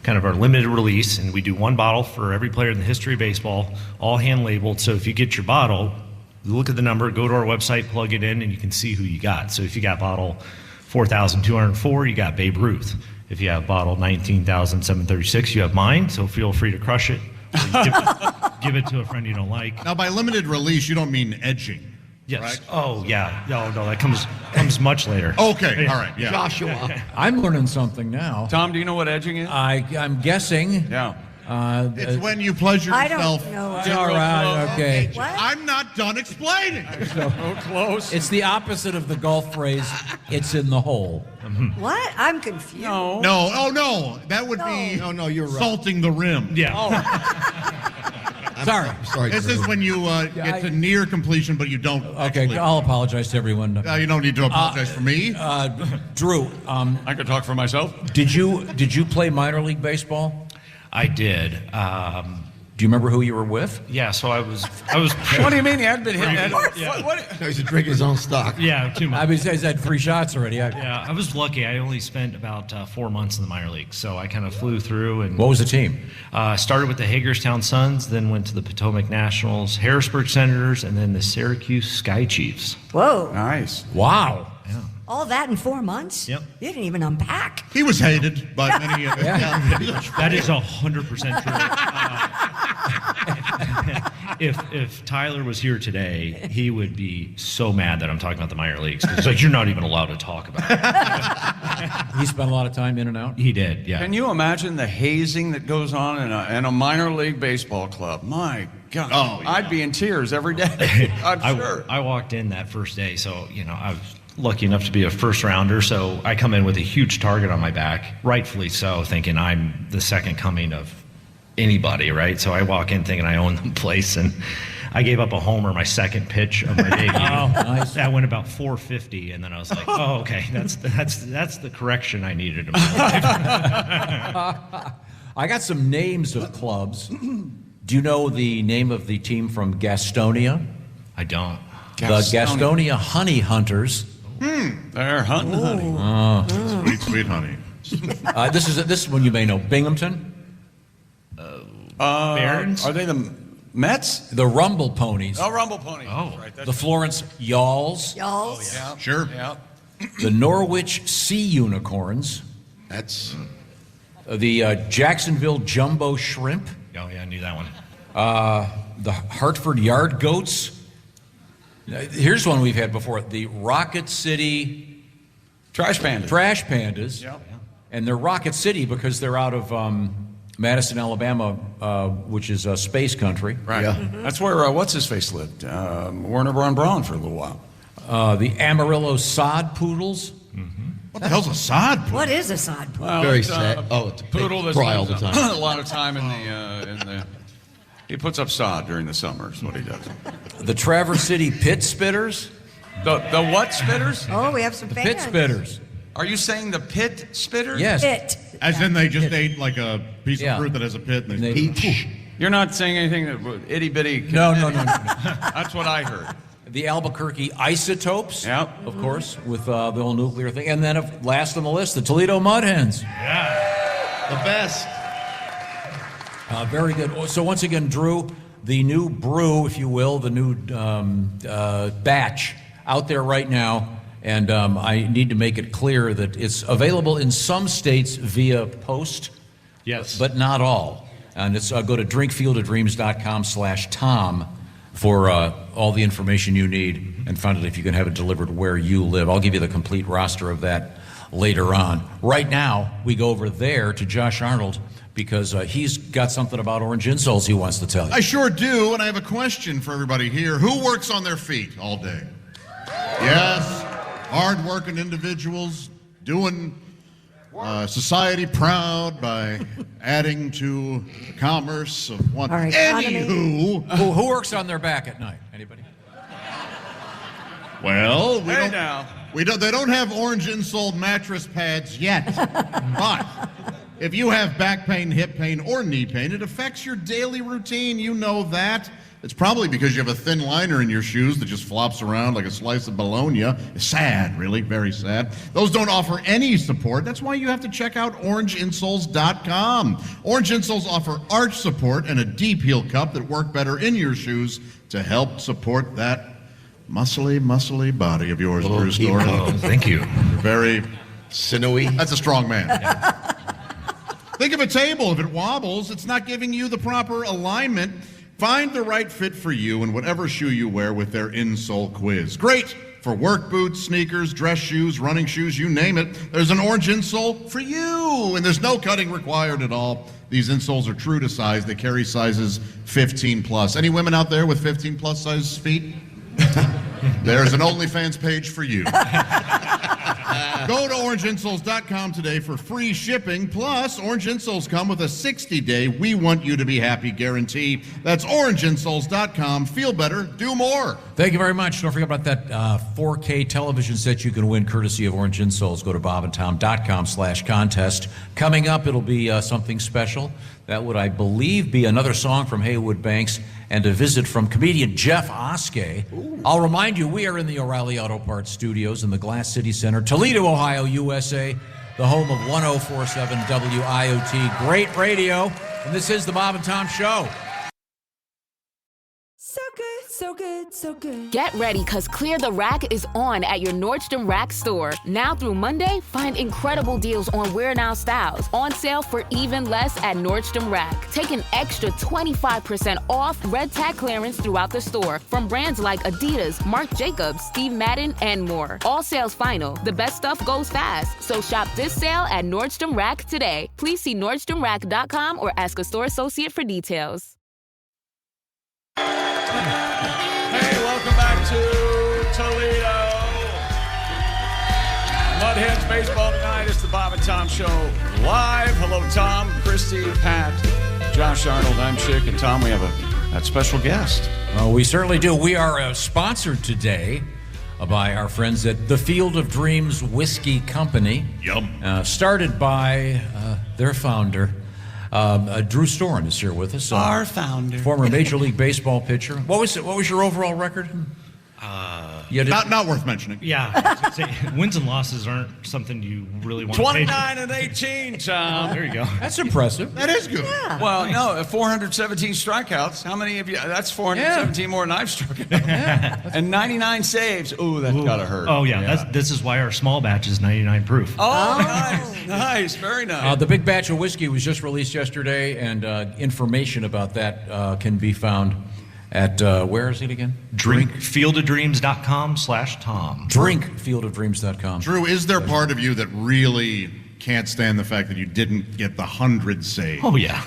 Speaker 3: kind of our limited release, and we do 1 bottle for every player in the history of baseball, all hand labeled. So if you get your bottle, you look at the number, go to our website, plug it in, and you can see who you got. So if you got bottle 4,204, you got Babe Ruth. If you have bottle 19,736, you have mine. So feel free to crush it. Give it to a friend you don't like.
Speaker 10: Now, by limited release, you don't mean edging.
Speaker 3: Yes.
Speaker 10: Right?
Speaker 3: Oh, yeah. No, that comes much later.
Speaker 10: Okay.
Speaker 3: Yeah.
Speaker 10: All right. Yeah.
Speaker 9: Joshua.
Speaker 7: I'm learning something now.
Speaker 4: Tom, do you know what edging is?
Speaker 7: I'm guessing.
Speaker 4: Yeah.
Speaker 10: It's when you pleasure
Speaker 8: I
Speaker 10: yourself.
Speaker 8: don't know.
Speaker 7: All right. Okay.
Speaker 8: What?
Speaker 10: I'm not done explaining.
Speaker 4: So close.
Speaker 7: It's the opposite of the golf phrase. It's in the hole.
Speaker 8: What? I'm confused.
Speaker 4: No.
Speaker 10: No. Oh, no. That would be
Speaker 9: Oh, no, you're right.
Speaker 10: salting the rim.
Speaker 3: Yeah.
Speaker 7: Sorry.
Speaker 9: Sorry,
Speaker 10: This
Speaker 9: Drew.
Speaker 10: is when you get to near completion, but you don't.
Speaker 7: Okay,
Speaker 10: actually.
Speaker 7: I'll apologize to everyone.
Speaker 10: You don't need to apologize for me.
Speaker 7: Drew,
Speaker 4: I could talk for myself.
Speaker 7: did you play minor league baseball?
Speaker 3: I did.
Speaker 7: Do you remember who you were with?
Speaker 3: Yeah, so I was.
Speaker 4: What do you mean you hadn't been hitting? What?
Speaker 16: No, he's drinking his own stock.
Speaker 3: Yeah, too much.
Speaker 7: I mean, he's had 3 shots already.
Speaker 3: Yeah, I was lucky. I only spent about 4 months in the minor league, so I kind of flew through. And
Speaker 7: What was the team?
Speaker 3: Started with the Hagerstown Suns, then went to the Potomac Nationals, Harrisburg Senators, and then the Syracuse Sky Chiefs.
Speaker 8: Whoa.
Speaker 4: Nice.
Speaker 7: Wow.
Speaker 3: Yeah.
Speaker 8: All that in 4 months?
Speaker 3: Yep.
Speaker 8: You didn't even unpack.
Speaker 10: He was hated by many of
Speaker 3: That is 100% true. If Tyler was here today, he would be so mad that I'm talking about the minor leagues. It's like, you're not even allowed to talk about it.
Speaker 7: He spent a lot of time in and out?
Speaker 3: He did, yeah.
Speaker 4: Can you imagine the hazing that goes on in a minor league baseball club? My God.
Speaker 10: Oh, yeah.
Speaker 4: I'd be in tears every day. I'm sure.
Speaker 3: I walked in that first day, so, lucky enough to be a first rounder, so I come in with a huge target on my back, rightfully so, thinking I'm the second coming of anybody, right? So I walk in thinking I own the place, and I gave up a homer my second pitch of my debut.
Speaker 7: Oh, nice.
Speaker 3: That went about 450, and then I was like, oh, okay, that's the correction I needed in my life.
Speaker 7: I got some names of clubs. Do you know the name of the team from Gastonia?
Speaker 3: I don't.
Speaker 7: The Gastonia Honey Hunters.
Speaker 4: They're hunting honey.
Speaker 10: Sweet, sweet honey.
Speaker 7: This is one you may know. Binghamton.
Speaker 3: Barons?
Speaker 4: Are they the Mets?
Speaker 7: The Rumble Ponies.
Speaker 4: Oh, Rumble Pony. Oh, right.
Speaker 7: The Florence Yalls.
Speaker 8: Y'all.
Speaker 4: Yeah.
Speaker 10: Sure.
Speaker 4: Yeah.
Speaker 7: The Norwich Sea Unicorns.
Speaker 16: That's
Speaker 7: The Jacksonville Jumbo Shrimp.
Speaker 3: Oh, yeah, I knew that one.
Speaker 7: The Hartford Yard Goats. Here's one we've had before. The Rocket City
Speaker 4: Trash Pandas.
Speaker 7: Trash Pandas.
Speaker 4: Yep.
Speaker 7: And they're Rocket City because they're out of Madison, Alabama, which is a space country.
Speaker 4: Right.
Speaker 16: Yeah.
Speaker 8: Mm-hmm.
Speaker 4: That's where what's his face lived. Werner von Braun for a little while.
Speaker 7: The Amarillo Sod Poodles.
Speaker 10: What the hell's a sod poodle?
Speaker 8: What is a sod poodle?
Speaker 4: Well,
Speaker 16: very
Speaker 4: it's,
Speaker 16: sad. Oh, it's a
Speaker 4: poodle
Speaker 16: big
Speaker 4: that
Speaker 16: cry all
Speaker 4: spends
Speaker 16: the time.
Speaker 4: a lot of time in the. He puts up sod during the summer. Is what he does.
Speaker 7: The Traverse City Pit Spitters.
Speaker 4: The what spitters?
Speaker 8: Oh, we have some
Speaker 7: The
Speaker 8: fans.
Speaker 7: Pit Spitters.
Speaker 4: Are you saying the pit spitter?
Speaker 7: Yes.
Speaker 8: Pit.
Speaker 10: As in they just ate like a piece
Speaker 7: Yeah.
Speaker 10: of fruit that has a pit and
Speaker 7: They-
Speaker 10: they
Speaker 4: You're not saying anything that itty bitty.
Speaker 7: No.
Speaker 4: That's what I heard.
Speaker 7: The Albuquerque Isotopes.
Speaker 4: Yep.
Speaker 7: Of course, with the whole nuclear thing. And then last on the list, the Toledo Mud Hens.
Speaker 16: the best.
Speaker 7: Very good. So once again, Drew, the new brew, if you will, the new batch out there right now. And I need to make it clear that it's available in some states via post.
Speaker 3: Yes.
Speaker 7: But not all. And it's go to drinkfieldofdreams.com/Tom for all the information you need and find out if you can have it delivered where you live. I'll give you the complete roster of that later on. Right now, we go over there to Josh Arnold because he's got something about orange insoles he wants to tell you.
Speaker 10: I sure do, and I have a question for everybody here. Who works on their feet all day? Yes, hard-working individuals doing society proud by adding to the commerce of one.
Speaker 8: Our economy.
Speaker 10: Anywho,
Speaker 7: Who works on their back at night? Anybody?
Speaker 10: well,
Speaker 4: Hey now.
Speaker 10: they don't have orange insoled mattress pads yet. But if you have back pain, hip pain, or knee pain, it affects your daily routine. You know that. It's probably because you have a thin liner in your shoes that just flops around like a slice of bologna. It's sad, really, very sad. Those don't offer any support. That's why you have to check out orangeinsoles.com. Orange Insoles offer arch support and a deep heel cup that work better in your shoes to help support that muscly body of yours, Bruce Norton.
Speaker 3: Oh, thank you.
Speaker 10: You're very
Speaker 16: sinewy.
Speaker 10: That's a strong man. Think of a table. If it wobbles, it's not giving you the proper alignment. Find the right fit for you in whatever shoe you wear with their insole quiz. Great for work boots, sneakers, dress shoes, running shoes, you name it. There's an orange insole for you, and there's no cutting required at all. These insoles are true to size. They carry sizes 15 plus. Any women out there with 15 plus size feet? There's an OnlyFans page for you. Go to orangeinsoles.com today for free shipping. Plus, Orange Insoles come with a 60-day We Want You to Be Happy guarantee. That's orangeinsoles.com. Feel better, do more.
Speaker 7: Thank you very much. Don't forget about that 4K television set you can win courtesy of Orange Insoles. Go to bobandtom.com/contest. Coming up, it'll be something special. That would, I believe, be another song from Haywood Banks and a visit from comedian Jeff Oskey. I'll remind you, we are in the O'Reilly Auto Parts studios in the Glass City Center, Toledo, Ohio, USA, the home of 104.7 WIOT. Great radio. And this is the Bob and Tom Show.
Speaker 6: So good, so good, so good.
Speaker 22: Get ready, because Clear the Rack is on at your Nordstrom Rack store. Now through Monday, find incredible deals on Wear Now styles. On sale for even less at Nordstrom Rack. Take an extra 25% off red tag clearance throughout the store from brands like Adidas, Marc Jacobs, Steve Madden, and more. All sales final. The best stuff goes fast. So shop this sale at Nordstrom Rack today. Please see NordstromRack.com or ask a store associate for details.
Speaker 4: Hey, welcome back to Toledo. Mudheads baseball tonight. It's the Bob and Tom Show live. Hello, Tom, Christy, Pat, Josh Arnold. I'm Chick, and Tom, we have a special guest.
Speaker 7: We certainly do. We are sponsored today by our friends at the Field of Dreams Whiskey Company.
Speaker 10: Yum.
Speaker 7: Started by their founder, Drew Storen is here with us.
Speaker 4: Our founder.
Speaker 7: Former Major League Baseball pitcher. What was your overall record?
Speaker 10: Not worth mentioning.
Speaker 3: Yeah, I was gonna say, wins and losses aren't something you really want to
Speaker 4: 29 and 18, Tom.
Speaker 3: There you go.
Speaker 7: That's impressive.
Speaker 10: That is good.
Speaker 8: Yeah.
Speaker 4: Well, no, 417 strikeouts. How many of you? That's 417 more than I've struck out. And 99 saves. Ooh, that gotta hurt.
Speaker 3: Oh, yeah. This is why our small batch is 99 proof.
Speaker 4: Oh, nice. Nice. Very nice.
Speaker 7: The big batch of whiskey was just released yesterday, and information about that can be found at, where is it again?
Speaker 3: Drinkfieldofdreams.com/Tom.
Speaker 7: Drinkfieldofdreams.com.
Speaker 10: Drew, is there part of you that really can't stand the fact that you didn't get the 100 save?
Speaker 3: Oh, yeah.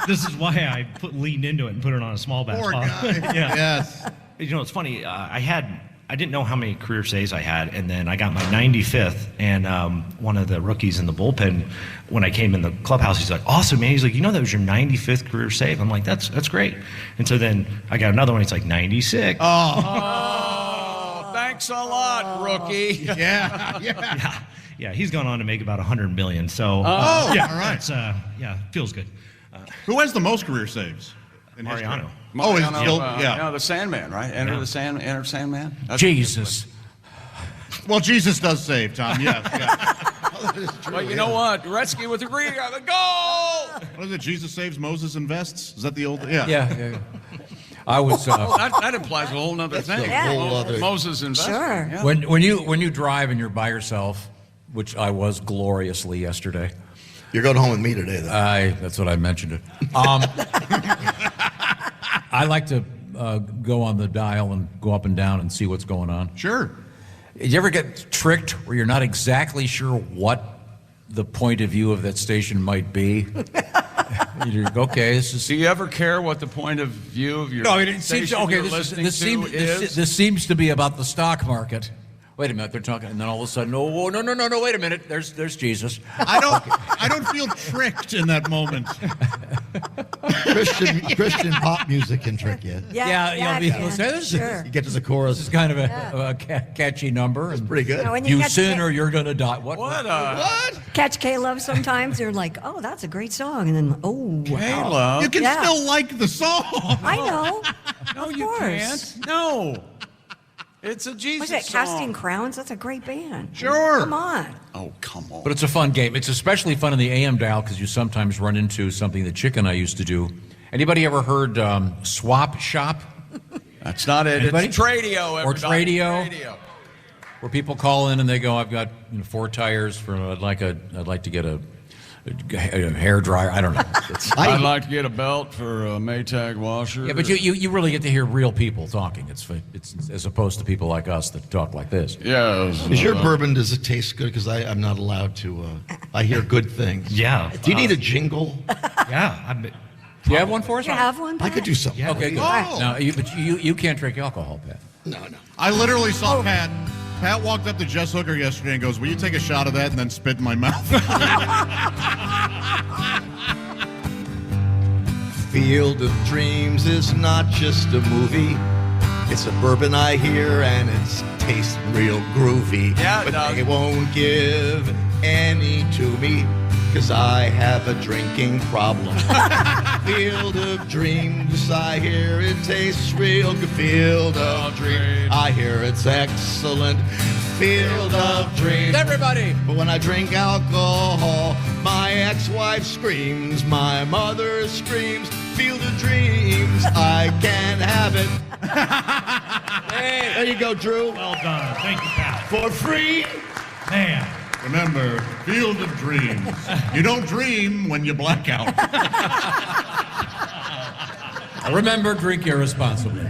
Speaker 3: This is why I leaned into it and put it on a small batch.
Speaker 10: Poor guy.
Speaker 3: Yeah.
Speaker 10: Yes.
Speaker 3: You know, it's funny. I didn't know how many career saves I had, and then I got my 95th, and one of the rookies in the bullpen, when I came in the clubhouse, he's like, awesome, man. He's like, you know that was your 95th career save? I'm like, that's great. And so then I got another one. He's like, 96.
Speaker 4: Oh, thanks a lot, rookie.
Speaker 3: Yeah, he's gone on to make about $100 million. So,
Speaker 10: yeah, all right.
Speaker 3: It's, feels good.
Speaker 10: Who has the most career saves?
Speaker 3: Mariano.
Speaker 10: Oh, he's still,
Speaker 4: the Sandman, right? Enter Sandman. That's
Speaker 7: Jesus.
Speaker 10: Well, Jesus does save, Tom. Yes.
Speaker 4: Well, you know what? Gretzky with the green got the goal.
Speaker 10: What is it? Jesus saves, Moses invests. Is that the old? Yeah.
Speaker 7: Yeah. I was.
Speaker 4: That implies a whole nother thing.
Speaker 16: a whole other.
Speaker 4: Moses invests.
Speaker 8: Sure.
Speaker 4: Yeah.
Speaker 7: When you drive and you're by yourself, which I was gloriously yesterday.
Speaker 16: You're going home with me today, though.
Speaker 7: That's what I mentioned it. I like to go on the dial and go up and down and see what's going on.
Speaker 10: Sure.
Speaker 7: Did you ever get tricked where you're not exactly sure what the point of view of that station might be? You're, okay, this is.
Speaker 4: Do you ever care what the point of view of your station you're listening to is?
Speaker 7: This seems to be about the stock market. Wait a minute, they're talking, and then all of a sudden, no, wait a minute, there's Jesus.
Speaker 10: I don't feel tricked in that moment.
Speaker 16: Christian pop music can trick you.
Speaker 7: Yeah,
Speaker 16: Sure. You get to the chorus.
Speaker 7: This is kind of a catchy number.
Speaker 16: It's pretty good.
Speaker 8: When
Speaker 7: You
Speaker 8: catch
Speaker 7: sin or you're gonna die. What?
Speaker 8: Catch K-Love sometimes, you're like, oh, that's a great song. And then, oh, wow.
Speaker 4: K-Love?
Speaker 10: You can still like the song.
Speaker 8: I know.
Speaker 4: No,
Speaker 8: of
Speaker 4: you
Speaker 8: course.
Speaker 4: can't. No. It's a Jesus
Speaker 8: What's that,
Speaker 4: song.
Speaker 8: Casting Crowns? That's a great band.
Speaker 10: Sure.
Speaker 8: Come on.
Speaker 4: Oh, come on.
Speaker 7: But it's a fun game. It's especially fun in the AM dial because you sometimes run into something that Chick and I used to do. Anybody ever heard Swap Shop?
Speaker 4: That's not it.
Speaker 7: Anybody?
Speaker 4: It's Tradio.
Speaker 7: Or Tradio. Where people call in and they go, I've got 4 tires for. I'd like to get a hair dryer. I don't know.
Speaker 4: I'd like to get a belt for a Maytag washer.
Speaker 7: Yeah, but you really get to hear real people talking. It's as opposed to people like us that talk like this.
Speaker 4: Yes.
Speaker 16: Is your bourbon, does it taste good? Because I'm not allowed to. I hear good things.
Speaker 3: Yeah.
Speaker 16: Do you need a jingle?
Speaker 3: Yeah.
Speaker 7: Do you have one for us?
Speaker 8: You have one?
Speaker 16: I could do something.
Speaker 3: Yeah.
Speaker 7: Okay, good.
Speaker 10: Oh.
Speaker 7: No, but you can't drink alcohol, Pat.
Speaker 16: No.
Speaker 10: I literally saw Pat. Pat walked up to Jess Hooker yesterday and goes, will you take a shot of that and then spit in my mouth?
Speaker 9: Field of Dreams is not just a movie. It's a bourbon I hear and it's tastes real groovy.
Speaker 4: Yeah,
Speaker 9: but they won't give any to me because I have a drinking problem. Field of Dreams, I hear it tastes real good. Field of Dreams, I hear it's excellent. Field of Dreams,
Speaker 7: everybody.
Speaker 9: But when I drink alcohol, my ex-wife screams, my mother screams. Field of Dreams, I can't have it.
Speaker 7: Hey.
Speaker 9: There you go, Drew.
Speaker 3: Well done. Thank you, Pat.
Speaker 9: For free.
Speaker 3: Man.
Speaker 10: Remember, Field of Dreams. You don't dream when you black out.
Speaker 7: Remember, drink irresponsibly.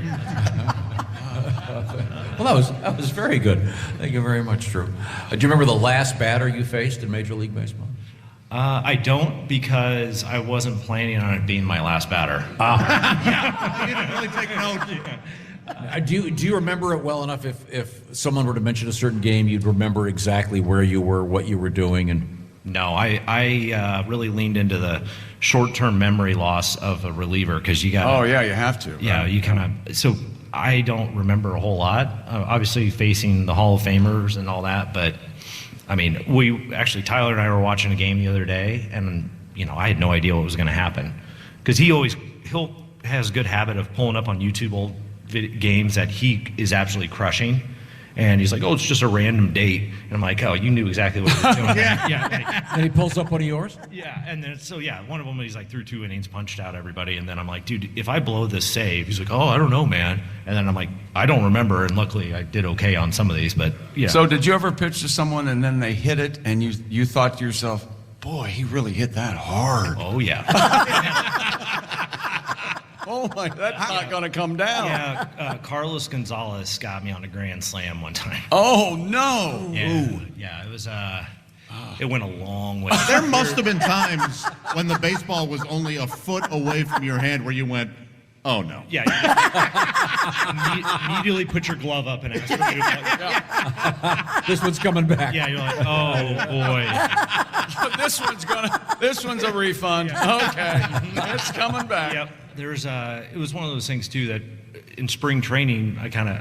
Speaker 7: Well, that was very good. Thank you very much, Drew. Do you remember the last batter you faced in Major League Baseball?
Speaker 3: I don't, because I wasn't planning on it being my last batter.
Speaker 10: You didn't really take note.
Speaker 7: Do you remember it well enough? If someone were to mention a certain game, you'd remember exactly where you were, what you were doing, and.
Speaker 3: No, I really leaned into the short-term memory loss of a reliever because you got.
Speaker 4: Oh yeah, you have to.
Speaker 3: Yeah, you kind of. So I don't remember a whole lot. Obviously, facing the Hall of Famers and all that, but I mean, Tyler and I were watching a game the other day, and I had no idea what was going to happen because he has a good habit of pulling up on YouTube old games that he is absolutely crushing. And he's like, "Oh, it's just a random date." And I'm like, "Oh, you knew exactly what you were doing."
Speaker 7: Yeah. And he pulls up one of yours?
Speaker 3: Yeah. And then, one of them, he's like, through 2 innings, punched out everybody. And then I'm like, "Dude, if I blow this save," he's like, "Oh, I don't know, man." And then I'm like, "I don't remember." And luckily, I did okay on some of these. But yeah.
Speaker 4: So did you ever pitch to someone and then they hit it and you thought to yourself, "Boy, he really hit that hard."
Speaker 3: Oh, yeah.
Speaker 4: Oh my, that's not going to come down.
Speaker 3: Yeah, Carlos Gonzalez got me on a grand slam one time.
Speaker 4: Oh no!
Speaker 3: Yeah, it was. It went a long way.
Speaker 10: There must have been times when the baseball was only a foot away from your hand where you went, "Oh no!"
Speaker 3: Yeah. Immediately put your glove up and ask for it.
Speaker 7: This one's coming back.
Speaker 3: Yeah, you're like, "Oh boy."
Speaker 4: This one's a refund. Yeah. Okay, it's coming back.
Speaker 3: Yep. It was one of those things too that in spring training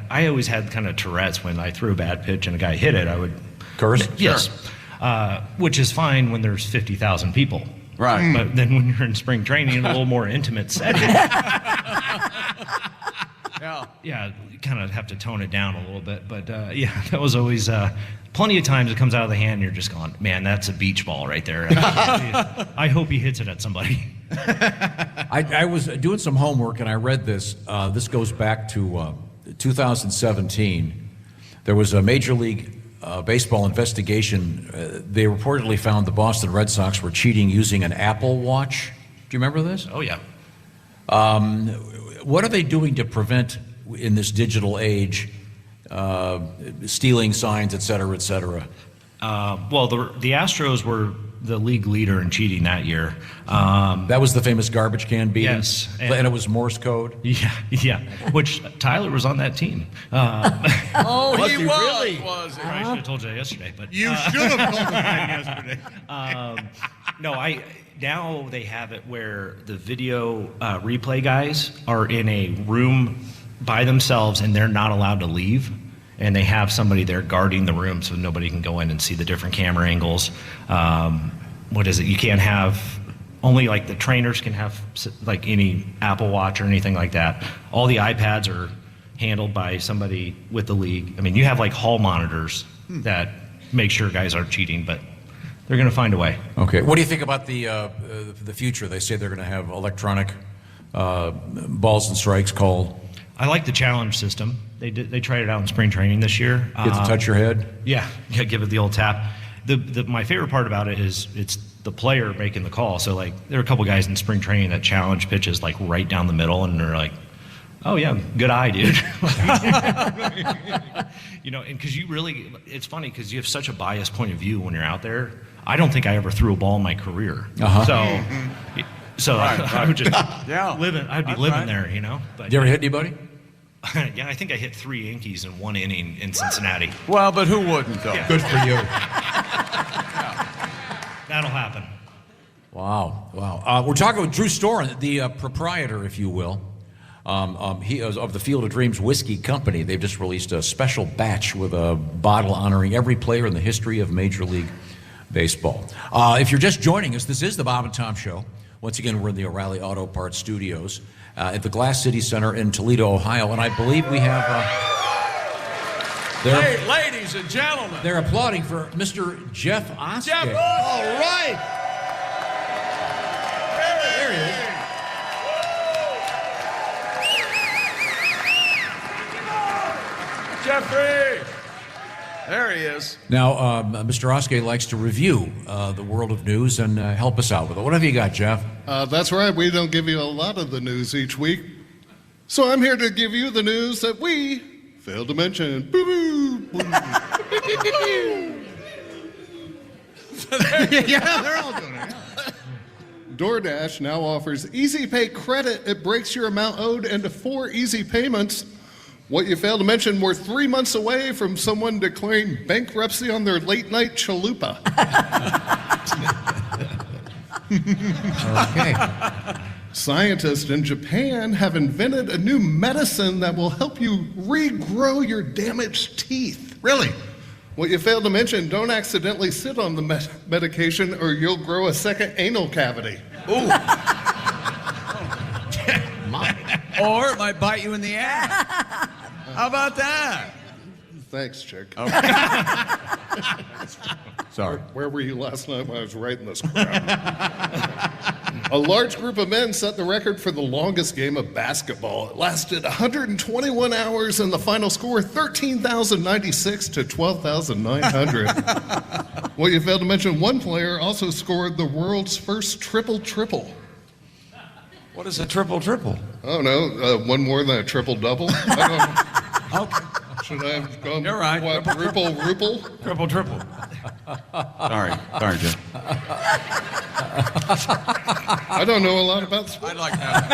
Speaker 3: I always had kind of Tourette's. When I threw a bad pitch and a guy hit it, I would
Speaker 7: curse.
Speaker 3: Yes, which is fine when there's 50,000 people.
Speaker 4: Right.
Speaker 3: But then when you're in spring training in a little more intimate setting, yeah, you kind of have to tone it down a little bit. But that was always plenty of times it comes out of the hand and you're just going, "Man, that's a beach ball right there." I hope he hits it at somebody.
Speaker 7: I was doing some homework and I read this. This goes back to 2017. There was a Major League Baseball investigation. They reportedly found the Boston Red Sox were cheating using an Apple Watch. Do you remember this?
Speaker 3: Oh, yeah.
Speaker 7: What are they doing to prevent, in this digital age, stealing signs, et cetera, et cetera?
Speaker 3: Well, the Astros were the league leader in cheating that year.
Speaker 7: That was the famous garbage can beating?
Speaker 3: Yes.
Speaker 7: And it was Morse code?
Speaker 3: Yeah. Which Tyler was on that team.
Speaker 4: Oh,
Speaker 7: was
Speaker 4: he
Speaker 7: he
Speaker 4: was.
Speaker 7: really?
Speaker 4: Was he?
Speaker 3: I should have told you that yesterday. But
Speaker 10: You should have told us that yesterday.
Speaker 3: No, now they have it where the video replay guys are in a room by themselves and they're not allowed to leave. And they have somebody there guarding the room so nobody can go in and see the different camera angles. What is it? You can't have, only like the trainers can have like any Apple Watch or anything like that. All the iPads are handled by somebody with the league. I mean, you have like hall monitors that make sure guys aren't cheating, but they're going to find a way.
Speaker 7: Okay. What do you think about the future? They say they're going to have electronic balls and strikes called.
Speaker 3: I like the challenge system. They tried it out in spring training this year.
Speaker 7: Get to touch your head?
Speaker 3: Yeah, give it the old tap. My favorite part about it is it's the player making the call. So like there are a couple guys in spring training that challenge pitches like right down the middle, and they're like, "Oh yeah, good eye, dude." And because it's funny because you have such a biased point of view when you're out there. I don't think I ever threw a ball in my career. So I would just living. I'd be living there, But
Speaker 7: did you ever hit anybody?
Speaker 3: Yeah, I think I hit 3 Yankees in 1 inning in Cincinnati.
Speaker 4: Well, but who wouldn't, though?
Speaker 3: Yeah.
Speaker 7: Good for you.
Speaker 3: That'll happen.
Speaker 7: Wow. We're talking with Drew Storen, the proprietor, if you will. He is of the Field of Dreams Whiskey Company. They've just released a special batch with a bottle honoring every player in the history of Major League Baseball. If you're just joining us, this is the Bob and Tom Show. Once again, we're in the O'Reilly Auto Parts Studios at the Glass City Center in Toledo, Ohio, and I believe we have.
Speaker 4: Hey, ladies and gentlemen,
Speaker 7: they're applauding for Mr. Jeff Oskey.
Speaker 4: All right.
Speaker 7: There he is.
Speaker 4: Jeffrey. There he is.
Speaker 7: Now, Mr. Oskey likes to review the world of news and help us out with it. What have you got, Jeff?
Speaker 1: That's right. We don't give you a lot of the news each week. So I'm here to give you the news that we failed to mention.
Speaker 10: Yeah, they're all doing it.
Speaker 1: DoorDash now offers Easy Pay credit. It breaks your amount owed into 4 easy payments. What you failed to mention, we're 3 months away from someone declaring bankruptcy on their late-night chalupa.
Speaker 7: Okay.
Speaker 1: Scientists in Japan have invented a new medicine that will help you regrow your damaged teeth.
Speaker 10: Really?
Speaker 1: What you failed to mention, don't accidentally sit on the medication or you'll grow a second anal cavity.
Speaker 4: Ooh. Or it might bite you in the ass. How about that?
Speaker 1: Thanks, chick.
Speaker 4: Okay. Sorry.
Speaker 1: Where were you last night when I was writing this crap? A large group of men set the record for the longest game of basketball. It lasted 121 hours, and the final score 13,096 to 12,900. Well, you failed to mention one player also scored the world's first triple-triple.
Speaker 4: What is a triple-triple?
Speaker 1: Oh, no, one more than a triple-double. I don't.
Speaker 4: Okay.
Speaker 1: Should I have gone
Speaker 4: You're right.
Speaker 1: quadruple?
Speaker 4: Triple-triple. Sorry, Jeff.
Speaker 1: I don't know a lot about sports.
Speaker 4: I'd like to have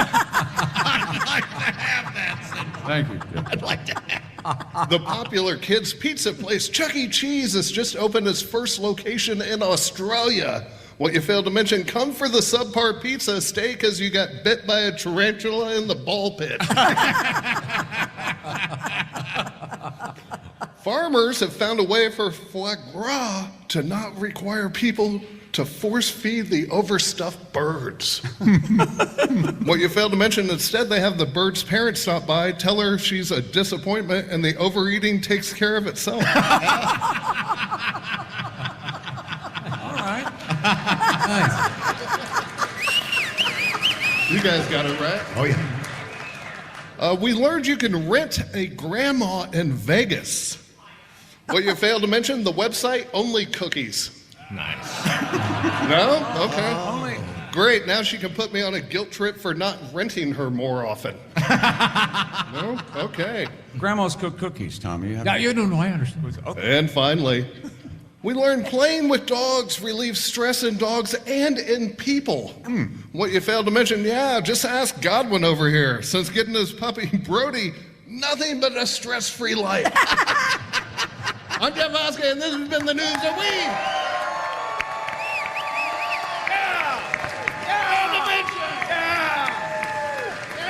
Speaker 4: that. Thank you, Jeff.
Speaker 1: I'd like to have. The popular kids' pizza place, Chuck E. Cheese, has just opened its first location in Australia. What you failed to mention, come for the subpar pizza, stay because you got bit by a tarantula in the ball pit. Farmers have found a way for foie gras to not require people to force feed the overstuffed birds. What you failed to mention, instead they have the bird's parents stop by, tell her she's a disappointment, and the overeating takes care of itself.
Speaker 4: All right.
Speaker 7: Nice.
Speaker 1: You guys got it right.
Speaker 16: Oh, yeah.
Speaker 1: We learned you can rent a grandma in Vegas. What you failed to mention, the website, only cookies.
Speaker 3: Nice.
Speaker 1: No? Okay. Great, now she can put me on a guilt trip for not renting her more often. No? Okay.
Speaker 4: Grandma's cook cookies, Tommy.
Speaker 7: You don't know, I understand.
Speaker 4: Okay.
Speaker 1: And finally, we learned playing with dogs relieves stress in dogs and in people. What you failed to mention, just ask Godwin over here. Since getting his puppy Brody, nothing but a stress-free life. I'm Jeff Oskey, and this has been the news that we...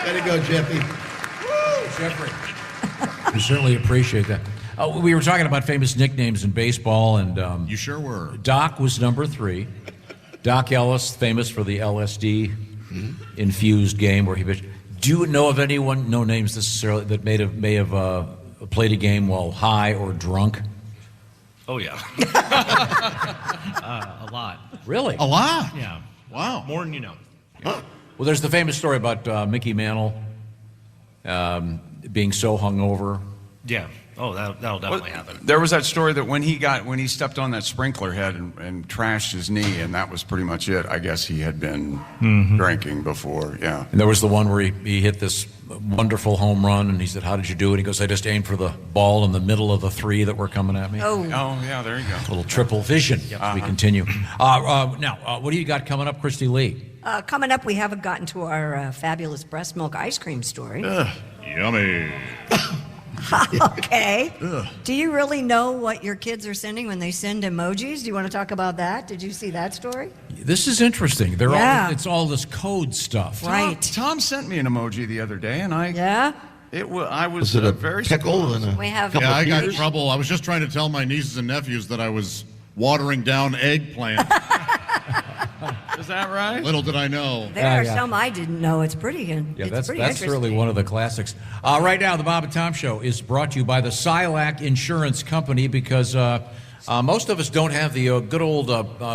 Speaker 16: Way to go, Jeffy.
Speaker 7: Jeffrey. We certainly appreciate that. We were talking about famous nicknames in baseball, and
Speaker 10: you sure were.
Speaker 7: Doc was number 3. Doc Ellis, famous for the LSD infused game where he pitched. Do you know of anyone, no names necessarily, that may have played a game while high or drunk?
Speaker 3: Oh, yeah. A lot.
Speaker 7: Really?
Speaker 10: A lot?
Speaker 3: Yeah.
Speaker 10: Wow.
Speaker 3: More than you know.
Speaker 7: Well, there's the famous story about Mickey Mantle being so hungover.
Speaker 3: Yeah. Oh, that'll definitely happen.
Speaker 4: There was that story that when he stepped on that sprinkler head and trashed his knee, and that was pretty much it. I guess he had been drinking before, yeah.
Speaker 7: And there was the one where he hit this wonderful home run, and he said, "How did you do it?" He goes, "I just aimed for the ball in the middle of the 3 that were coming at me."
Speaker 8: Oh,
Speaker 4: yeah, there you go.
Speaker 7: A little triple vision. Yep. We continue. Now, what do you got coming up, Christy Lee?
Speaker 8: Coming up, we haven't gotten to our fabulous breast milk ice cream story.
Speaker 10: Yummy.
Speaker 8: Okay. Do you really know what your kids are sending when they send emojis? Do you want to talk about that? Did you see that story?
Speaker 7: This is interesting. It's all this code stuff.
Speaker 8: Right.
Speaker 4: Tom sent me an emoji the other day, and I was
Speaker 16: it a
Speaker 4: very
Speaker 16: pickle and a
Speaker 8: We have
Speaker 16: couple
Speaker 10: I got
Speaker 16: peas?
Speaker 10: trouble. I was just trying to tell my nieces and nephews that I was watering down eggplant.
Speaker 4: Is that right?
Speaker 10: Little did I know.
Speaker 8: There are some I didn't know. It's pretty
Speaker 7: That's
Speaker 8: interesting.
Speaker 7: really one of the classics. Right now, the Bob and Tom Show is brought to you by the Silac Insurance Company because most of us don't have the good old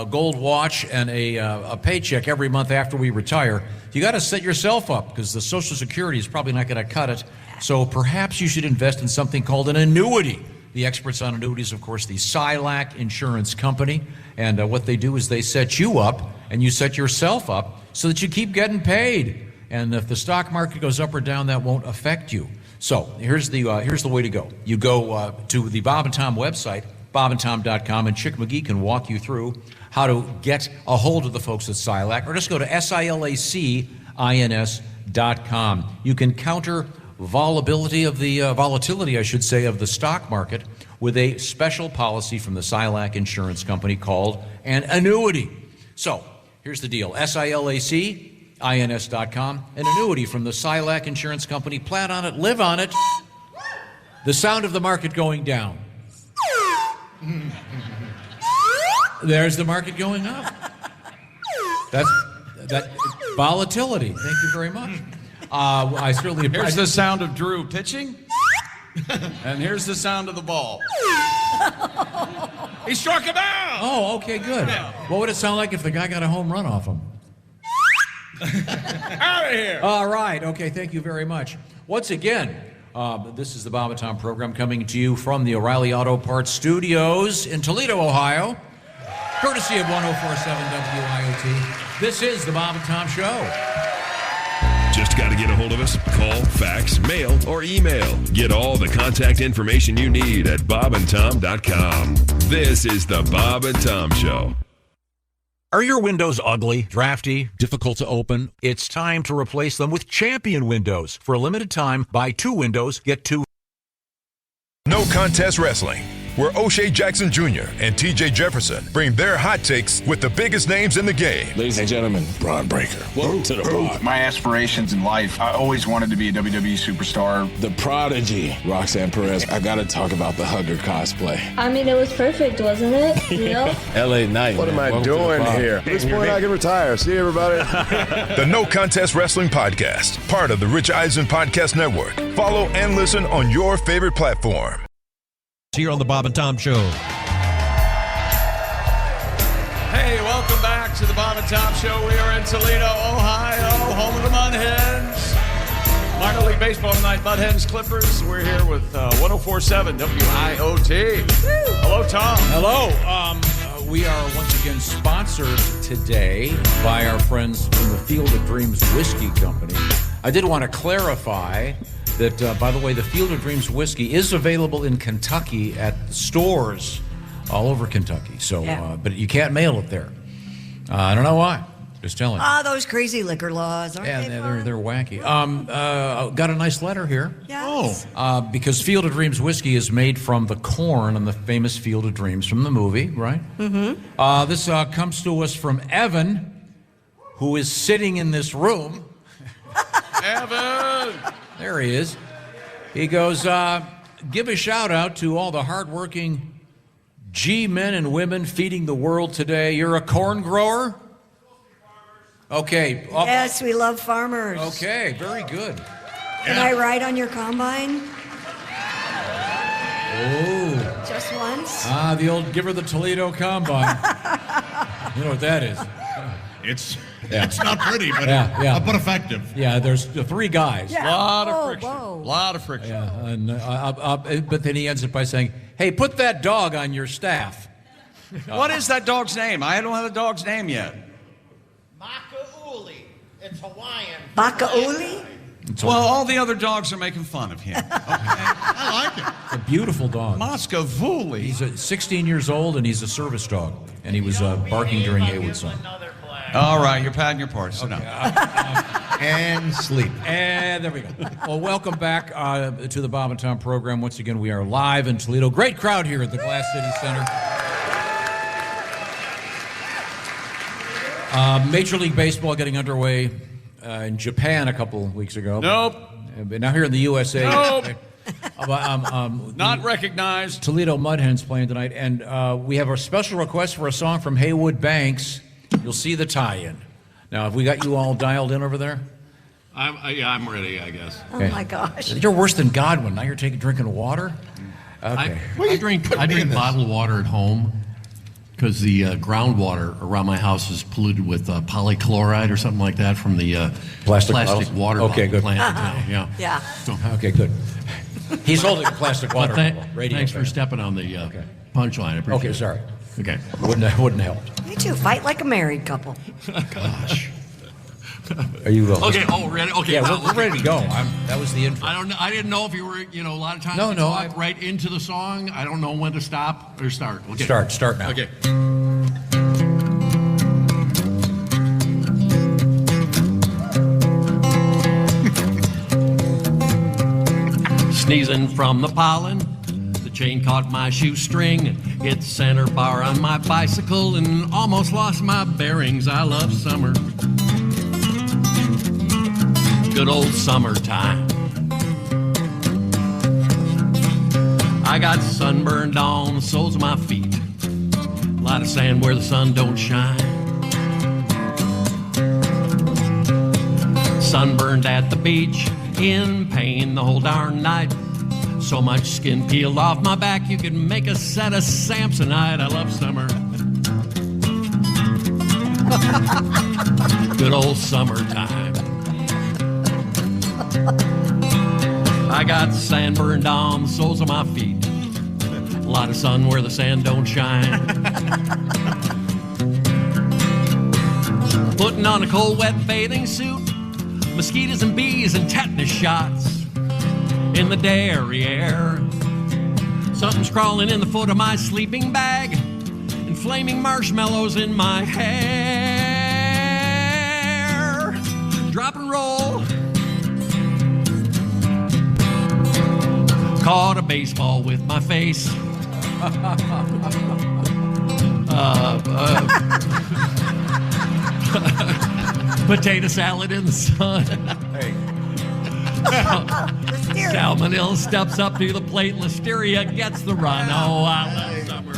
Speaker 7: gold watch and a paycheck every month after we retire. You got to set yourself up because the Social Security is probably not going to cut it. So perhaps you should invest in something called an annuity. The experts on annuities, of course, the Silac Insurance Company. And what they do is they set you up and you set yourself up so that you keep getting paid. And if the stock market goes up or down, that won't affect you. So here's the way to go. You go to the Bob and Tom website, bobandtom.com, and Chick McGee can walk you through how to get a hold of the folks at Silac, or just go to SILACINS.com. You can counter volatility of the volatility, I should say, of the stock market with a special policy from the Silac Insurance Company called an annuity. So here's the deal: SILACINS.com, an annuity from the Silac Insurance Company. Plan on it, live on it. The sound of the market going down. There's the market going up. That's that volatility. Thank you very much. I certainly.
Speaker 4: Here's the sound of Drew pitching, and here's the sound of the ball. He struck him out.
Speaker 7: Oh, okay, good.
Speaker 4: Yeah.
Speaker 7: What would it sound like if the guy got a home run off him?
Speaker 4: Out of here.
Speaker 7: All right. Okay. Thank you very much. Once again, this is the Bob and Tom program coming to you from the O'Reilly Auto Parts Studios in Toledo, Ohio, courtesy of 104.7 WIOT. This is the Bob and Tom Show.
Speaker 12: Just got to get a hold of us. Call, fax, mail, or email. Get all the contact information you need at bobandtom.com. This is the Bob and Tom Show.
Speaker 15: Are your windows ugly, drafty, difficult to open? It's time to replace them with Champion Windows. For a limited time, buy 2 windows, get 2.
Speaker 11: No Contest Wrestling, where O'Shea Jackson Jr. and TJ Jefferson bring their hot takes with the biggest names in the game.
Speaker 13: Ladies and gentlemen, Braun Breaker. Welcome to the pod. My aspirations in life, I always wanted to be a WWE superstar. The Prodigy, Roxanne Perez. I gotta talk about the Hugger cosplay.
Speaker 23: I mean, it was perfect, wasn't it? You know?
Speaker 13: LA Knight.
Speaker 11: What am I doing here? At this point, I can retire. See you, everybody. The No Contest Wrestling Podcast, part of the Rich Eisen Podcast Network. Follow and listen on your favorite platform.
Speaker 15: Here on the Bob and Tom Show.
Speaker 4: Hey, welcome back to the Bob and Tom Show. We are in Toledo, Ohio, home of the Mud Hens. Minor League Baseball tonight, Mud Hens Clippers. We're here with 104.7 WIOT. Hello, Tom.
Speaker 7: Hello. We are once again sponsored today by our friends from the Field of Dreams Whiskey Company. I did want to clarify that, by the way, the Field of Dreams whiskey is available in Kentucky at stores all over Kentucky. So, but you can't mail it there. I don't know why. Just telling you.
Speaker 8: Those crazy liquor laws, aren't they?
Speaker 7: Yeah, they're wacky. Got a nice letter here.
Speaker 8: Yes.
Speaker 7: Because Field of Dreams whiskey is made from the corn on the famous Field of Dreams from the movie, right?
Speaker 8: Mm-hmm.
Speaker 7: This comes to us from Evan, who is sitting in this room.
Speaker 4: Evan!
Speaker 7: There he is. He goes, give a shout out to all the hardworking G-men and women feeding the world today. You're a corn grower? Okay.
Speaker 8: Yes, we love farmers.
Speaker 7: Okay, very good.
Speaker 8: Can I ride on your combine?
Speaker 7: Oh.
Speaker 8: Just once?
Speaker 7: The old give her the Toledo combine. You know what that is.
Speaker 10: It's not pretty, but but effective.
Speaker 7: Yeah, there's 3 guys.
Speaker 8: Yeah.
Speaker 4: Lot of friction.
Speaker 8: Whoa.
Speaker 4: Lot of friction.
Speaker 7: Yeah, and, but then he ends it by saying, hey, put that dog on your staff.
Speaker 4: What is that dog's name? I don't have the dog's name yet.
Speaker 24: Makauli. It's Hawaiian.
Speaker 8: Makauli?
Speaker 4: Well, all the other dogs are making fun of him. Okay? I like it.
Speaker 7: It's a beautiful dog.
Speaker 4: Moskavuli.
Speaker 7: He's 16 years old, and he's a service dog. And he was barking during Haywood's song.
Speaker 4: All right, you're padding your parts.
Speaker 7: Okay.
Speaker 16: And sleep.
Speaker 7: And there we go. Well, welcome back to the Bob and Tom program. Once again, we are live in Toledo. Great crowd here at the Glass City Center. Major League Baseball getting underway in Japan a couple weeks ago.
Speaker 4: Nope.
Speaker 7: But now here in the USA.
Speaker 4: Nope.
Speaker 7: Not
Speaker 4: recognized.
Speaker 7: Toledo Mud Hens playing tonight. And we have a special request for a song from Haywood Banks. You'll see the tie-in. Now, have we got you all dialed in over there?
Speaker 20: I'm ready, I guess.
Speaker 8: Oh, my gosh.
Speaker 7: You're worse than Godwin. Now you're drinking water? Okay.
Speaker 20: I drink bottled water at home because the groundwater around my house is polluted with polychloride or something like that from the plastic water
Speaker 7: good.
Speaker 20: plant. Yeah.
Speaker 8: Yeah.
Speaker 20: So,
Speaker 7: okay, good. He's holding a plastic water bottle.
Speaker 20: Thanks for stepping on the punchline. I appreciate it.
Speaker 7: Okay, sorry.
Speaker 20: Okay.
Speaker 7: Wouldn't help.
Speaker 8: You two fight like a married couple.
Speaker 7: Gosh. Are you
Speaker 20: okay? Oh, ready? Okay.
Speaker 7: Yeah, we're ready to go. That was the intro.
Speaker 20: I didn't know if you were. A lot of times.
Speaker 7: No.
Speaker 20: Talk right into the song. I don't know when to stop or start. Okay.
Speaker 7: Start now.
Speaker 20: Okay. sneezing from the pollen. The chain caught my shoestring, hit the center bar on my bicycle, and almost lost my bearings. I love summer. Good old summertime. I got sunburned on the soles of my feet. A lot of sand where the sun don't shine. Sunburned at the beach, in pain the whole darn night. So much skin peeled off my back, you could make a set of Samsonite. I love summer. Good old summertime. I got sand burned on the soles of my feet. A lot of sun where the sand don't shine. Putting on a cold, wet bathing suit. Mosquitoes and bees and tetanus shots in the derriere. Something's crawling in the foot of my sleeping bag, and flaming marshmallows in my hair. Drop and roll. Caught a baseball with my face. Potato salad in the sun.
Speaker 7: Hey.
Speaker 20: Salmonella steps up to the plate. Listeria gets the run. Oh, I love summer.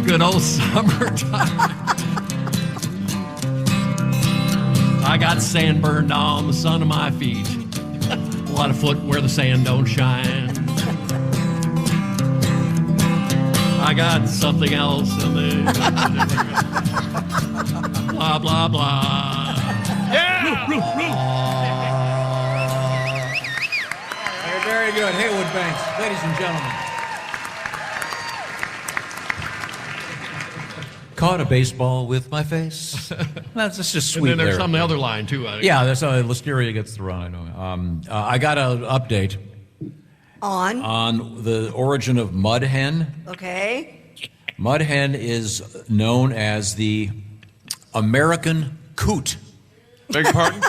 Speaker 20: Good old summertime. I got sand burned on the sun of my feet. A lot of foot where the sand don't shine. I got something else in there. Blah, blah, blah.
Speaker 7: Yeah! Very good. Haywood Banks, ladies and gentlemen. Caught a baseball with my face. That's just sweet.
Speaker 20: And then there's
Speaker 7: lyric.
Speaker 20: some other line, too.
Speaker 7: Yeah, that's how Listeria gets the run. I know. I got an update on the origin of mud hen.
Speaker 8: Okay.
Speaker 7: Mud hen is known as the American coot.
Speaker 4: Beg your pardon?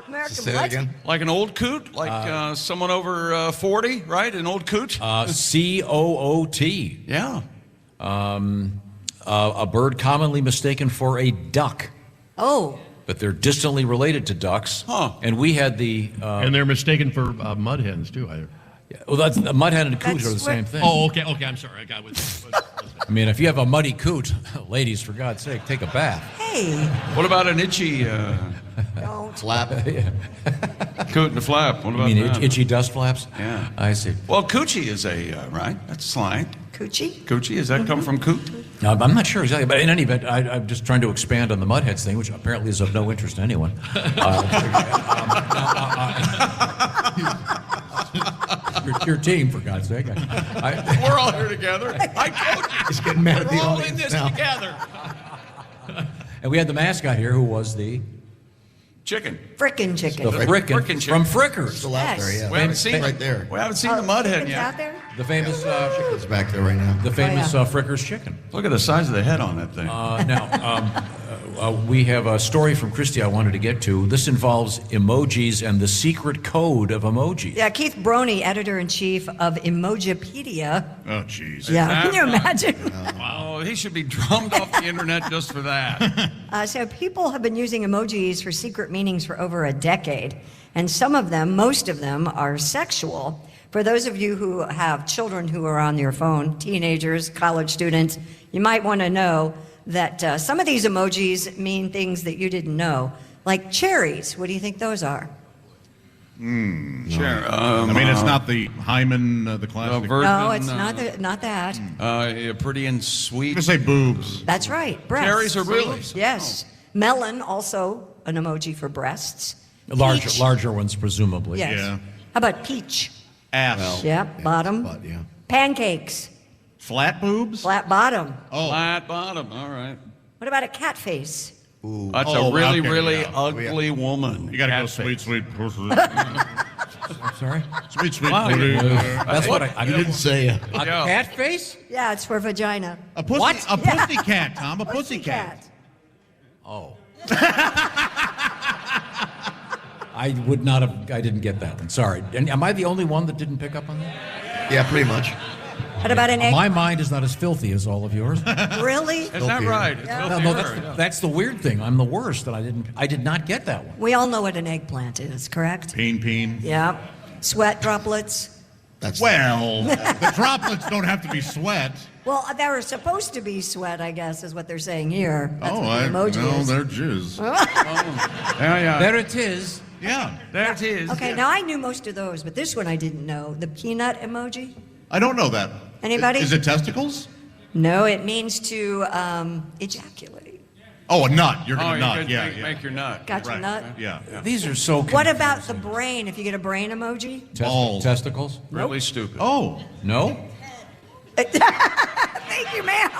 Speaker 8: American
Speaker 4: Say
Speaker 8: what?
Speaker 4: that again. Like an old coot? Like someone over 40, right? An old coot?
Speaker 7: C-O-O-T.
Speaker 4: Yeah.
Speaker 7: A bird commonly mistaken for a duck.
Speaker 8: Oh.
Speaker 7: But they're distantly related to ducks.
Speaker 4: Huh.
Speaker 7: And we had the...
Speaker 20: and they're mistaken for mud hens, too, either.
Speaker 7: Well, that's a mud hen and a coot are the same thing.
Speaker 20: Oh, okay, I'm sorry. I got with
Speaker 7: I mean, if you have a muddy coot, ladies, for God's sake, take a bath.
Speaker 8: Hey.
Speaker 4: What about an itchy
Speaker 8: Don't.
Speaker 16: Flap?
Speaker 4: coot and a flap? What about
Speaker 7: You mean
Speaker 4: that?
Speaker 7: itchy dust flaps?
Speaker 4: Yeah.
Speaker 7: I see.
Speaker 4: Well, coochie is right? That's slang.
Speaker 8: Coochie?
Speaker 4: Coochie, does that come from coot?
Speaker 7: No, I'm not sure exactly, but in any event, I'm just trying to expand on the mudheads thing, which apparently is of no interest to anyone. Your team, for God's sake.
Speaker 4: We're all here together. I told you.
Speaker 16: He's getting mad at the
Speaker 4: We're all in
Speaker 16: audience
Speaker 4: this
Speaker 16: now.
Speaker 4: together.
Speaker 7: And we had the mascot here, who was the
Speaker 4: Chicken.
Speaker 8: Frickin' chicken.
Speaker 7: Frickin'
Speaker 4: chicken.
Speaker 7: from Frickers.
Speaker 16: Still out there, yeah.
Speaker 4: We haven't seen
Speaker 16: right there.
Speaker 4: We haven't seen the mud hen
Speaker 8: Chicken's
Speaker 4: yet.
Speaker 8: out there?
Speaker 7: The famous
Speaker 16: It's back there right now.
Speaker 7: the famous Frickers chicken.
Speaker 4: Look at the size of the head on that thing.
Speaker 7: We have a story from Christy I wanted to get to. This involves emojis and the secret code of emojis.
Speaker 8: Yeah, Keith Broney, editor-in-chief of Emojipedia.
Speaker 10: Oh, jeez.
Speaker 8: Yeah, can you imagine?
Speaker 4: Wow, he should be drummed off the internet just for that.
Speaker 8: So people have been using emojis for secret meanings for over a decade, and some of them, most of them, are sexual. For those of you who have children who are on your phone, teenagers, college students, you might want to know that some of these emojis mean things that you didn't know, like cherries. What do you think those are?
Speaker 4: Sure.
Speaker 10: I mean, it's not the Hyman, the classic.
Speaker 8: No, it's not that.
Speaker 4: Pretty and sweet.
Speaker 10: I'm going to say boobs.
Speaker 8: That's right, breasts.
Speaker 4: Cherries are boobs?
Speaker 8: Yes. Melon, also an emoji for breasts. Peach.
Speaker 7: Larger ones, presumably.
Speaker 8: Yes.
Speaker 10: Yeah.
Speaker 8: How about peach?
Speaker 10: Ass.
Speaker 8: Yep, bottom.
Speaker 16: But, yeah.
Speaker 8: Pancakes.
Speaker 10: Flat boobs?
Speaker 8: Flat bottom.
Speaker 10: Oh.
Speaker 4: Flat bottom. All right.
Speaker 8: What about a cat face?
Speaker 16: Ooh.
Speaker 4: That's
Speaker 10: Oh,
Speaker 4: a really,
Speaker 10: okay,
Speaker 4: really
Speaker 10: yeah.
Speaker 4: ugly woman.
Speaker 10: You got to go
Speaker 4: Cat
Speaker 10: sweet,
Speaker 4: face.
Speaker 10: sweet pussy.
Speaker 7: Sorry?
Speaker 10: Sweet, sweet
Speaker 4: Wow.
Speaker 10: pussy.
Speaker 7: That's what I
Speaker 16: You didn't say
Speaker 7: A cat face?
Speaker 8: Yeah, it's for vagina.
Speaker 10: A pussy,
Speaker 7: What?
Speaker 10: A pussy cat, Tom. A pussy cat.
Speaker 7: Oh. I would not have. I didn't get that one. Sorry. And am I the only one that didn't pick up on that?
Speaker 16: Yeah, pretty much.
Speaker 8: What about an egg?
Speaker 7: My mind is not as filthy as all of yours.
Speaker 8: Really?
Speaker 4: Is that right? It's
Speaker 8: Yeah.
Speaker 7: No, that's the weird thing. I'm the worst, and I did not get that one.
Speaker 8: We all know what an eggplant is, correct?
Speaker 10: Peen.
Speaker 8: Yeah. Sweat droplets.
Speaker 10: Well, the droplets don't have to be sweat.
Speaker 8: Well, they were supposed to be sweat, I guess, is what they're saying here. That's what the emoji
Speaker 10: no,
Speaker 8: is.
Speaker 10: they're jizz.
Speaker 4: Yeah.
Speaker 7: There it is.
Speaker 10: Yeah.
Speaker 4: There it is.
Speaker 8: Okay, now I knew most of those, but this one I didn't know. The peanut emoji?
Speaker 10: I don't know that.
Speaker 8: Anybody?
Speaker 10: Is it testicles?
Speaker 8: No, it means to ejaculate.
Speaker 10: Oh, a nut. You're
Speaker 4: Oh,
Speaker 10: going to nut.
Speaker 4: you
Speaker 10: Yeah,
Speaker 4: could make your nut.
Speaker 8: Got your nut?
Speaker 10: Yeah.
Speaker 7: These are so.
Speaker 8: What about the brain? If you get a brain emoji?
Speaker 10: Balls.
Speaker 7: Testicles?
Speaker 4: Really stupid.
Speaker 10: Oh.
Speaker 7: No?
Speaker 8: Thank you, ma'am.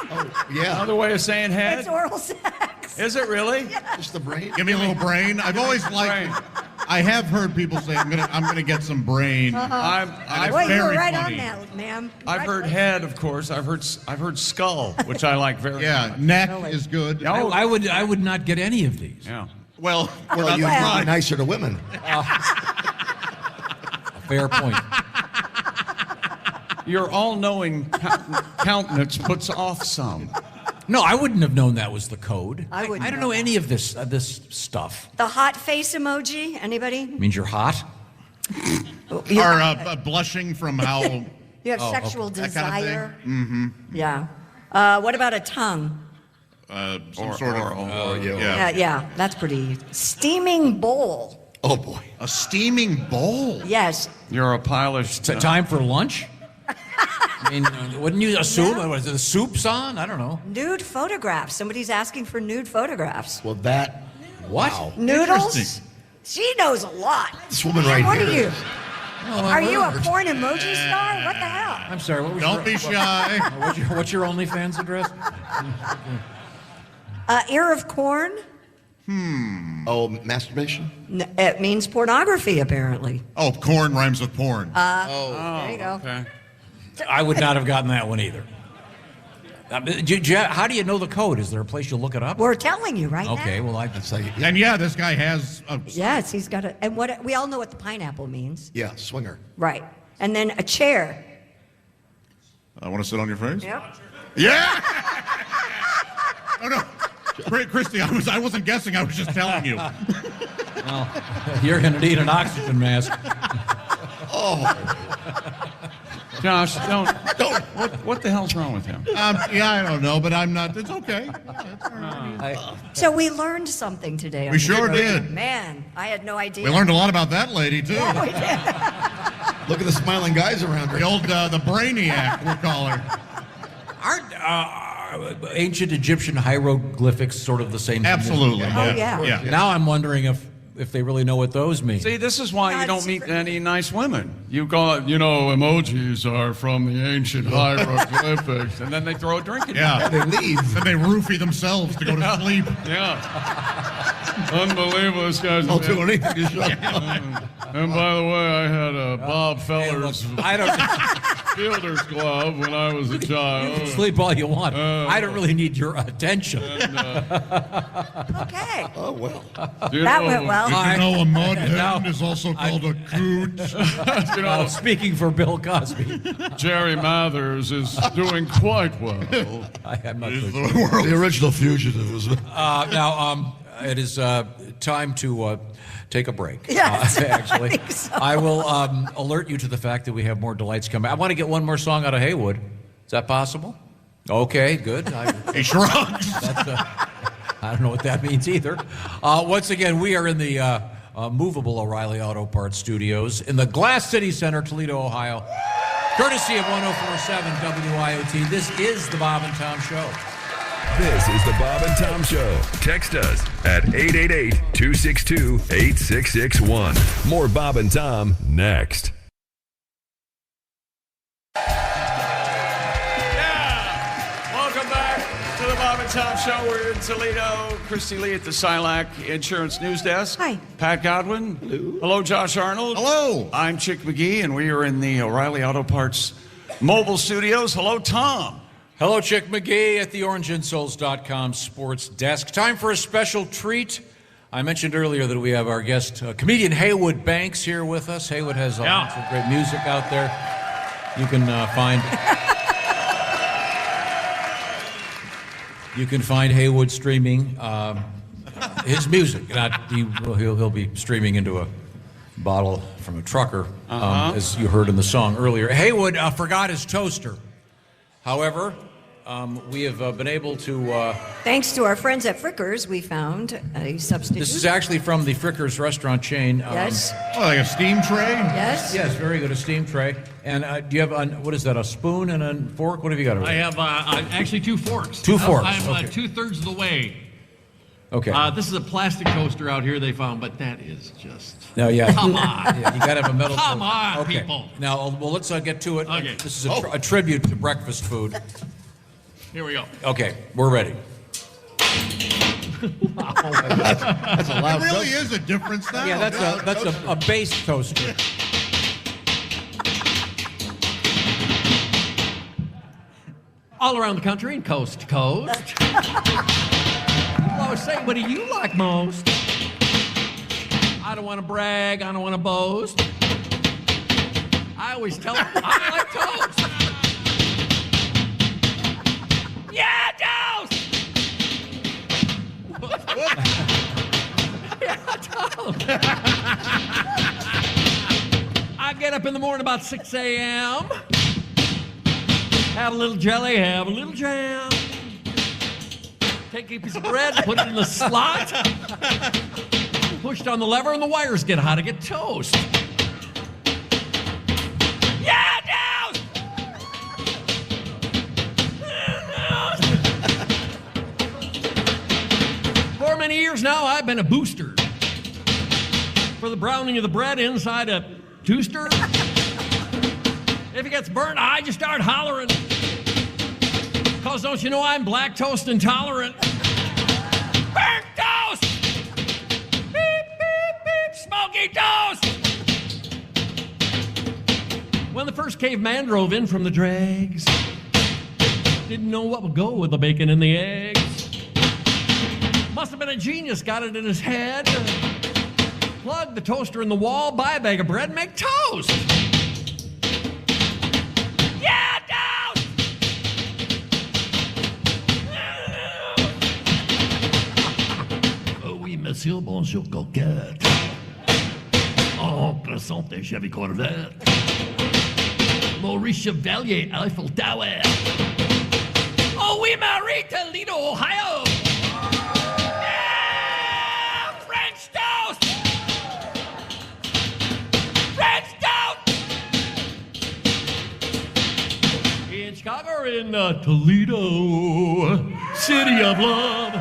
Speaker 16: Yeah.
Speaker 4: Another way of saying head?
Speaker 8: It's oral sex.
Speaker 4: Is it really?
Speaker 16: Just the brain.
Speaker 10: Give me a little brain. I've always liked. I have heard people say I'm gonna get some brain.
Speaker 8: Well, you were right on that, ma'am.
Speaker 4: I've heard head, of course. I've heard skull, which I like very much.
Speaker 10: Neck is good.
Speaker 7: I would not get any of these.
Speaker 4: Yeah.
Speaker 10: Well,
Speaker 16: Well, you'd be nicer to women.
Speaker 7: Fair point.
Speaker 4: Your all-knowing countenance puts off some.
Speaker 7: No, I wouldn't have known that was the code.
Speaker 8: I wouldn't
Speaker 7: I don't
Speaker 8: know
Speaker 7: know any of this stuff.
Speaker 8: The hot face emoji? Anybody?
Speaker 7: Means you're hot?
Speaker 10: Or blushing from how.
Speaker 8: You have sexual
Speaker 10: that kind of
Speaker 8: desire?
Speaker 10: thing?
Speaker 8: Yeah. What about a tongue?
Speaker 10: Some sort of.
Speaker 8: Yeah, that's pretty. Steaming bowl.
Speaker 16: Oh, boy.
Speaker 10: A steaming bowl.
Speaker 8: Yes.
Speaker 4: You're a pile of...
Speaker 7: Time for lunch? I mean, wouldn't you assume was the soup's on? I don't know.
Speaker 8: Nude photographs. Somebody's asking for nude photographs.
Speaker 16: Well, that.
Speaker 7: What?
Speaker 16: Wow.
Speaker 8: Noodles? She knows a lot.
Speaker 16: This woman right
Speaker 8: What
Speaker 16: here.
Speaker 8: are you? Are you a porn emoji star? What the hell?
Speaker 7: I'm sorry. What was
Speaker 10: Don't be shy.
Speaker 7: What's your OnlyFans address?
Speaker 8: Ear of corn?
Speaker 16: Oh, masturbation?
Speaker 8: It means pornography, apparently.
Speaker 10: Oh, corn rhymes with porn.
Speaker 8: There you go.
Speaker 4: Okay.
Speaker 7: I would not have gotten that one either. How do you know the code? Is there a place you look it up?
Speaker 8: We're telling you right now.
Speaker 7: Okay, well,
Speaker 10: and yeah, this guy has.
Speaker 8: Yes, he's got a. And what we all know what the pineapple means.
Speaker 16: Yeah, swinger.
Speaker 8: Right. And then a chair.
Speaker 10: I want to sit on your face.
Speaker 8: Yep.
Speaker 10: Yeah. Oh no, Christy, I wasn't guessing. I was just telling you.
Speaker 7: Well, you're going to need an oxygen mask.
Speaker 4: Josh, don't. What the hell's wrong with him?
Speaker 10: Yeah, I don't know, but I'm not. It's okay.
Speaker 8: So we learned something today.
Speaker 10: We sure did.
Speaker 8: Man, I had no idea.
Speaker 10: We learned a lot about that lady too.
Speaker 8: Yeah, we did.
Speaker 16: Look at the smiling guys around her.
Speaker 10: The old the brainiac, we'll call her.
Speaker 7: Aren't ancient Egyptian hieroglyphics sort of the same?
Speaker 10: Absolutely.
Speaker 8: Oh, yeah.
Speaker 7: Now I'm wondering if they really know what those mean.
Speaker 4: See, this is why you don't meet any nice women. You call it, emojis are from the ancient hieroglyphics, and then they throw a drink at you.
Speaker 10: Yeah,
Speaker 16: they leave.
Speaker 10: And they roofie themselves to go to sleep.
Speaker 4: Yeah. Unbelievable, this guy's...
Speaker 16: I'll do anything to shut up.
Speaker 4: And by the way, I had a Bob Feller's fielder's glove when I was a child.
Speaker 7: You can sleep all you want. I don't really need your attention.
Speaker 8: Okay.
Speaker 16: Oh, well.
Speaker 8: That went well.
Speaker 10: Did you know a mud hen is also called a coot?
Speaker 7: Speaking for Bill Cosby.
Speaker 4: Jerry Mathers is doing quite well.
Speaker 7: I'm not
Speaker 10: He's
Speaker 7: sure.
Speaker 16: The original fugitive.
Speaker 7: Now, it is time to take a break.
Speaker 8: Yes,
Speaker 7: actually.
Speaker 8: I think so.
Speaker 7: I will alert you to the fact that we have more delights coming. I want to get one more song out of Haywood. Is that possible? Okay, good.
Speaker 10: He shrugs.
Speaker 7: I don't know what that means either. Once again, we are in the movable O'Reilly Auto Parts Studios in the Glass City Center, Toledo, Ohio. Courtesy of 104.7 WIOT, this is the Bob and Tom Show.
Speaker 12: This is the Bob and Tom Show. Text us at 888-262-8661. More Bob and Tom next.
Speaker 4: Welcome back to the Bob and Tom Show. We're in Toledo. Christy Lee at the Silac Insurance News Desk.
Speaker 8: Hi.
Speaker 4: Pat Godwin. Hello, Josh Arnold.
Speaker 10: Hello.
Speaker 4: I'm Chick McGee, and we are in the O'Reilly Auto Parts mobile studios. Hello, Tom.
Speaker 7: Hello, Chick McGee at the OrangeInsoles.com sports desk. Time for a special treat. I mentioned earlier that we have our guest, comedian Haywood Banks, here with us. Haywood has lots of great music out there. You can find Haywood streaming his music. He'll be streaming into a bottle from a trucker, as you heard in the song earlier. Haywood forgot his toaster. However, we have been able to...
Speaker 8: Thanks to our friends at Frickers, we found a substitute.
Speaker 7: This is actually from the Frickers restaurant chain.
Speaker 8: Yes.
Speaker 10: Like a steam tray?
Speaker 8: Yes.
Speaker 7: Yes, very good, a steam tray. And do you have, what is that, a spoon and a fork? What have you got over
Speaker 20: I
Speaker 7: there?
Speaker 20: have actually 2 forks.
Speaker 7: Two forks,
Speaker 20: I'm
Speaker 7: okay.
Speaker 20: 2/3 of the way.
Speaker 7: Okay.
Speaker 20: This is a plastic toaster out here they found, but that is just...
Speaker 7: No, yeah.
Speaker 20: Come on.
Speaker 7: Yeah, you got to have a metal
Speaker 20: Come
Speaker 7: toaster.
Speaker 20: on,
Speaker 7: Okay.
Speaker 20: people.
Speaker 7: Now, well, let's get to it.
Speaker 20: Okay.
Speaker 7: This is a tribute to breakfast food.
Speaker 20: Here we go.
Speaker 7: Okay, we're ready.
Speaker 10: That's a loud. It really is a different sound.
Speaker 7: Yeah, that's a bass toaster.
Speaker 20: All around the country and coast to coast. People always say, what do you like most? I don't want to brag. I don't want to boast. I always tell them I like toast. Yeah, toast! Yeah, toast. I get up in the morning about 6 a.m., have a little jelly, have a little jam. Take a piece of bread, put it in the slot, push down the lever, and the wires get hot. I get toast. Yeah, toast! For many years now, I've been a booster for the browning of the bread inside a toaster. If it gets burnt, I just start hollering. Cause don't you know I'm black toast intolerant? Burnt toast! Beep, beep, beep, smoky toast! When the first caveman drove in from the dregs, didn't know what would go with the bacon and the eggs. Must have been a genius, got it in his head. Plug the toaster in the wall, buy a bag of bread, make toast! Yeah, toast! Oh oui, monsieur, bonjour, coquette. En présente, Chevy Corvette. Maurice Chevalier, Eiffel Tower. Oh oui, Marie, Toledo, Ohio. Yeah, French toast! French toast! In Chicago or in Toledo, city of love,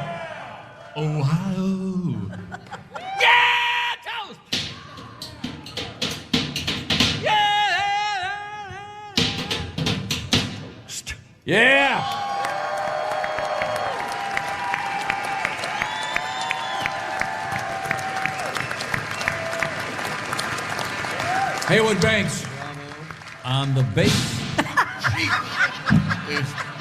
Speaker 20: Ohio. Yeah, toast! Yeah!
Speaker 7: Yeah! Haywood Banks on the bass.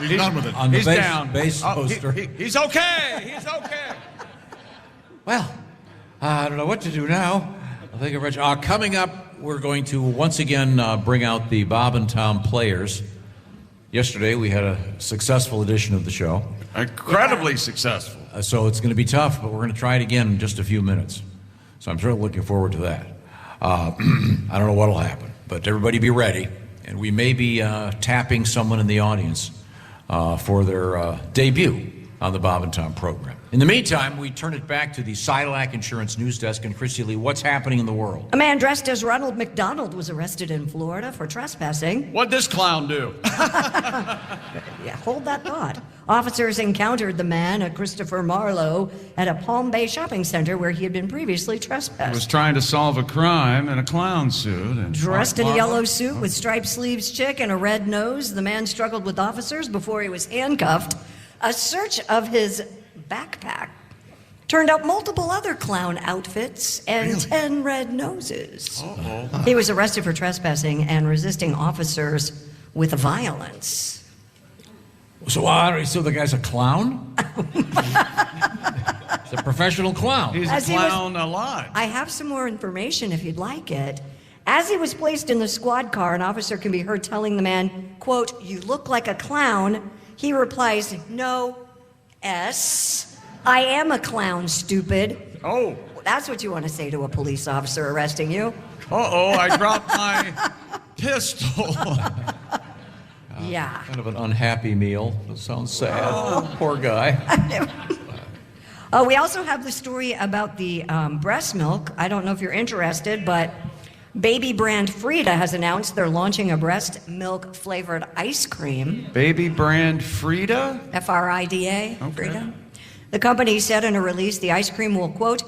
Speaker 10: He's done with it.
Speaker 7: On the
Speaker 4: He's
Speaker 7: bass,
Speaker 4: down.
Speaker 7: bass
Speaker 4: Oh,
Speaker 7: poster.
Speaker 4: he's okay. He's okay.
Speaker 7: Well, I don't know what to do now. I think of Rich. Coming up, we're going to once again bring out the Bob and Tom Players. Yesterday, we had a successful edition of the show.
Speaker 4: Incredibly successful.
Speaker 7: So it's going to be tough, but we're going to try it again in just a few minutes. So I'm certainly looking forward to that. I don't know what will happen, but everybody be ready. And we may be tapping someone in the audience for their debut on the Bob and Tom program. In the meantime, we turn it back to the Silac Insurance News Desk. And Christy Lee, what's happening in the world?
Speaker 8: A man dressed as Ronald McDonald was arrested in Florida for trespassing.
Speaker 4: What'd this clown do?
Speaker 8: Yeah, hold that thought. Officers encountered the man, a Christopher Marlowe, at a Palm Bay shopping center where he had been previously trespassed.
Speaker 4: He was trying to solve a crime in a clown suit. And
Speaker 8: Dressed in a yellow suit with striped sleeves, chick, and a red nose, the man struggled with officers before he was handcuffed. A search of his backpack turned up multiple other clown outfits and 10 red noses.
Speaker 4: Uh-oh.
Speaker 8: He was arrested for trespassing and resisting officers with violence.
Speaker 7: So the guy's a clown? He's a professional clown.
Speaker 4: He's a clown a lot.
Speaker 8: I have some more information if you'd like it. As he was placed in the squad car, an officer can be heard telling the man, quote, "You look like a clown." He replies, "No, I am a clown, stupid."
Speaker 4: Oh.
Speaker 8: That's what you want to say to a police officer arresting you.
Speaker 4: Uh-oh, I dropped my pistol.
Speaker 8: Yeah.
Speaker 7: Kind of an unhappy meal. That sounds sad. Poor guy.
Speaker 8: We also have the story about the breast milk. I don't know if you're interested, but baby brand Frida has announced they're launching a breast milk flavored ice cream.
Speaker 4: Baby brand Frida?
Speaker 8: Frida,
Speaker 4: Okay.
Speaker 8: Frida. The company said in a release the ice cream will, quote,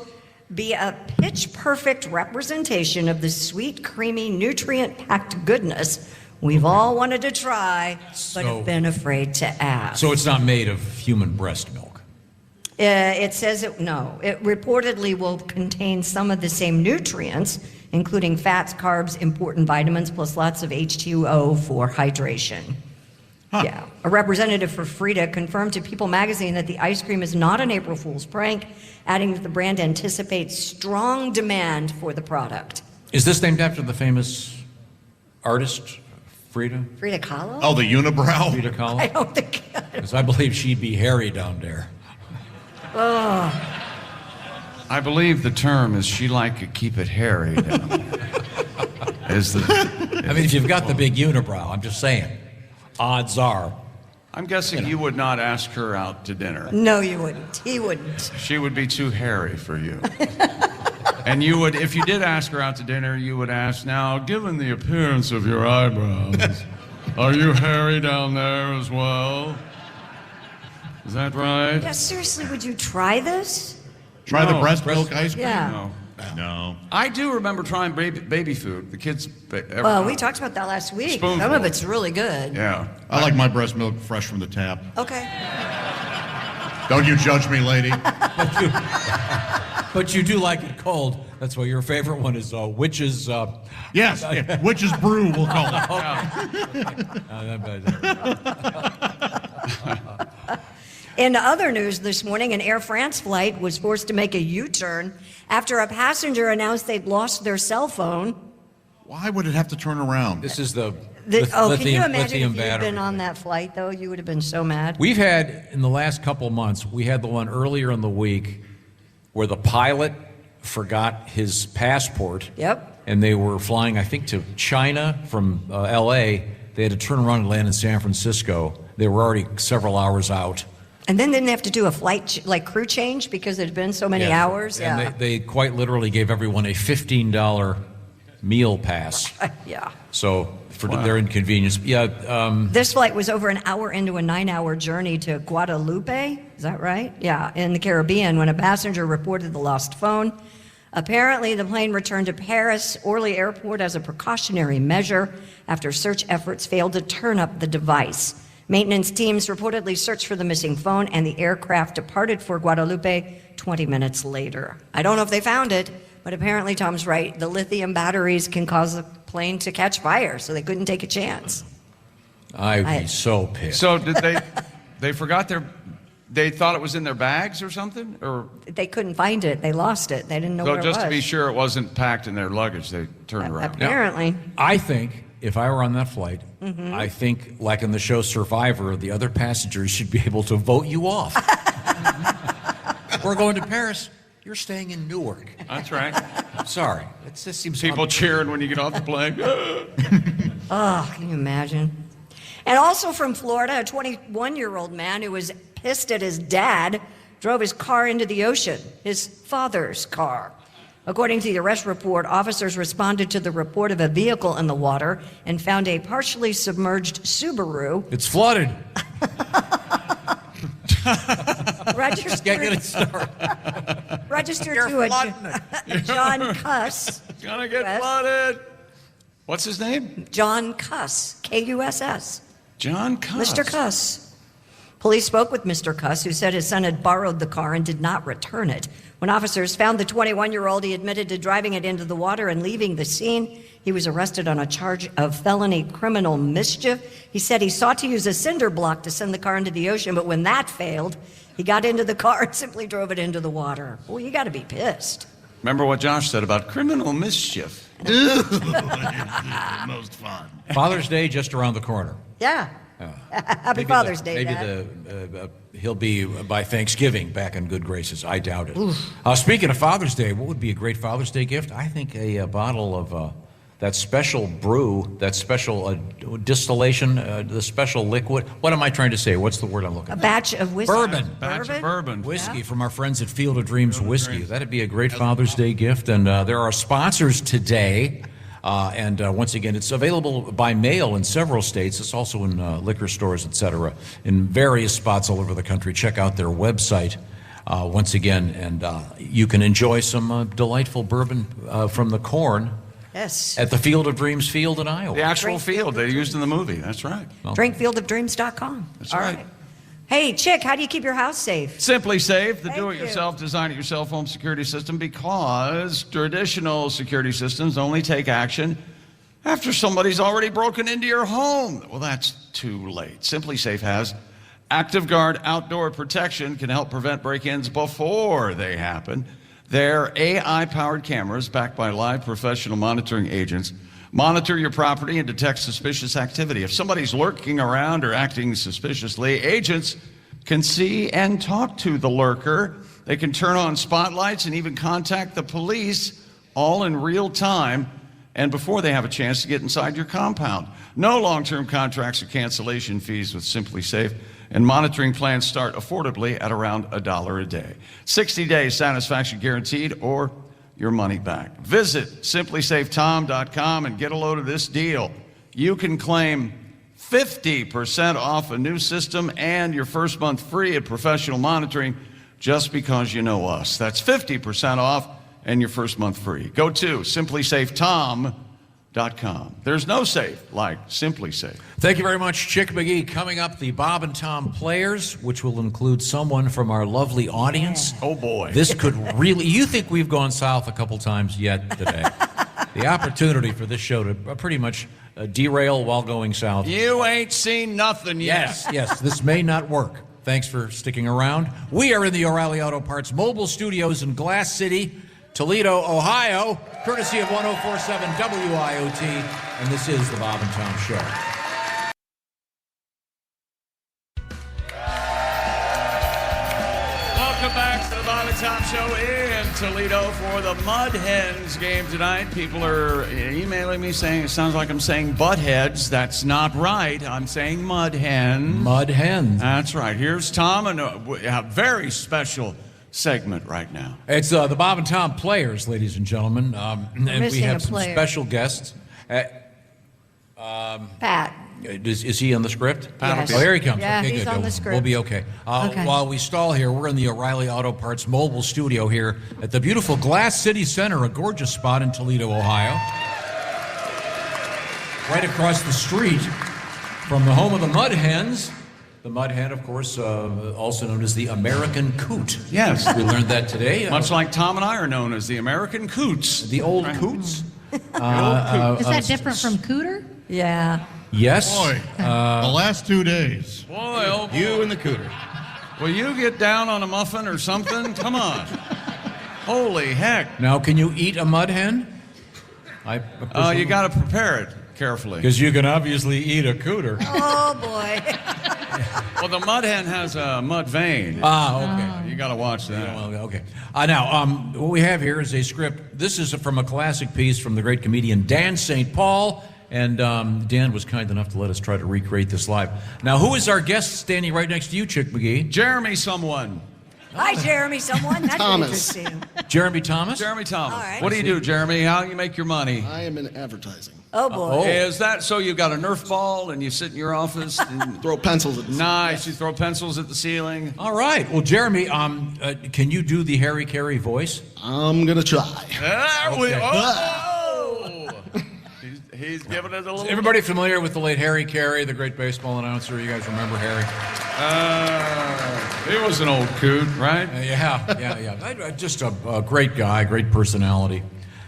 Speaker 8: "be a pitch-perfect representation of the sweet, creamy, nutrient-packed goodness we've all wanted to try, but have been afraid to ask."
Speaker 7: So it's not made of human breast milk.
Speaker 8: It says it reportedly will contain some of the same nutrients, including fats, carbs, important vitamins, plus lots of H2O for hydration. Yeah. A representative for Frida confirmed to People magazine that the ice cream is not an April Fool's prank, adding that the brand anticipates strong demand for the product.
Speaker 7: Is this named after the famous artist, Frida?
Speaker 8: Frida Kahlo?
Speaker 10: Oh, the unibrow?
Speaker 7: Frida Kahlo?
Speaker 8: I don't think.
Speaker 7: Because I believe she'd be hairy down there.
Speaker 8: Oh.
Speaker 4: I believe the term is she like to keep it hairy down there.
Speaker 7: I mean, if you've got the big unibrow, I'm just saying. Odds are.
Speaker 4: I'm guessing you would not ask her out to dinner.
Speaker 8: No, you wouldn't. He wouldn't.
Speaker 4: She would be too hairy for you. And you would, if you did ask her out to dinner, you would ask, "Now, given the appearance of your eyebrows, are you hairy down there as well? Is that right?"
Speaker 8: Yeah, seriously, would you try this?
Speaker 10: Try the breast milk ice cream?
Speaker 8: Yeah.
Speaker 10: No.
Speaker 4: I do remember trying baby food. The kids.
Speaker 8: Well, we talked about that last week.
Speaker 4: Spoonful.
Speaker 8: Some of it's really good.
Speaker 4: Yeah.
Speaker 10: I like my breast milk fresh from the tap.
Speaker 8: Okay.
Speaker 10: Don't you judge me, lady.
Speaker 7: But you do like it cold. That's why your favorite one is Witch's...
Speaker 10: Yes, Witch's Brew, we'll call it.
Speaker 8: In other news this morning, an Air France flight was forced to make a U-turn after a passenger announced they'd lost their cell phone.
Speaker 10: Why would it have to turn around?
Speaker 7: This is the
Speaker 8: Can you imagine if
Speaker 7: lithium
Speaker 8: you'd
Speaker 7: battery.
Speaker 8: been on that flight, though? You would have been so mad.
Speaker 7: We've had, in the last couple months, we had the one earlier in the week where the pilot forgot his passport.
Speaker 8: Yep.
Speaker 7: And they were flying, I think, to China from L.A. They had to turn around and land in San Francisco. They were already several hours out.
Speaker 8: And then didn't they have to do a flight, crew change because it had been so many hours?
Speaker 7: And
Speaker 8: Yeah.
Speaker 7: they quite literally gave everyone a $15 meal pass.
Speaker 8: Yeah.
Speaker 7: So for their inconvenience. Yeah.
Speaker 8: This flight was over an hour into a 9-hour journey to Guadalupe. Is that right? Yeah, in the Caribbean when a passenger reported the lost phone. Apparently, the plane returned to Paris Orly Airport as a precautionary measure after search efforts failed to turn up the device. Maintenance teams reportedly searched for the missing phone, and the aircraft departed for Guadalupe 20 minutes later. I don't know if they found it, but apparently Tom's right. The lithium batteries can cause the plane to catch fire, so they couldn't take a chance.
Speaker 7: I'd be so pissed.
Speaker 4: So did they forgot they thought it was in their bags or something? Or
Speaker 8: They couldn't find it. They lost it. They didn't know where it was.
Speaker 4: just to be sure it wasn't packed in their luggage, they turned around.
Speaker 8: Apparently.
Speaker 7: I think if I were on that flight,
Speaker 8: Mhm.
Speaker 7: I think, like in the show Survivor, the other passengers should be able to vote you off. We're going to Paris. You're staying in Newark.
Speaker 4: That's right.
Speaker 7: Sorry. It just seems
Speaker 4: People cheering when you get off the plane.
Speaker 8: Oh, can you imagine? And also from Florida, a 21-year-old man who was pissed at his dad drove his car into the ocean, his father's car. According to the arrest report, officers responded to the report of a vehicle in the water and found a partially submerged Subaru.
Speaker 7: It's flooded.
Speaker 8: Registered to a John Cuss.
Speaker 4: It's gonna get flooded. What's his name?
Speaker 8: John Cuss, K-U-S-S.
Speaker 4: John Cuss.
Speaker 8: Mr. Cuss. Police spoke with Mr. Cuss, who said his son had borrowed the car and did not return it. When officers found the 21-year-old, he admitted to driving it into the water and leaving the scene. He was arrested on a charge of felony criminal mischief. He said he sought to use a cinder block to send the car into the ocean, but when that failed, he got into the car and simply drove it into the water. Well, you got to be pissed.
Speaker 4: Remember what Josh said about criminal mischief.
Speaker 10: Most fun.
Speaker 7: Father's Day just around the corner.
Speaker 8: Yeah. Happy Father's Day, Dad.
Speaker 7: Maybe he'll be by Thanksgiving back in good graces. I doubt it. Speaking of Father's Day, what would be a great Father's Day gift? I think a bottle of that special brew, that special distillation, the special liquid. What am I trying to say? What's the word I'm looking for?
Speaker 8: A batch of whiskey.
Speaker 7: Bourbon.
Speaker 4: Batch of bourbon.
Speaker 7: Whiskey from our friends at Field of Dreams Whiskey. That'd be a great Father's Day gift. And there are sponsors today. And once again, it's available by mail in several states. It's also in liquor stores, etc., in various spots all over the country. Check out their website once again, and you can enjoy some delightful bourbon from the corn.
Speaker 8: Yes.
Speaker 7: At the Field of Dreams field in Iowa.
Speaker 4: The actual field they used in the movie. That's right.
Speaker 8: Drinkfieldofdreams.com.
Speaker 4: That's
Speaker 8: all
Speaker 4: right.
Speaker 8: Hey, Chick, how do you keep your house safe?
Speaker 4: Simply Safe, the
Speaker 8: Thank
Speaker 4: do-it-yourself, design-it-yourself home security system, because traditional security systems only take action after somebody's already broken into your home. Well, that's too late. Simply Safe has Active Guard outdoor protection, can help prevent break-ins before they happen. Their AI-powered cameras, backed by live professional monitoring agents, monitor your property and detect suspicious activity. If somebody's lurking around or acting suspiciously, agents can see and talk to the lurker. They can turn on spotlights and even contact the police, all in real time and before they have a chance to get inside your compound. No long-term contracts or cancellation fees with Simply Safe, and monitoring plans start affordably at around $1 a day. 60 days satisfaction guaranteed, or your money back. Visit simplysafetom.com and get a load of this deal. You can claim 50% off a new system and your first month free at professional monitoring just because you know us. That's 50% off and your first month free. Go to simplysafetom.com. There's no safe like Simply Safe.
Speaker 7: Thank you very much, Chick McGee. Coming up, the Bob and Tom Players, which will include someone from our lovely audience.
Speaker 4: Oh, boy.
Speaker 7: This could really... You think we've gone south a couple times yet today. The opportunity for this show to pretty much derail while going south.
Speaker 4: You ain't seen nothing yet.
Speaker 7: Yes, this may not work. Thanks for sticking around. We are in the O'Reilly Auto Parts mobile studios in Glass City, Toledo, Ohio, courtesy of 104.7 WIOT, and this is the Bob and Tom Show.
Speaker 4: Welcome back to the Bob and Tom Show in Toledo for the Mud Hens game tonight. People are emailing me saying it sounds like I'm saying butt heads. That's not right. I'm saying Mud Hens.
Speaker 7: Mud Hens.
Speaker 4: That's right. Here's Tom and a very special segment right now.
Speaker 7: It's the Bob and Tom Players, ladies and gentlemen, and we have some special guests.
Speaker 8: Pat.
Speaker 7: Is he on the script?
Speaker 8: Yes.
Speaker 7: Oh, here he comes.
Speaker 8: Yeah,
Speaker 7: okay,
Speaker 8: he's
Speaker 7: good.
Speaker 8: on the script.
Speaker 7: We'll be okay. While we stall here, we're in the O'Reilly Auto Parts mobile studio here at the beautiful Glass City Center, a gorgeous spot in Toledo, Ohio. Right across the street from the home of the Mud Hens. The Mud Hen, of course, also known as the American Coot.
Speaker 4: Yes.
Speaker 7: We learned that today.
Speaker 4: Much like Tom and I are known as the American Coots.
Speaker 7: The old Coots.
Speaker 14: Is that different from Cooter?
Speaker 8: Yeah.
Speaker 7: Yes.
Speaker 10: Boy, the last 2 days.
Speaker 4: Boy, oh boy.
Speaker 16: You and the Cooter.
Speaker 4: Will you get down on a muffin or something? Come on. Holy heck.
Speaker 7: Now, can you eat a Mud Hen?
Speaker 4: You got to prepare it carefully.
Speaker 7: Because you can obviously eat a Cooter.
Speaker 8: Oh, boy.
Speaker 4: Well, the Mud Hen has a mud vein.
Speaker 7: Okay.
Speaker 4: You got to watch that.
Speaker 7: Okay. Now, what we have here is a script. This is from a classic piece from the great comedian Dan St. Paul, and Dan was kind enough to let us try to recreate this live. Now, who is our guest standing right next to you, Chick McGee?
Speaker 4: Jeremy someone.
Speaker 8: Hi, Jeremy someone. That's
Speaker 1: Thomas.
Speaker 8: interesting.
Speaker 7: Jeremy Thomas?
Speaker 4: Jeremy Thomas.
Speaker 8: All right.
Speaker 4: What do you do, Jeremy? How do you make your money?
Speaker 1: I am in advertising.
Speaker 8: Oh, boy.
Speaker 4: Is that so you got a Nerf ball and you sit in your office and
Speaker 1: Throw pencils at the
Speaker 4: nice, you throw pencils at the ceiling?
Speaker 7: All right. Well, Jeremy, can you do the Harry Carey voice?
Speaker 1: I'm going to try.
Speaker 4: There we
Speaker 7: Okay.
Speaker 4: oh! He's giving it a little.
Speaker 7: Everybody familiar with the late Harry Carey, the great baseball announcer? You guys remember Harry?
Speaker 4: He was an old coot, right?
Speaker 7: Yeah. Just a great guy, great personality.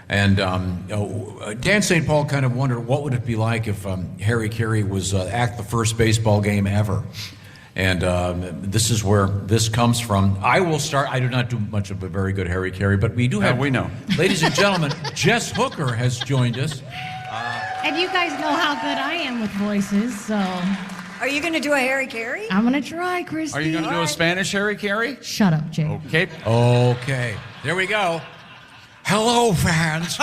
Speaker 7: And Dan St. Paul kind of wondered what would it be like if Harry Carey was at the first baseball game ever. And this is where this comes from. I will start. I do not do much of a very good Harry Carey, but we do have.
Speaker 4: We know.
Speaker 7: Ladies and gentlemen, Jess Hooker has joined us.
Speaker 14: And you guys know how good I am with voices, so.
Speaker 8: Are you going to do a Harry Carey?
Speaker 14: I'm going to try, Christy.
Speaker 4: Are you going to do a Spanish Harry Carey?
Speaker 14: Shut up, Jay.
Speaker 7: Okay. There we go. Hello, fans.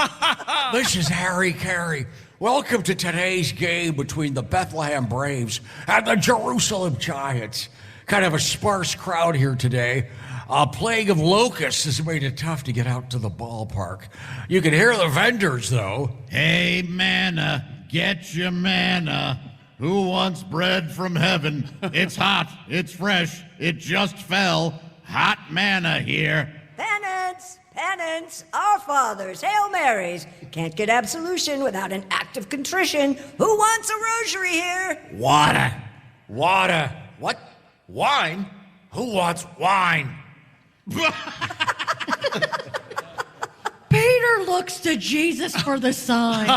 Speaker 7: This is Harry Carey. Welcome to today's game between the Bethlehem Braves and the Jerusalem Giants. Kind of a sparse crowd here today. A plague of locusts has made it tough to get out to the ballpark. You can hear the vendors, though.
Speaker 10: Hey, manna, get your manna. Who wants bread from heaven? It's hot, it's fresh, it just fell. Hot manna here.
Speaker 8: Penance, our fathers, Hail Marys. Can't get absolution without an act of contrition. Who wants a rosary here?
Speaker 7: Water. What? Wine? Who wants wine?
Speaker 14: Peter looks to Jesus for the sign.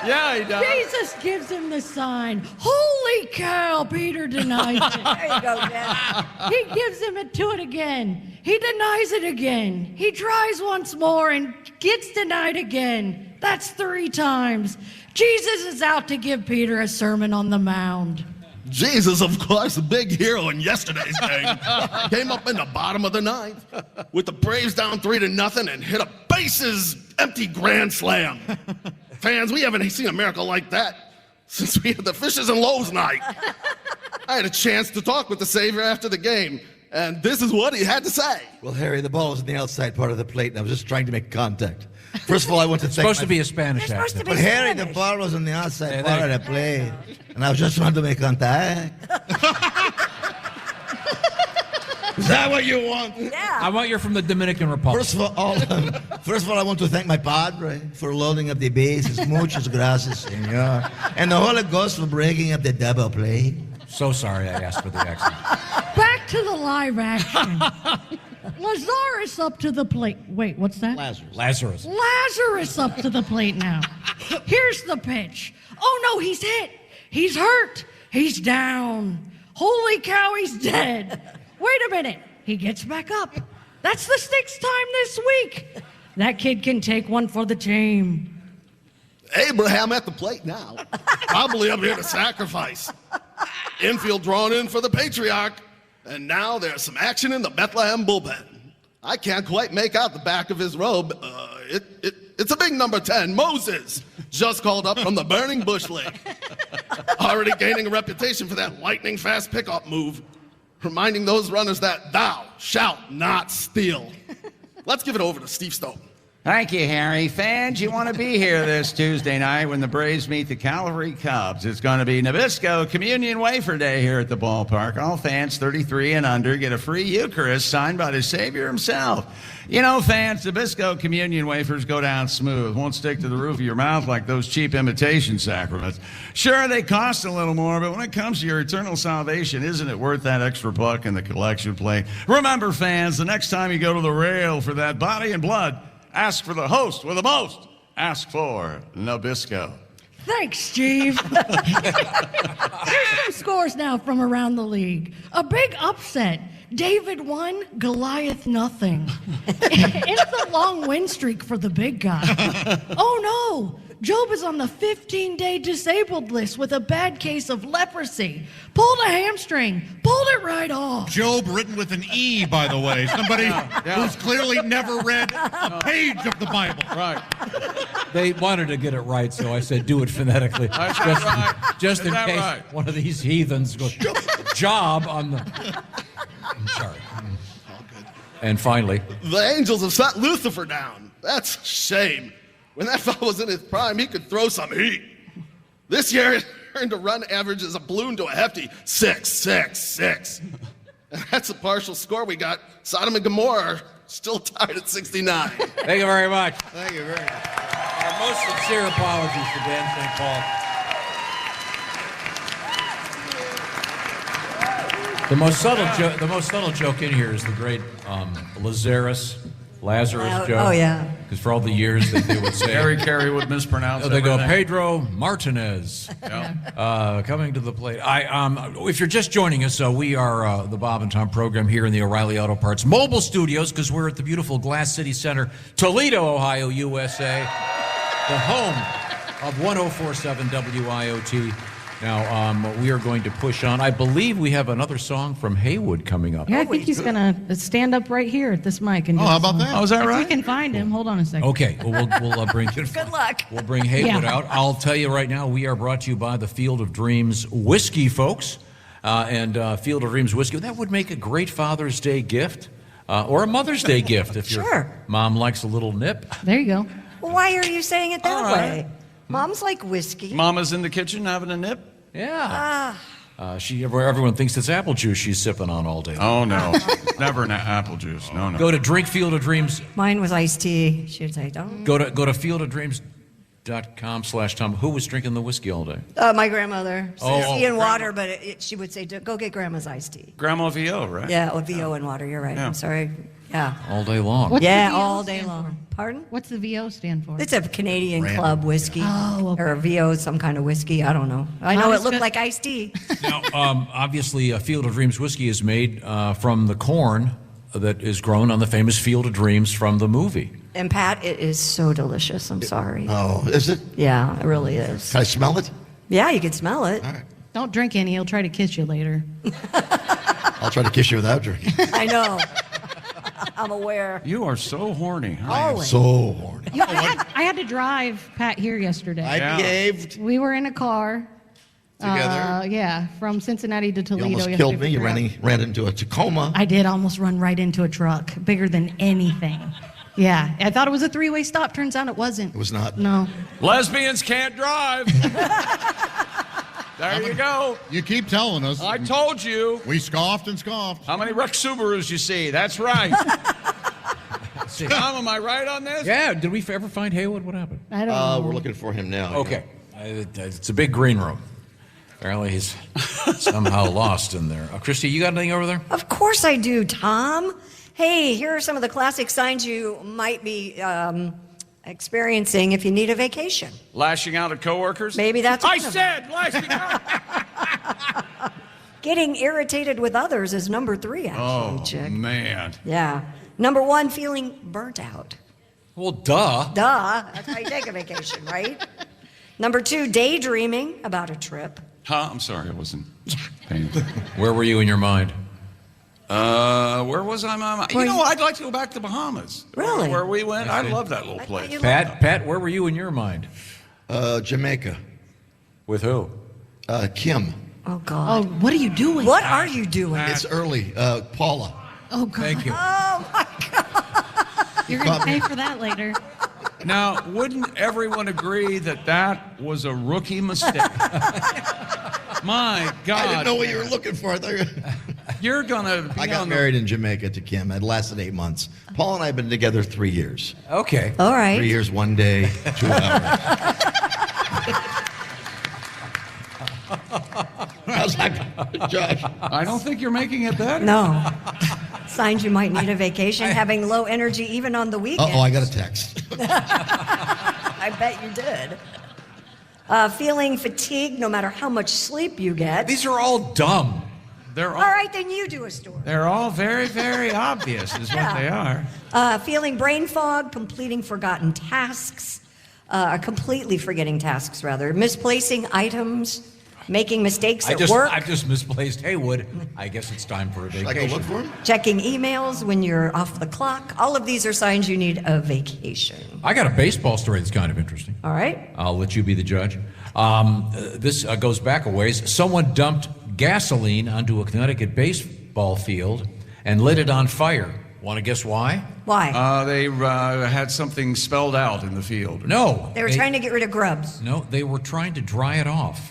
Speaker 4: Yeah, he does.
Speaker 14: Jesus gives him the sign. Holy cow, Peter denies it.
Speaker 8: There you go, Dad.
Speaker 14: He gives him it again. He denies it again. He tries once more and gets denied again. That's 3 times. Jesus is out to give Peter a sermon on the mound.
Speaker 1: Jesus, of course, the big hero in yesterday's game, came up in the bottom of the 9th with the Braves down 3-0 and hit a bases-empty grand slam. Fans, we haven't seen a miracle like that since we had the Fishes and Loaves night. I had a chance to talk with the Savior after the game, and this is what he had to say.
Speaker 16: Well, Harry, the ball was in the outside part of the plate, and I was just trying to make contact. First of all, I want to thank.
Speaker 7: Supposed to be a Spanish accent.
Speaker 16: But Harry, the ball was on the outside part of the plate, and I was just trying to make contact. Is that what you want?
Speaker 8: Yeah.
Speaker 7: I want you from the Dominican Republic.
Speaker 16: First of all, I want to thank my padre for loading up the bases. Muchas gracias, señor. And the Holy Ghost for breaking up the double play.
Speaker 7: So sorry I asked for the accent.
Speaker 14: Back to the live action. Lazarus up to the plate. Wait, what's that?
Speaker 7: Lazarus.
Speaker 14: Lazarus up to the plate now. Here's the pitch. Oh no, he's hit. He's hurt. He's down. Holy cow, he's dead. Wait a minute. He gets back up. That's the 6th time this week. That kid can take one for the team.
Speaker 1: Abraham at the plate now. Probably up here to sacrifice. Infield drawn in for the Patriarch. And now there's some action in the Bethlehem bullpen. I can't quite make out the back of his robe. It's a big number 10, Moses, just called up from the burning bush league. Already gaining a reputation for that lightning-fast pickup move, reminding those runners that thou shalt not steal. Let's give it over to Steve Stone.
Speaker 4: Thank you, Harry. Fans, you want to be here this Tuesday night when the Braves meet the Calvary Cubs. It's going to be Nabisco Communion Wafer Day here at the ballpark. All fans 33 and under get a free Eucharist signed by the Savior himself. You know, fans, Nabisco Communion Wafers go down smooth. Won't stick to the roof of your mouth like those cheap imitation sacraments. Sure, they cost a little more, but when it comes to your eternal salvation, isn't it worth that extra buck in the collection plate? Remember, fans, the next time you go to the rail for that body and blood, ask for the host with the most. Ask for Nabisco.
Speaker 14: Thanks, Steve. Here's some scores now from around the league. A big upset. David 1, Goliath nothing. It's a long win streak for the big guy. Oh no, Job is on the 15-day disabled list with a bad case of leprosy. Pulled a hamstring, pulled it right off.
Speaker 10: Job written with an E, by the way. Somebody who's clearly never read a page of the Bible.
Speaker 4: Right.
Speaker 7: They wanted to get it right, so I said do it phonetically. Just in case one of these heathens goes, job on the... I'm sorry. And finally...
Speaker 1: The Angels have shot Lucifer down. That's a shame. When that fellow was in his prime, he could throw some heat. This year, he earned a run average as a balloon to a hefty 6.66. And that's a partial score we got. Sodom and Gomorrah are
Speaker 9: still tied at 69.
Speaker 7: Thank you very much.
Speaker 9: Thank you very much.
Speaker 7: Our most sincere apologies to Dan St. Paul. The most subtle joke in here is the great Lazarus joke.
Speaker 8: Oh, yeah.
Speaker 7: Because for all the years that they would say...
Speaker 4: Harry Carey would mispronounce
Speaker 7: They go,
Speaker 4: everything.
Speaker 7: Pedro Martinez, coming to the plate. If you're just joining us, we are the Bob and Tom program here in the O'Reilly Auto Parts mobile studios because we're at the beautiful Glass City Center, Toledo, Ohio, USA, the home of 104.7 WIOT. Now, we are going to push on. I believe we have another song from Haywood coming up.
Speaker 14: Yeah, I think he's going to stand up right here at this mic. And
Speaker 10: how about that?
Speaker 4: Oh, is that right?
Speaker 14: If we can find him. Hold on a second.
Speaker 7: Okay, well, we'll bring
Speaker 8: Good luck.
Speaker 7: We'll bring Haywood out. I'll tell you right now, we are brought to you by the Field of Dreams whiskey, folks. And Field of Dreams whiskey, that would make a great Father's Day gift or a Mother's Day gift if your mom likes a little nip.
Speaker 14: There you go.
Speaker 8: Why are you saying it that way? Mom's like whiskey.
Speaker 4: Mama's in the kitchen having a nip?
Speaker 7: Yeah. Everyone thinks it's apple juice she's sipping on all day.
Speaker 4: Oh, no. Never apple juice. No.
Speaker 7: Go to Drink Field of Dreams.
Speaker 8: Mine was iced tea. She would say, don't.
Speaker 7: Go to fieldofdreams.com/Tom. Who was drinking the whiskey all day?
Speaker 8: My grandmother. Tea and water, but she would say, go get Grandma's iced tea.
Speaker 4: Grandma VO, right?
Speaker 8: Yeah, VO and water. You're right.
Speaker 4: Yeah.
Speaker 8: I'm sorry. Yeah.
Speaker 7: All day long.
Speaker 14: What's the VO
Speaker 8: all day
Speaker 14: stand
Speaker 8: long.
Speaker 14: for?
Speaker 8: Pardon?
Speaker 14: What's the VO stand for?
Speaker 8: It's a Canadian Club whiskey.
Speaker 14: Oh, okay.
Speaker 8: Or a VO, some kind of whiskey. I don't know. I know it looked like iced tea.
Speaker 7: Now, obviously, Field of Dreams whiskey is made from the corn that is grown on the famous Field of Dreams from the movie.
Speaker 8: And Pat, it is so delicious. I'm sorry.
Speaker 16: Oh, is it?
Speaker 8: Yeah, it really is.
Speaker 16: Can I smell it?
Speaker 8: Yeah, you can smell it.
Speaker 16: All right.
Speaker 14: Don't drink any. He'll try to kiss you later.
Speaker 16: I'll try to kiss you without drinking.
Speaker 8: I know. I'm aware.
Speaker 4: You are so horny.
Speaker 8: Always.
Speaker 16: So horny.
Speaker 14: I had to drive Pat here yesterday.
Speaker 16: I behaved.
Speaker 14: We were in a car.
Speaker 16: Together?
Speaker 14: Yeah, from Cincinnati to Toledo.
Speaker 16: You almost killed me. You ran into a Tacoma.
Speaker 14: I did almost run right into a truck, bigger than anything. Yeah, I thought it was a three-way stop. Turns out it wasn't.
Speaker 16: It was not.
Speaker 14: No.
Speaker 4: Lesbians can't drive. There you go.
Speaker 10: You keep telling us.
Speaker 4: I told you.
Speaker 10: We scoffed and scoffed.
Speaker 4: How many Rex Subarus you see? That's right. Tom, am I right on this?
Speaker 7: Yeah, did we ever find Haywood? What happened?
Speaker 14: I don't know.
Speaker 16: We're looking for him now.
Speaker 7: Okay. It's a big green room. Apparently he's somehow lost in there. Christy, you got anything over there?
Speaker 8: Of course I do, Tom. Hey, here are some of the classic signs you might be experiencing if you need a vacation.
Speaker 4: Lashing out at coworkers?
Speaker 8: Maybe that's
Speaker 4: I
Speaker 8: one of
Speaker 4: said lashing out.
Speaker 8: Getting irritated with others is number 3, actually, chick.
Speaker 4: Man.
Speaker 8: Yeah. Number 1, feeling burnt out.
Speaker 7: Well, duh.
Speaker 8: That's how you take a vacation, right? Number 2, daydreaming about a trip.
Speaker 4: Huh? I'm sorry, I wasn't paying.
Speaker 7: Where were you in your mind?
Speaker 4: Where was I? I'd like to go back to the Bahamas.
Speaker 8: Really?
Speaker 4: Where we went. I love that little place.
Speaker 7: Pat, where were you in your mind?
Speaker 16: Jamaica.
Speaker 7: With who?
Speaker 16: Kim.
Speaker 8: Oh, God.
Speaker 14: Oh, what are you doing?
Speaker 8: What are you doing?
Speaker 16: It's early. Paula.
Speaker 14: Oh, God.
Speaker 7: Thank you.
Speaker 8: Oh, my God.
Speaker 14: You're going to pay for that later.
Speaker 4: Now, wouldn't everyone agree that that was a rookie mistake? My God.
Speaker 16: I didn't know what you were looking for.
Speaker 4: You're going to be
Speaker 16: I got married in Jamaica to Kim. It lasted 8 months. Paul and I have been together 3 years.
Speaker 7: Okay.
Speaker 8: All right.
Speaker 16: 3 years, 1 day, 2 hours. How's that, Josh?
Speaker 4: I don't think you're making it better.
Speaker 8: No. Signs you might need a vacation, having low energy even on the weekends.
Speaker 16: Uh-oh, I got a text.
Speaker 8: I bet you did. Feeling fatigued no matter how much sleep you get.
Speaker 7: These are all dumb.
Speaker 4: They're
Speaker 8: All right, then you do a story.
Speaker 4: They're all very, very obvious is what they are.
Speaker 8: Feeling brain fog, completing forgotten tasks, completely forgetting tasks, rather. Misplacing items, making mistakes at work.
Speaker 7: I just misplaced Haywood. I guess it's time for a vacation.
Speaker 16: Should I go look for him?
Speaker 8: Checking emails when you're off the clock. All of these are signs you need a vacation.
Speaker 7: I got a baseball story that's kind of interesting.
Speaker 8: All right.
Speaker 7: I'll let you be the judge. This goes back a ways. Someone dumped gasoline onto a Connecticut baseball field and lit it on fire. Want to guess why?
Speaker 8: Why?
Speaker 4: They had something spelled out in the field.
Speaker 7: No.
Speaker 8: They were trying to get rid of grubs.
Speaker 7: No, they were trying to dry it off.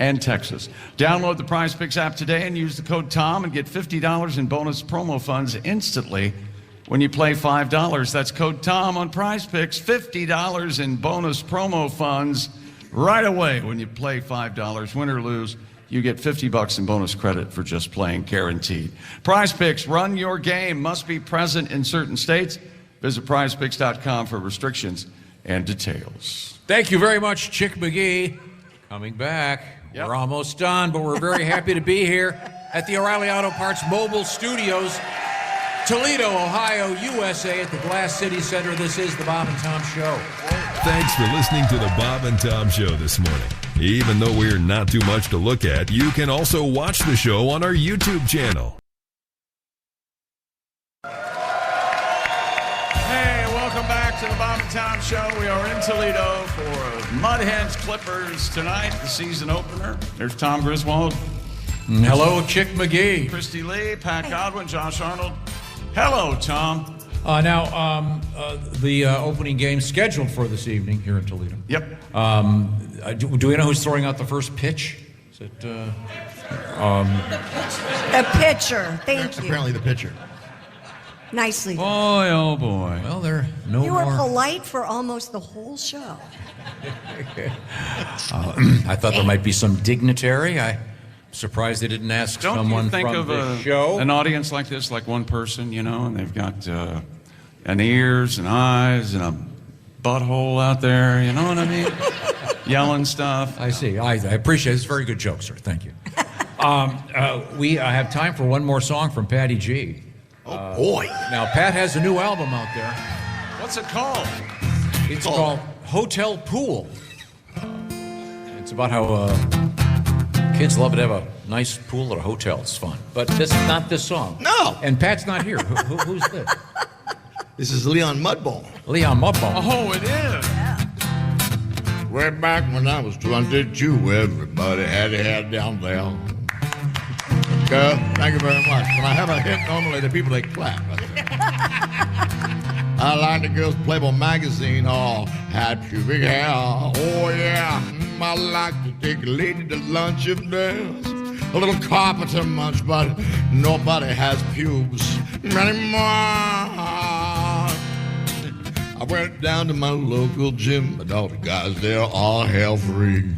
Speaker 4: and Texas. Download the Prize Picks app today and use the code TOM and get $50 in bonus promo funds instantly when you play $5. That's code TOM on Prize Picks, $50 in bonus promo funds right away when you play $5. Win or lose, you get $50 in bonus credit for just playing, guaranteed. Prize Picks, run your game, must be present in certain states. Visit prizepicks.com for restrictions and details.
Speaker 7: Thank you very much, Chick McGee. Coming back.
Speaker 4: Yep.
Speaker 7: We're almost done, but we're very happy to be here at the O'Reilly Auto Parts Mobile Studios, Toledo, Ohio, USA, at the Glass City Center. This is the Bob and Tom Show.
Speaker 12: Thanks for listening to the Bob and Tom Show this morning. Even though we're not too much to look at, you can also watch the show on our YouTube channel.
Speaker 4: Hey, welcome back to the Bob and Tom Show. We are in Toledo for Mud Hens Clippers tonight, the season opener. There's Tom Griswold.
Speaker 7: Hello, Chick McGee.
Speaker 4: Christy Lee, Pat Godwin, Josh Arnold. Hello, Tom.
Speaker 7: The opening game scheduled for this evening here in Toledo.
Speaker 4: Yep.
Speaker 7: Do we know who's throwing out the first pitch? Is it?
Speaker 8: The pitcher. Thank you.
Speaker 16: Apparently the pitcher.
Speaker 8: Nicely done.
Speaker 4: Boy, oh boy.
Speaker 7: Well, there are no
Speaker 8: You
Speaker 7: more.
Speaker 8: were polite for almost the whole show.
Speaker 7: I thought there might be some dignitary. I'm surprised they didn't ask
Speaker 4: Don't
Speaker 7: someone
Speaker 4: you think
Speaker 7: from
Speaker 4: of
Speaker 7: the show.
Speaker 4: an audience like this, like one person, you know, and they've got an ears and eyes and a butthole out there, you know what I mean? Yelling stuff.
Speaker 7: I see. I appreciate it. It's a very good joke, sir. Thank you. We have time for one more song from Patty G.
Speaker 16: Oh, boy.
Speaker 7: Now, Pat has a new album out there.
Speaker 4: What's it called?
Speaker 7: It's called Hotel Pool. It's about how kids love to have a nice pool at a hotel. It's fun. But this is not this song.
Speaker 16: No.
Speaker 7: And Pat's not here. Who's this?
Speaker 16: This is Leon Mudbone.
Speaker 7: Leon Mudbone.
Speaker 4: Oh, it is.
Speaker 16: Way back when I was 22, everybody had a head down there. Girl, thank you very much. When I have a hit, normally the people, they clap. I like the girls' Playboy magazine, all had pubic hair. Oh, yeah. I like to take a lady to lunch if there's a little carpenter munch, but nobody has pubes anymore. I went down to my local gym, but all the guys there are hell free.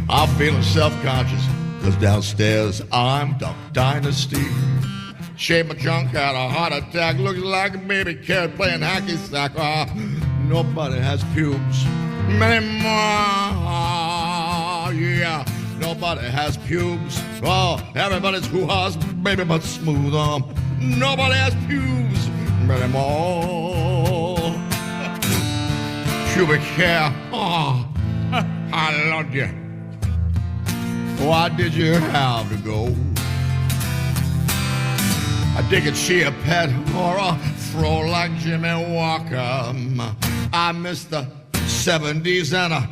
Speaker 16: I'm feeling self-conscious, because downstairs I'm Duck Dynasty. Shaved my junk, had a heart attack, looks like a baby cat playing hacky sack. Nobody has pubes anymore. Yeah, nobody has pubes. Oh, everybody's hoo-ha's baby but smooth. Nobody has pubes anymore. Pubic hair. Oh, I love you. Why did you have to go? I dig it, she a pet or a throw like Jimmy Walker. I miss the 70s and a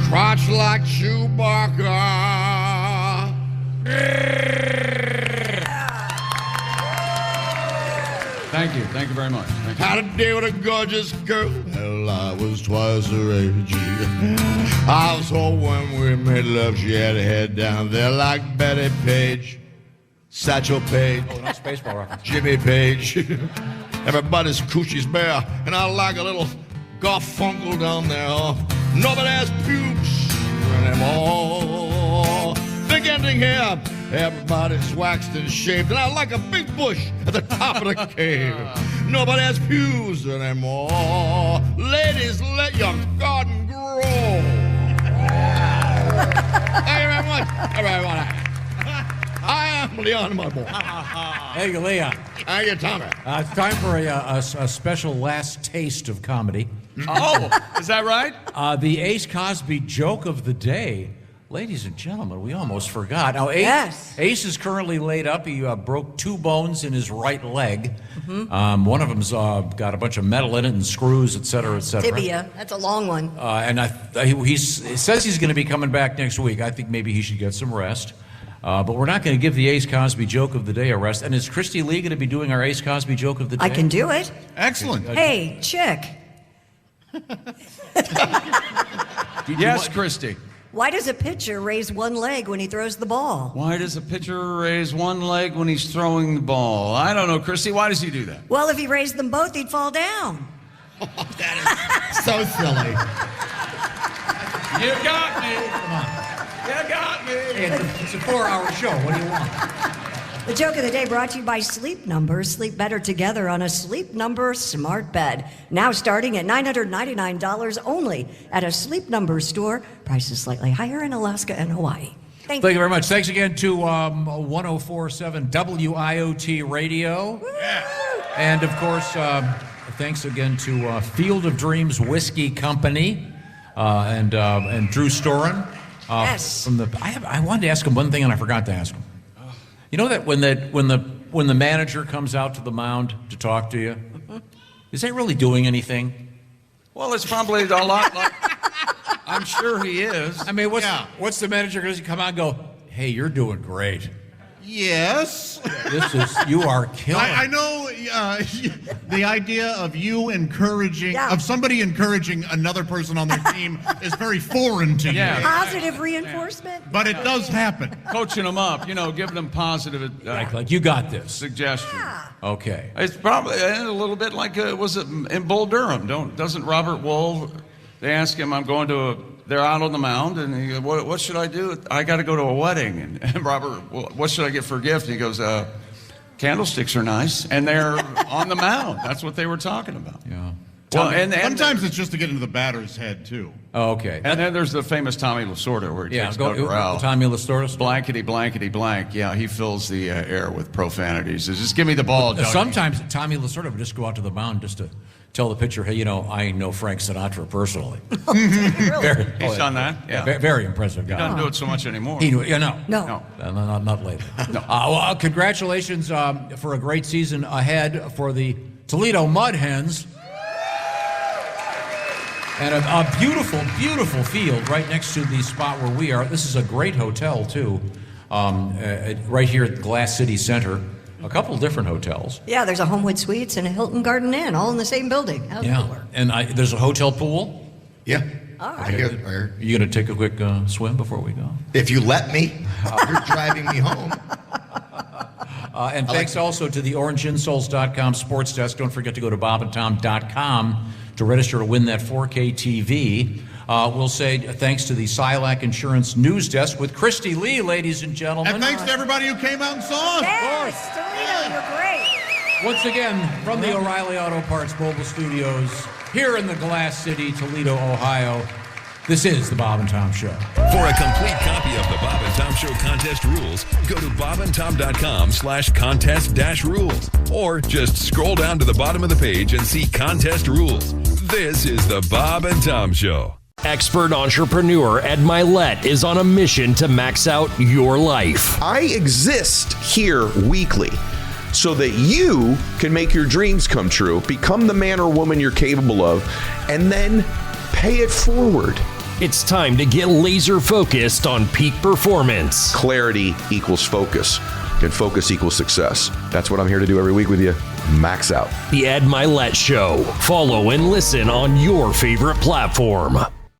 Speaker 16: crotch like Chewbacca.
Speaker 4: Thank you very much. Thank you.
Speaker 16: Had a day with a gorgeous girl. Hell, I was twice her age. I was home when we made love. She had a head down there like Betty Page, Satchel Paige,
Speaker 7: not Spaceball reference.
Speaker 16: Jimmy Page. Everybody's coochie's bare, and I like a little Garfunkel down there. Nobody has pubes anymore. Big ending here. Everybody's waxed and shaved, and I like a big bush at the top of the cave. Nobody has pews anymore. Ladies, let your garden grow. Thank you very much, everyone. I am Leon Mudbone.
Speaker 7: Hey, Leon.
Speaker 16: Thank you, Tommy.
Speaker 7: It's time for a special last taste of comedy.
Speaker 4: Oh, is that right?
Speaker 7: The Ace Cosby joke of the day. Ladies and gentlemen, we almost forgot. Now, Ace is currently laid up. He broke 2 bones in his right leg. Mm-hmm. One of them's got a bunch of metal in it and screws, et cetera, et cetera.
Speaker 8: Tibia. That's a long one.
Speaker 7: And he says he's going to be coming back next week. I think maybe he should get some rest. But we're not going to give the Ace Cosby joke of the day a rest. And is Christy Lee going to be doing our Ace Cosby joke of the day?
Speaker 8: I can do it.
Speaker 10: Excellent.
Speaker 8: Hey, Chick.
Speaker 4: Yes, Christy.
Speaker 8: Why does a pitcher raise one leg when he throws the ball?
Speaker 4: Why does a pitcher raise one leg when he's throwing the ball? I don't know, Christy. Why does he do that?
Speaker 8: Well, if he raised them both, he'd fall down.
Speaker 16: That is so silly.
Speaker 4: You got me. Come on. You got me.
Speaker 7: It's a 4-hour show. What do you want?
Speaker 8: The joke of the day brought to you by Sleep Number. Sleep better together on a Sleep Number smart bed. Now starting at $999 only at a Sleep Number store. Prices slightly higher in Alaska and Hawaii.
Speaker 7: Thank you very much. Thanks again to 104.7 WIOT Radio. And, of course, thanks again to Field of Dreams Whiskey Company and Drew Storen.
Speaker 8: Yes.
Speaker 7: I wanted to ask him one thing, and I forgot to ask him. You know that when the manager comes out to the mound to talk to you, is that really doing anything?
Speaker 4: Well, it's probably a lot like... I'm sure he is.
Speaker 7: I mean, what's the manager going to come out and go, hey, you're doing great.
Speaker 10: Yes.
Speaker 7: You are killing.
Speaker 10: I know the idea of you of somebody encouraging another person on their team is very foreign to you.
Speaker 8: Positive reinforcement.
Speaker 10: But it does happen.
Speaker 4: Coaching them up, giving them positive
Speaker 7: like you got this
Speaker 4: suggestion.
Speaker 8: Yeah.
Speaker 7: Okay.
Speaker 4: It's probably a little bit like was it in Bull Durham? Doesn't Robert Wool? They ask him, they're out on the mound, and he goes, what should I do? I got to go to a wedding. And Robert, what should I get for a gift? And he goes, candlesticks are nice. And they're on the mound. That's what they were talking about.
Speaker 7: Yeah.
Speaker 10: Well, and sometimes it's just to get into the batter's head, too.
Speaker 7: Oh, okay.
Speaker 4: And then there's the famous Tommy Lasorda where he takes Doug Corral.
Speaker 7: Tommy Lasorda?
Speaker 4: Blankety, blankety, blank. Yeah, he fills the air with profanities. Says, just give me the ball, Doug.
Speaker 7: Sometimes Tommy Lasorda would just go out to the mound just to tell the pitcher, hey, I know Frank Sinatra personally.
Speaker 4: He's done that? Yeah.
Speaker 7: Very impressive guy.
Speaker 4: He doesn't do it so much anymore.
Speaker 7: No. Not lately.
Speaker 4: No.
Speaker 7: Well, congratulations for a great season ahead for the Toledo Mud Hens. And a beautiful, beautiful field right next to the spot where we are. This is a great hotel, too, right here at Glass City Center. A couple different hotels.
Speaker 8: Yeah, there's a Homewood Suites and a Hilton Garden Inn, all in the same building. How's that work?
Speaker 7: And there's a hotel pool?
Speaker 16: Yeah.
Speaker 8: All right.
Speaker 7: Are you going to take a quick swim before we go?
Speaker 16: If you let me. You're driving me home.
Speaker 7: And thanks also to the OrangeInsoles.com sports desk. Don't forget to go to bobandtom.com to register to win that 4K TV. We'll say thanks to the Silac Insurance News Desk with Christy Lee, ladies and gentlemen.
Speaker 10: And thanks to everybody who came out and saw us.
Speaker 8: Yes, Toledo, you're great.
Speaker 7: Once again, from the O'Reilly Auto Parts Mobile Studios, here in the Glass City, Toledo, Ohio, this is the Bob and Tom Show.
Speaker 12: For a complete copy of the Bob and Tom Show contest rules, go to bobandtom.com/contest-rules. Or just scroll down to the bottom of the page and see contest rules. This is the Bob and Tom Show.
Speaker 5: Expert entrepreneur Ed Milet is on a mission to max out your life.
Speaker 17: I exist here weekly so that you can make your dreams come true, become the man or woman you're capable of, and then pay it forward.
Speaker 5: It's time to get laser focused on peak performance.
Speaker 17: Clarity equals focus, and focus equals success. That's what I'm here to do every week with you. Max out.
Speaker 5: The Ed Milet Show. Follow and listen on your favorite platform.